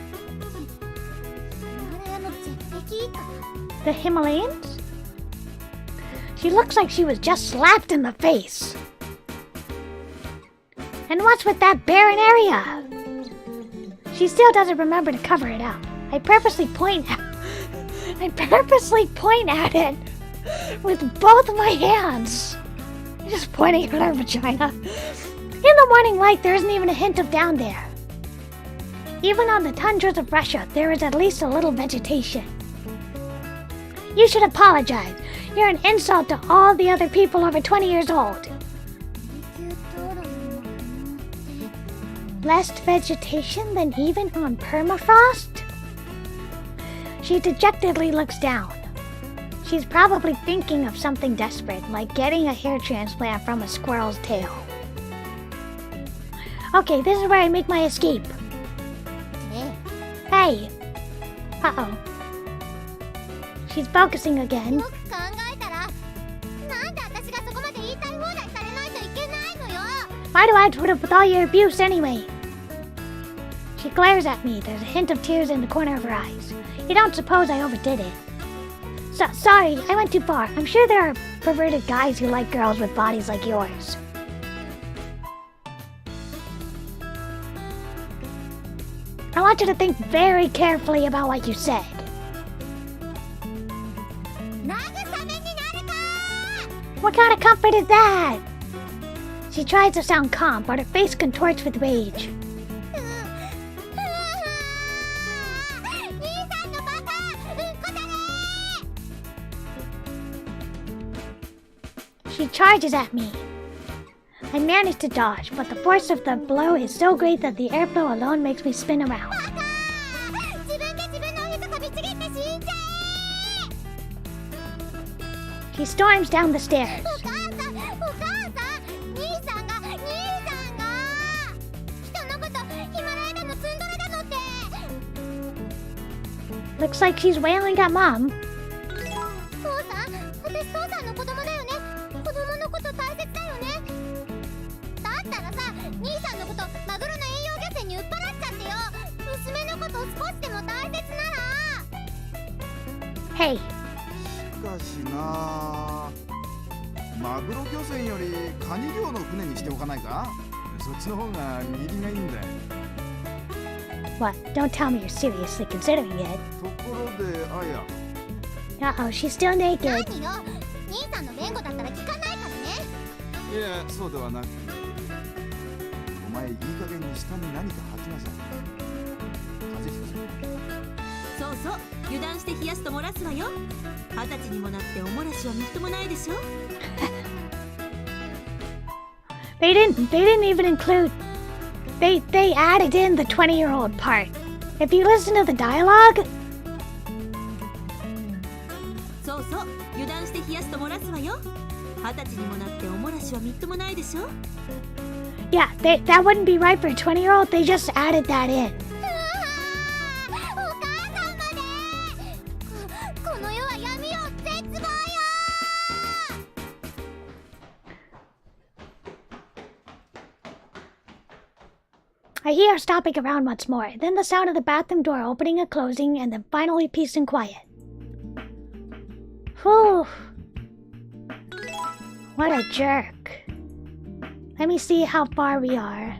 Speaker 1: The Himalayas? She looks like she was just slapped in the face. And what's with that barren area? She still doesn't remember to cover it up. I purposely point at it with both my hands. Just pointing at her vagina. In the morning light, there isn't even a hint of down there. Even on the tundras of Russia, there is at least a little vegetation. You should apologize. You're an insult to all the other people over 20 years old. Less vegetation than even on permafrost? She dejectedly looks down. She's probably thinking of something desperate, like getting a hair transplant from a squirrel's tail. Okay, this is where I make my escape. Hey! Uh-oh. She's focusing again.
Speaker 3: よく考えたら、なんで私がそこまで言いたい放題されないといけないのよ。
Speaker 1: Why do I put up with all your abuse anyway? She glares at me. There's a hint of tears in the corner of her eyes. You don't suppose I overdid it? Sorry, I went too far. I'm sure there are perverted guys who like girls with bodies like yours. I want you to think very carefully about what you said.
Speaker 3: 慰めになるか。
Speaker 1: What kind of comfort is that? She tries to sound calm, but her face contorts with rage.
Speaker 3: 兄さんのバカ、うんこだね。
Speaker 1: She charges at me. I manage to dodge, but the force of the blow is so great that the airflow alone makes me spin around.
Speaker 3: 自分で自分のおへそ飛びちぎって死んじゃ
Speaker 1: She storms down the stairs.
Speaker 3: え。お母さん、兄さんが人のことヒマラヤだのツンドレだのって。
Speaker 1: Looks like she's wailing at Mom.
Speaker 3: 父さん、私父さんの子供だよね。子供のこと大切だよね。だったらさ、兄さんのことマグロの遠洋漁船に売っ払っちゃってよ。娘のこと少しでも大切なら。
Speaker 1: Hey,
Speaker 4: しかしな、マグロ漁船よりカニ漁の船にしておかないか。そっちの方が握りがいいんだよ。
Speaker 1: what? Don't tell me you're seriously considering it.
Speaker 4: ところであや、
Speaker 1: Uh-oh, she's still naked.
Speaker 3: 何よ、兄さんの弁護だったら聞かないからね。
Speaker 4: いやそうではなく、お前いい加減に下に何か吐きなさい。風邪ひくぞ。
Speaker 2: そうそう、油断して冷やすと漏らすわよ。20歳にもなってお漏らしはみっともないでしょ。
Speaker 1: They didn't even include. They added in the 20-year-old part. If you listen to the dialogue,
Speaker 2: そうそう、油断して冷やすと漏らすわよ。20歳にもなってお漏らしはみっともないでしょ。
Speaker 1: yeah, that wouldn't be right for a 20-year-old. They just added that in.
Speaker 3: お母さんまで。この世は闇よ、絶望よ。
Speaker 1: I hear her stopping around once more, then the sound of the bathroom door opening and closing, and then finally peace and quiet. Whew. What a jerk. Let me see how far we are.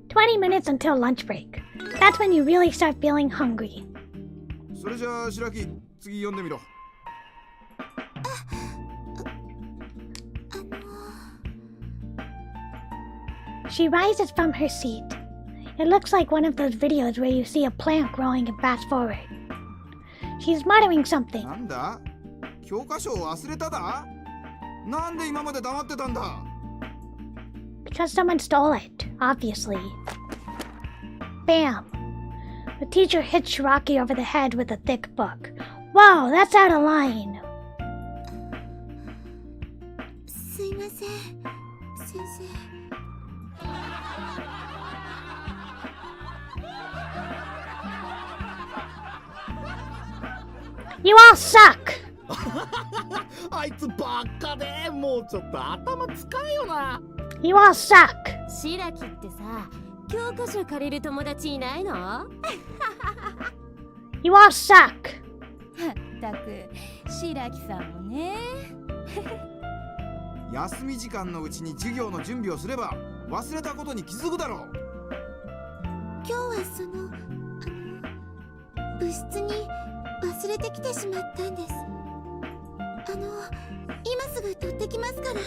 Speaker 1: "20 minutes until lunch break. That's when you really start feeling hungry."
Speaker 4: それじゃあ白木、次読んでみろ。
Speaker 1: She rises from her seat. It looks like one of those videos where you see a plant growing and fast forward. She's muttering something.
Speaker 4: なんだ？教科書を忘れただ？なんで今まで黙ってたんだ？
Speaker 1: Because someone stole it, obviously. Bam! The teacher hits Shiraki over the head with a thick book. Whoa, that's out of line.
Speaker 3: すいません、先生。
Speaker 1: You all suck!
Speaker 9: あいつばっかで、もうちょっと頭使えよな。
Speaker 1: You all suck!
Speaker 5: 白木ってさ、教科書借りる友達いないの？
Speaker 1: You all suck!
Speaker 5: ったく、白木さんもね。
Speaker 4: 休み時間のうちに授業の準備をすれば忘れたことに気づくだろう。
Speaker 3: 今日は部室に忘れてきてしまったんです。今すぐ取ってきますから。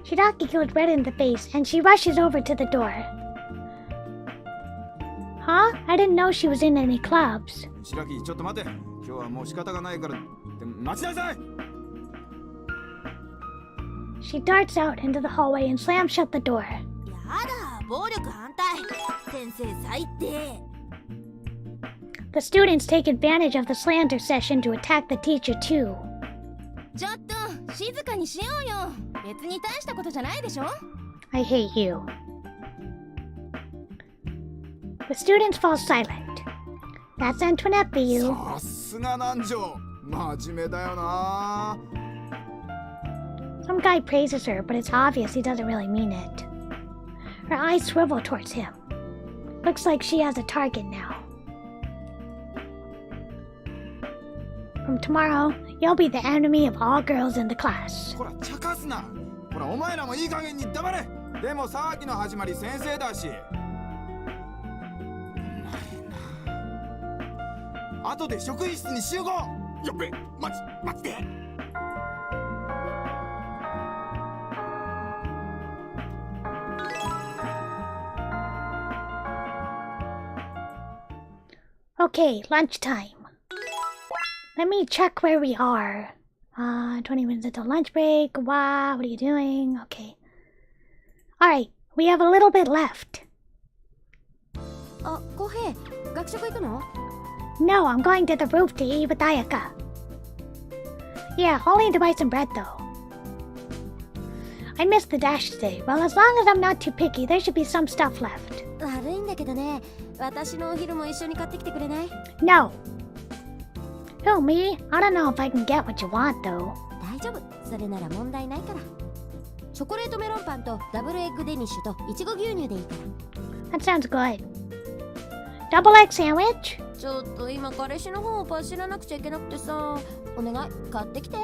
Speaker 1: Shiraki goes red in the face and she rushes over to the door. Huh? I didn't know she was in any clubs.
Speaker 4: 白木、ちょっと待て。今日はもう仕方がないからって待ちなさい。
Speaker 1: She darts out into the hallway and slams shut the door.
Speaker 2: やだ、暴力反対。先生最低。
Speaker 1: The students take advantage of the slander session to attack the teacher too.
Speaker 5: ちょっと静かにしようよ。別に大したことじゃないでしょ。
Speaker 1: I hate you. The students fall silent. That's Antoinette for you.
Speaker 4: さすが南條、真面目だよな。
Speaker 1: Some guy praises her, but it's obvious he doesn't really mean it. Her eyes swivel towards him. Looks like she has a target now. From tomorrow, you'll be the enemy of all girls in the class.
Speaker 4: ほら茶化すな。ほらお前らもいい加減に黙れ。でも騒ぎの始まり先生だし。後で職員室に集合。
Speaker 9: やっべ、待って。
Speaker 1: Okay, lunchtime. Let me check where we are. 20 minutes until lunch break. Wow, what are you doing? Okay. Alright, we have a little bit left.
Speaker 3: あ、浩平、学食行くの？
Speaker 1: No, I'm going to the roof to eat with Ayaka. Yeah, only to buy some bread though. I missed the dash today. Well, as long as I'm not too picky, there should be some stuff left.
Speaker 3: 悪いんだけどね、私のお昼も一緒に買ってきてくれない？
Speaker 1: No. Who, me? I don't know if I can get what you want though.
Speaker 3: 大丈夫、それなら問題ないから。チョコレートメロンパンとダブルエッグデニッシュといちご牛乳でいいから。
Speaker 1: That sounds good. Double egg sandwich?
Speaker 3: ちょっと今彼氏の方をパシらなくちゃいけなくてさ、お願い買ってきて。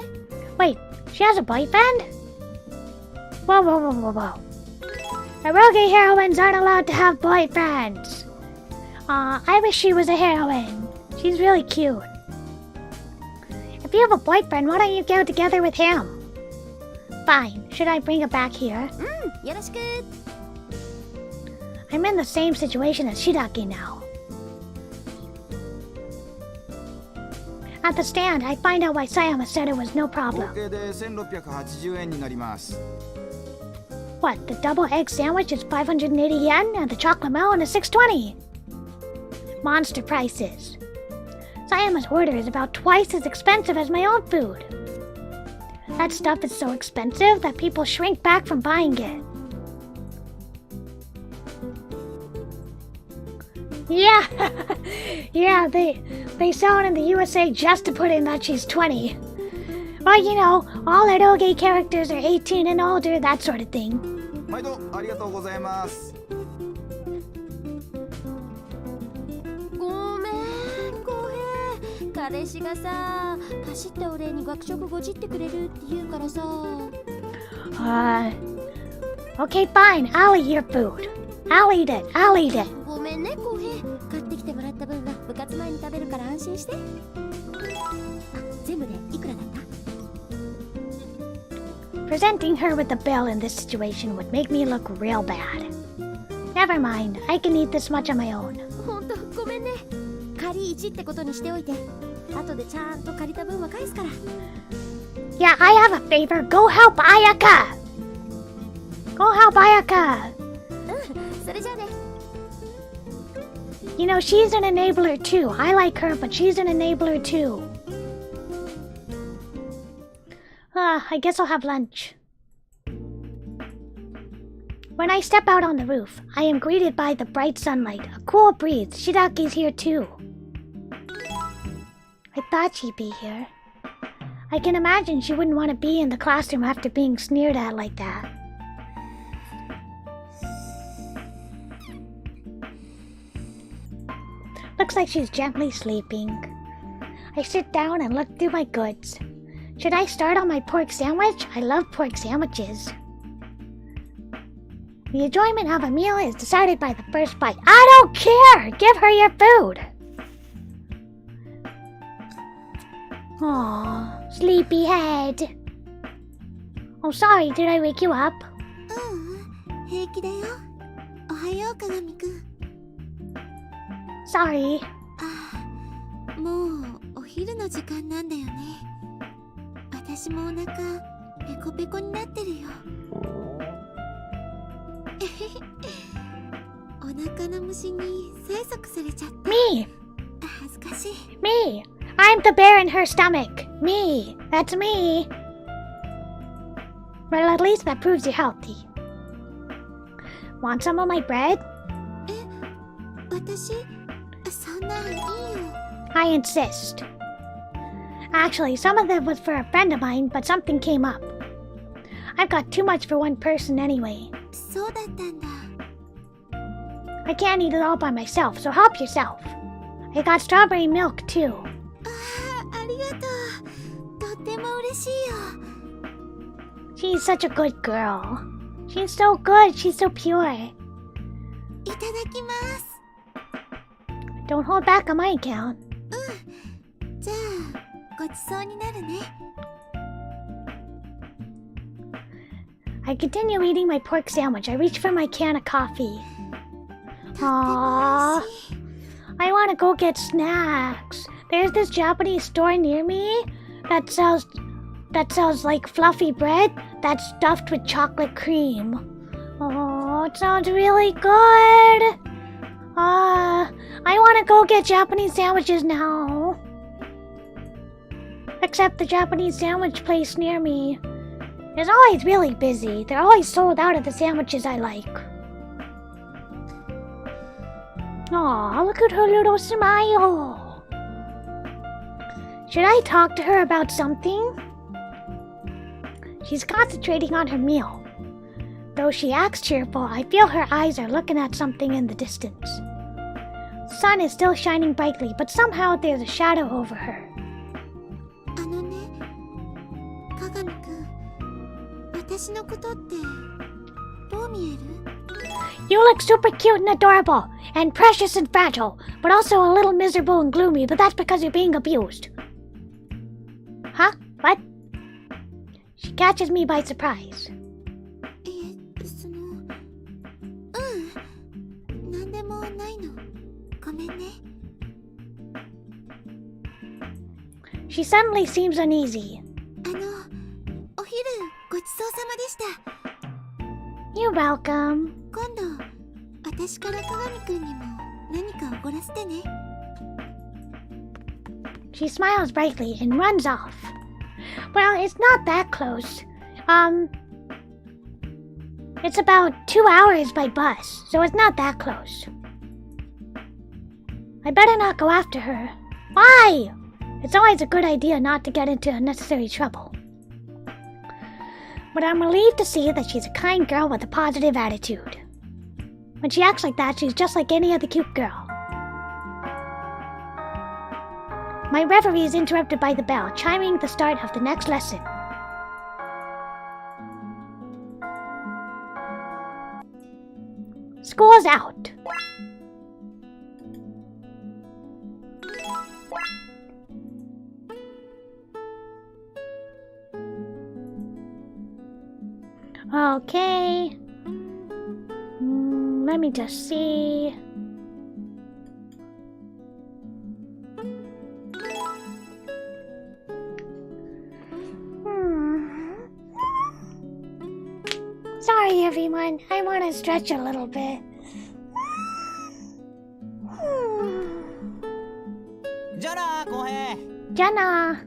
Speaker 1: Wait, she has a boyfriend? Whoa. Eroge heroines aren't allowed to have boyfriends. I wish she was a heroine. She's really cute. If you have a boyfriend, why don't you go together with him? Fine. Should I bring it back here?
Speaker 3: よろしく。
Speaker 1: I'm in the same situation as Shiraki now. At the stand, I find out why Sayama said it was no
Speaker 4: 合
Speaker 1: problem.
Speaker 4: 計で1680円になります。
Speaker 1: What, the double egg sandwich is 580 yen and the chocolate melon is 620? Monster prices. Sayama's order is about twice as expensive as my own food. That stuff is so expensive that people shrink back from buying it. Yeah, yeah, they sell it in the USA just to put in that she's 20. Well, you know, all eroge characters are 18 and older, that sort of thing.
Speaker 4: 毎度ありがとうございます。
Speaker 3: ごめん、浩平。彼氏がさ、走ったお礼に学食ごじってくれるって言うからさ。
Speaker 1: Okay, fine, I'll eat your food. I'll eat it.
Speaker 3: ごめんね、浩平。買ってきてもらった分は部活前に食べるから安心して。あ、全部でいくらだった？
Speaker 1: Presenting her with the bill in this situation would make me look real bad. Never mind, I can eat this much on my own.
Speaker 3: ほんとごめんね。借り1ってことにしておいて。後でちゃんと借りた分は返すから。
Speaker 1: Yeah, I have a favor. Go help Ayaka! Go help Ayaka!
Speaker 3: それじゃあね。
Speaker 1: You know, she's an enabler too. I like her, but she's an enabler too. I guess I'll have lunch. When I step out on the roof, I am greeted by the bright sunlight, a cool breeze. Shiraki's here too. I thought she'd be here. I can imagine she wouldn't want to be in the classroom after being sneered at like that. Looks like she's gently sleeping. I sit down and look through my goods. Should I start on my pork sandwich? I love pork sandwiches. The enjoyment of a meal is decided by the first bite. I don't care! Give her your food! Aww, sleepyhead. Oh, sorry, did I wake you up?
Speaker 3: 平気だよ。おはよう、鏡くん。
Speaker 1: Sorry.
Speaker 3: もうお昼昼の時間なんだよね。私もお腹ペコペコになってるよ。お腹の虫に催促されちゃった。
Speaker 1: Me!
Speaker 3: 恥ずかしい。
Speaker 1: Me! I'm the bear in her stomach. Me! That's me! Well, at least that proves you're healthy. Want some of my bread?
Speaker 3: 私、そんなんいいよ。
Speaker 1: I insist. Actually, some of them was for a friend of mine, but something came up. I've got too much for one person anyway.
Speaker 3: そうだったんだ。
Speaker 1: I can't eat it all by myself, so help yourself. I got strawberry milk too.
Speaker 3: ありがとう。とっても嬉しいよ。
Speaker 1: She's such a good girl. She's so good. She's so pure.
Speaker 3: いただきます。
Speaker 1: Don't hold back on my account.
Speaker 3: じゃあ、ごちそうになるね。
Speaker 1: I continue eating my pork sandwich. I reach for my can of coffee.
Speaker 3: とっても嬉しい。
Speaker 1: I want to go get snacks. There's this Japanese store near me that sells like fluffy bread that's stuffed with chocolate cream. Oh, it sounds really good. I want to go get Japanese sandwiches now. Except the Japanese sandwich place near me is always really busy. They're always sold out of the sandwiches I like. Aw, look at her little smile. Should I talk to her about something? She's concentrating on her meal. Though she acts cheerful, I feel her eyes are looking at something in the distance. The sun is still shining brightly, but somehow there's a shadow over her.
Speaker 3: あのね、鏡くん、私のことってどう見える？
Speaker 1: You look super cute and adorable, and precious and fragile, but also a little miserable and gloomy, but that's because you're being abused. Huh? What? She catches me by surprise.
Speaker 3: なんでもないの。ごめんね。
Speaker 1: She suddenly seems uneasy.
Speaker 3: お昼ごちそうさまでした。
Speaker 1: You're welcome.
Speaker 3: 今度、私から鏡くんにも何かおごらせてね。
Speaker 1: She smiles brightly and runs off. Well, it's not that close. It's about 2 hours by bus, so it's not that close. I better not go after her. Why? It's always a good idea not to get into unnecessary trouble. But I'm relieved to see that she's a kind girl with a positive attitude. When she acts like that, she's just like any other cute girl. My reverie is interrupted by the bell, chiming the start of the next lesson. School's out. Okay. Let me just see. Sorry, everyone. I want to stretch a little bit.
Speaker 6: Jana, Kohei.
Speaker 1: Jenna.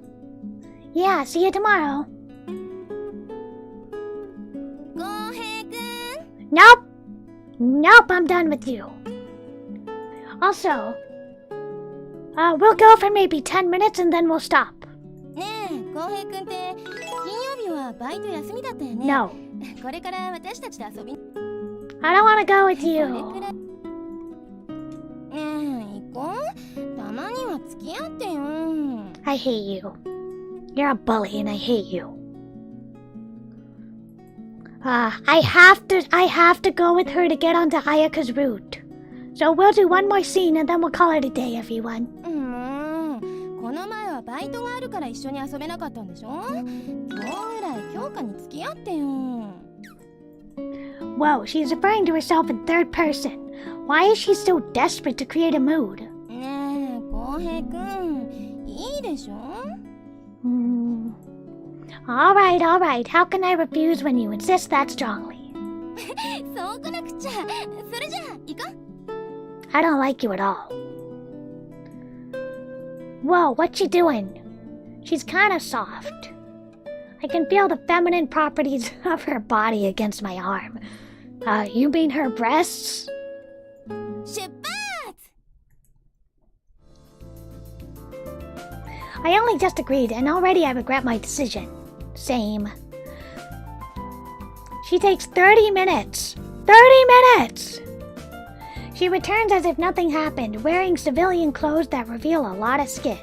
Speaker 1: Yeah, see you tomorrow.
Speaker 2: 浩平くん。
Speaker 1: Nope. Nope, I'm done with you. Also, we'll go for maybe 10 minutes and then we'll stop.
Speaker 2: ねえ、浩平くんって金曜日はバイト休みだったよね。
Speaker 1: No.
Speaker 2: これから私たちと遊び。
Speaker 1: I don't want to go with
Speaker 2: それ
Speaker 1: you.
Speaker 2: くらい。ねえ、行こう。たまには付き合ってよ。
Speaker 1: I hate you. You're a bully and I hate you. I have to go with her to get onto Ayaka's route. So we'll do one more scene and then we'll call it a day, everyone.
Speaker 2: もう、この前はバイトがあるから一緒に遊べなかったんでしょ？今日ぐらい京香に付き合ってよ。
Speaker 1: Whoa, she's referring to herself in third person. Why is she so desperate to create a mood?
Speaker 2: ねえ、浩平くん、い
Speaker 3: いいでしょ。
Speaker 1: All right, all right. How can I refuse when you insist that strongly?
Speaker 3: そうこなくちゃ。それじゃあ行こう。
Speaker 1: I don't like you at all. Whoa, what's she doing? She's kind of soft. I can feel the feminine properties of her body against my arm. You mean her breasts?
Speaker 3: 出発。
Speaker 1: I only just agreed, and already I regret my decision. Same. She takes 30 minutes. 30 minutes! She returns as if nothing happened, wearing civilian clothes that reveal a lot of skin.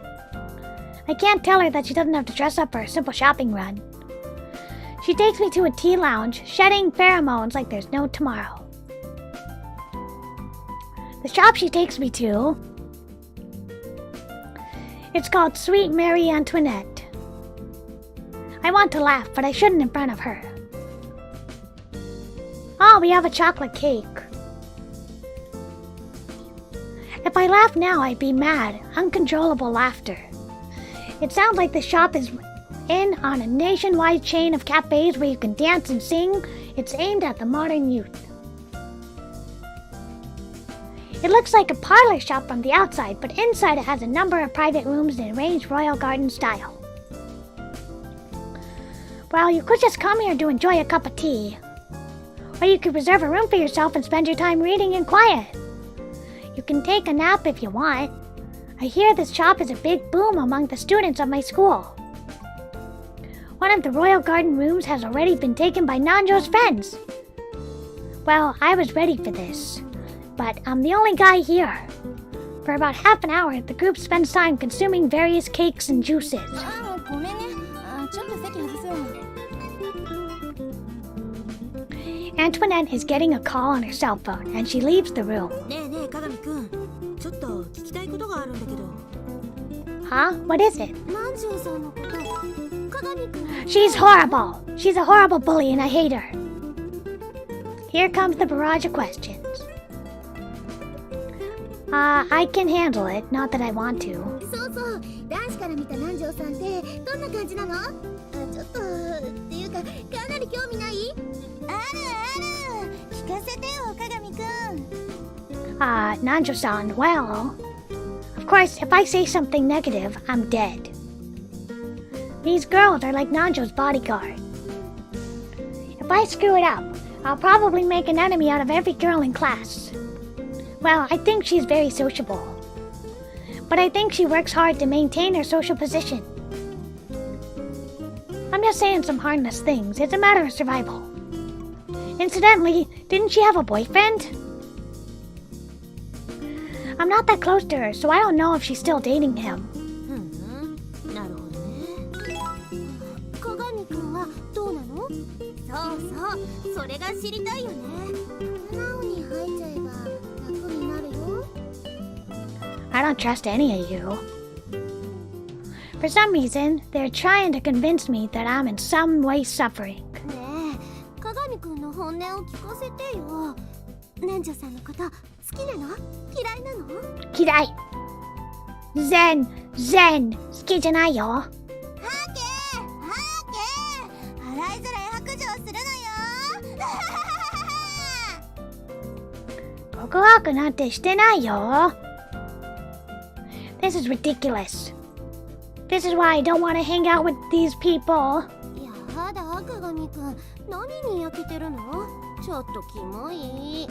Speaker 1: I can't tell her that she doesn't have to dress up for a simple shopping run. She takes me to a tea lounge, shedding pheromones like there's no tomorrow. The shop she takes me to, it's called Sweet Mary Antoinette. I want to laugh, but I shouldn't in front of her. Oh, we have a chocolate cake. If I laugh now, I'd be mad, uncontrollable laughter. It sounds like the shop is in on a nationwide chain of cafes where you can dance and sing. It's aimed at the modern youth. It looks like a parlor shop from the outside, but inside it has a number of private rooms in arranged royal garden style. Well, you could just come here to enjoy a cup of tea. Or you could reserve a room for yourself and spend your time reading in quiet. You can take a nap if you want. I hear this shop is a big boom among the students of my school. One of the royal garden rooms has already been taken by Nanjo's friends. Well, I was ready for this, but I'm the only guy here. For about half an hour, the group spends time consuming various cakes and juices.
Speaker 3: ごめんね。ちょっと席外すわ。
Speaker 1: Antoinette is getting a call on her cell phone, and she leaves the room.
Speaker 2: ねえねえ鏡くん、ちょっと聞きたいことがあるんだけど。
Speaker 1: Huh? What is it?
Speaker 3: 南條さんのこと、鏡くん。
Speaker 1: She's horrible! She's a horrible bully and I hate her. Here comes the barrage of questions. I can handle it, not that I want to.
Speaker 3: そうそう、男子から見た南條さんってどんな感じなの？ちょっとっていうか、かなり興味ない？あるある、聞かせてよ、鏡くん。
Speaker 1: Nanjo-san, well, of course, if I say something negative, I'm dead. These girls are like Nanjo's bodyguard. If I screw it up, I'll probably make an enemy out of every girl in class. Well, I think she's very sociable. But I think she works hard to maintain her social position. I'm just saying some harmless things. It's a matter of survival. Incidentally, didn't she have a boyfriend? I'm not that close to her, so I don't know if she's still dating him.
Speaker 2: なるほどね。
Speaker 3: 鏡くんはどうなの？そうそう、それが知りたいよね。素直に入っちゃえば楽になるよ。
Speaker 1: I don't trust any of you. For some reason, they're trying to convince me that I'm in some way suffering.
Speaker 3: ねえ、鏡くんの本音を聞かせてよ。南條さんのこと好きなの？嫌いなの？
Speaker 1: 嫌い。Zen, 好きじゃないよ。
Speaker 3: はけ洗いざらい白状するのよ。
Speaker 1: 告白なんてしてないよ。This is ridiculous. This is why I don't want to hang out with these people.
Speaker 3: やだ、鏡くん、何に焼けてるの？ちょっとキモい。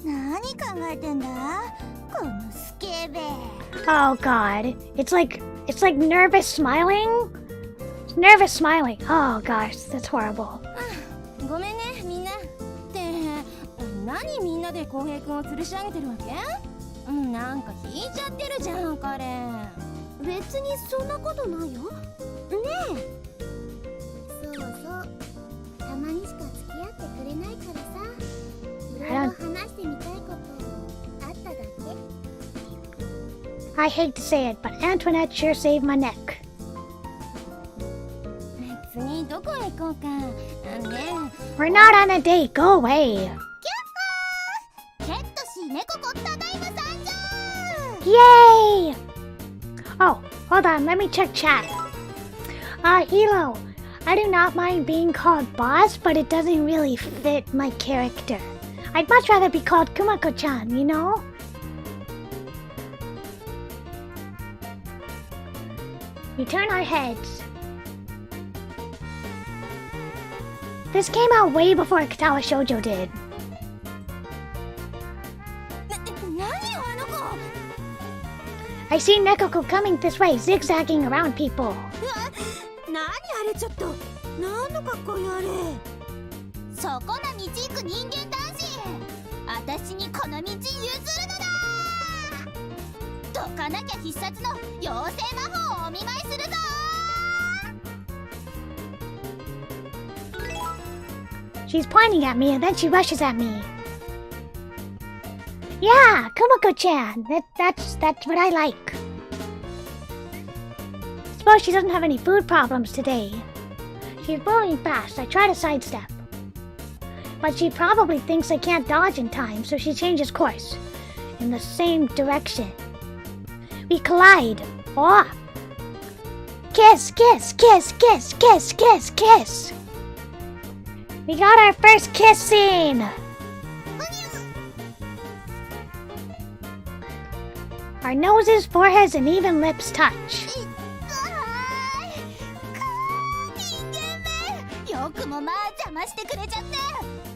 Speaker 3: 何考えてんだ？このスケベ。
Speaker 1: Oh god. It's like nervous smiling? Nervous smiling. Oh gosh, that's horrible.
Speaker 3: ごめんね、みんな。って何みんなで浩平くんを吊るし上げてるわけ？なんか引いちゃってるじゃん、彼。別にそんなことないよ。ねえ。そうそう。たまにしか付き合ってくれないからさ。いろいろ話してみたいことあっただけ。
Speaker 1: I hate to say it, but Antoinette sure saved my neck.
Speaker 3: 次どこへ行こうか。ねえ。
Speaker 1: We're not on a date. Go away.
Speaker 3: ケットシー猫子ただいま参上。
Speaker 1: Yay! Oh, Hold on, let me check chat. Elo, I do not mind being called boss, but it doesn't really fit my character. I'd much rather be called Kumakko-chan, you know? We turn our heads. This came out way before Katawa Shoujo did. I see Nekoko coming this way, zigzagging around people.
Speaker 2: 何あれちょっと何の格好やれ
Speaker 3: そこな道行く人間男子私にこの道譲るのだどかなきゃ必殺の妖精魔法をお見舞いするぞ
Speaker 1: She's pointing at me and then she rushes at me. Yeah, Kumako-chan. That's what I like. Suppose she doesn't have any food problems today. She's moving fast. I try to sidestep. But she probably thinks I can't dodge in time, so she changes course. In the same direction. We collide. Oh! Kiss, kiss, kiss, kiss, kiss, kiss, kiss! We got our first kiss scene! Our noses, foreheads, and even lips touch.
Speaker 3: よくもまあ邪魔してくれちゃって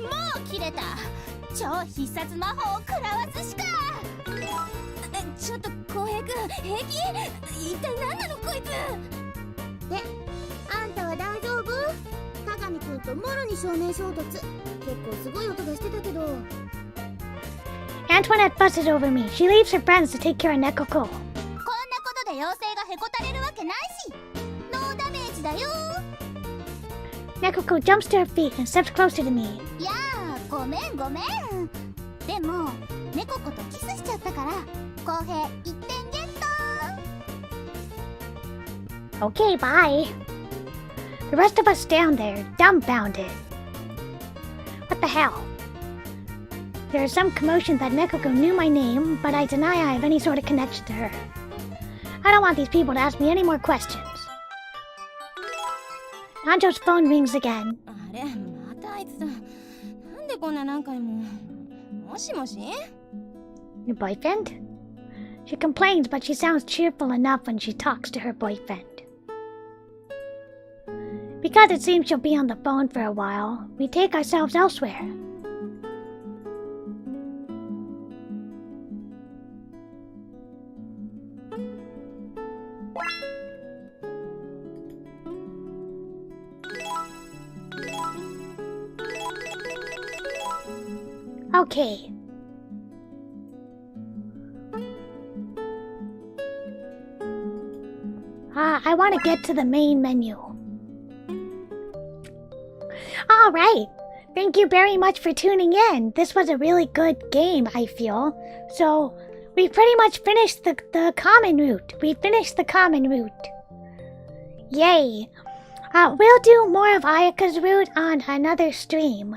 Speaker 3: もう切れた超必殺魔法を食らわすしかちょっと浩平君平気一体何なのこいつであんたは大丈夫鏡君ともろに正面衝突結構すごい音がしてたけど
Speaker 1: Antoinette buzzes over me. She leaves her friends to take care of Nekoko.
Speaker 3: こんなことで妖精がへこたれるわけないしノーダメージだよ
Speaker 1: Nekoko jumps to her feet and steps closer to me.
Speaker 3: いやーごめんごめんでも猫子とキスしちゃったから公平1点ゲット
Speaker 1: Okay, bye. The rest of us stand there, dumbfounded. What the hell? There is some commotion that Nekoko knew my name, but I deny I have any sort of connection to her. I don't want these people to ask me any more questions. Nanjo's phone rings again.
Speaker 2: あれまたあいつだなんでこんな何回ももしもし
Speaker 1: Your boyfriend? She complains, but she sounds cheerful enough when she talks to her boyfriend. Because it seems she'll be on the phone for a while, we take ourselves elsewhere. Okay. I want to get to the main menu. Alright. Thank you very much for tuning in. This was a really good game, I feel. So, we pretty much finished the common route. We finished the common route. Yay. We'll do more of Ayaka's route on another stream.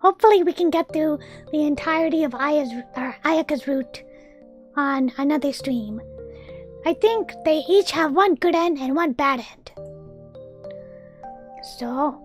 Speaker 1: Hopefully we can get through the entirety of Ayaka's route on another stream. I think they each have one good end and one bad end. So...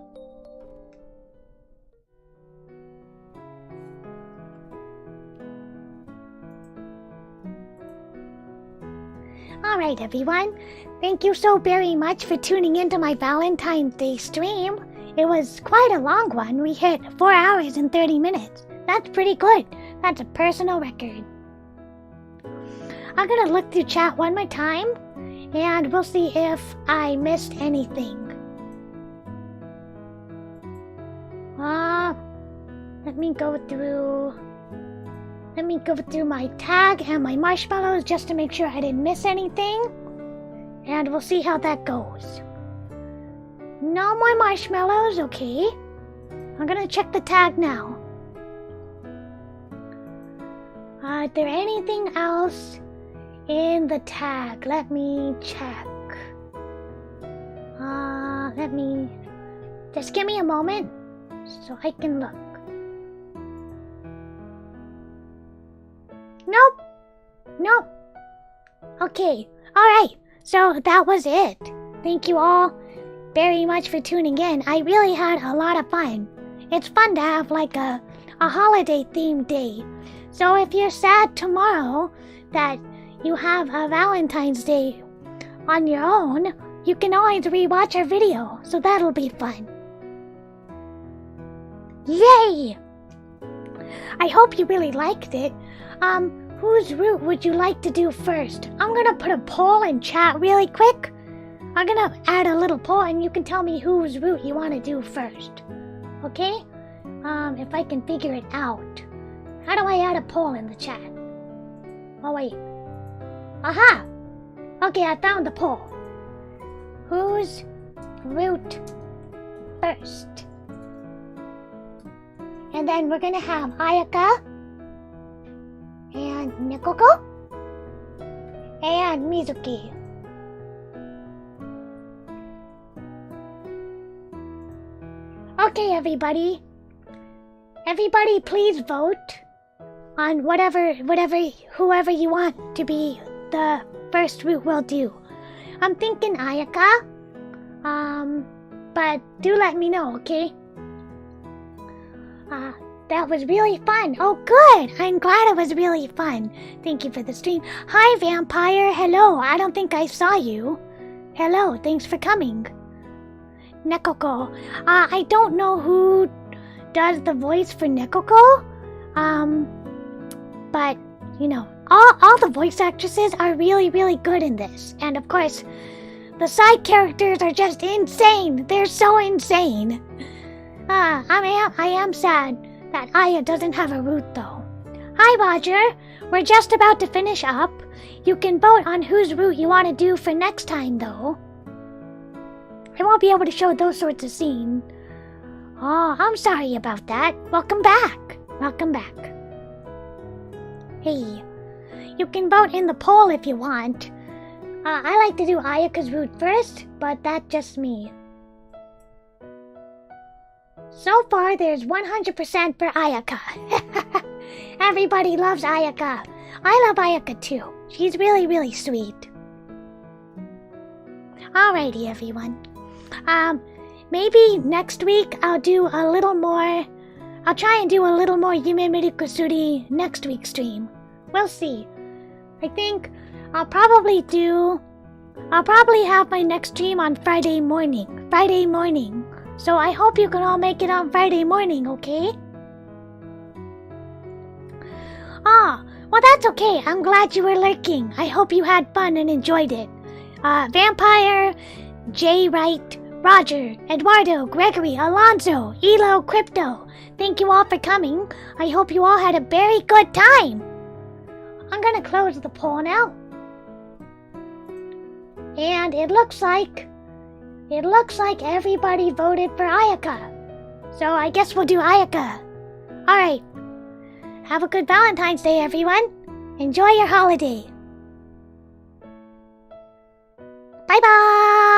Speaker 1: Alright everyone, thank you so very much for tuning into my Valentine's Day stream. It was quite a long one. We hit 4 hours and 30 minutes. That's pretty good. That's a personal record. I'm gonna look through chat one more time, and we'll see if I missed anything. Let me go through my tag and my marshmallows just to make sure I didn't miss anything. And we'll see how that goes. No more marshmallows, okay. I'm gonna check the tag now. Is there anything else in the tag? Let me check. Just give me a moment so I can look. Nope. Okay. Alright. So that was it. Thank you all very much for tuning in. I really had a lot of fun. It's fun to have like a holiday themed day. So if you're sad tomorrow that you have a Valentine's Day on your own, you can always rewatch our video. So that'll be fun. Yay! I hope you really liked it. Whose route would you like to do first? I'm gonna put a poll in chat really quick. I'm gonna add a little poll and you can tell me whose route you want to do first. Okay? If I can figure it out. How do I add a poll in the chat? Oh wait. Aha! Okay, I found the poll. Whose route first? And then we're gonna have Ayaka and Nekoko and Mizuki. Okay, everybody. Everybody please vote on whoever you want to be the first route we'll do. I'm thinking Ayaka. But do let me know, okay? That was really fun. Oh, good. I'm glad it was really fun. Thank you for the stream. Hi, Vampire. Hello. I don't think I saw you. Hello. Thanks for coming. Nekoko. I don't know who does the voice for Nekoko. But, you know, all the voice actresses are really, really good in this. And, of course, the side characters are just insane. They're so insane. I am sad that Aya doesn't have a route, though. Hi, Roger. We're just about to finish up. You can vote on whose route you want to do for next time, though. I won't be able to show those sorts of scenes. Oh, I'm sorry about that. Welcome back. Welcome back. Hey, you can vote in the poll if you want. I like to do Ayaka's route first, but that's just me. So far, there's 100% for Ayaka. Everybody loves Ayaka. I love Ayaka too. She's really, really sweet. Alrighty, everyone. Maybe next week I'll do a little more. I'll try and do a little more Yume Miru Kusuri next week's stream. We'll see. I think I'll probably have my next stream on Friday morning. So I hope you can all make it on Friday morning, okay? Well that's okay. I'm glad you were lurking. I hope you had fun and enjoyed it. Vampire, Jay Wright, Roger, Eduardo, Gregory, Alonso, Elo, Crypto. Thank you all for coming. I hope you all had a very good time. I'm gonna close the poll now. And it looks like everybody voted for Ayaka. So I guess we'll do Ayaka. Alright. Have a good Valentine's Day, everyone. Enjoy your holiday. Bye-bye!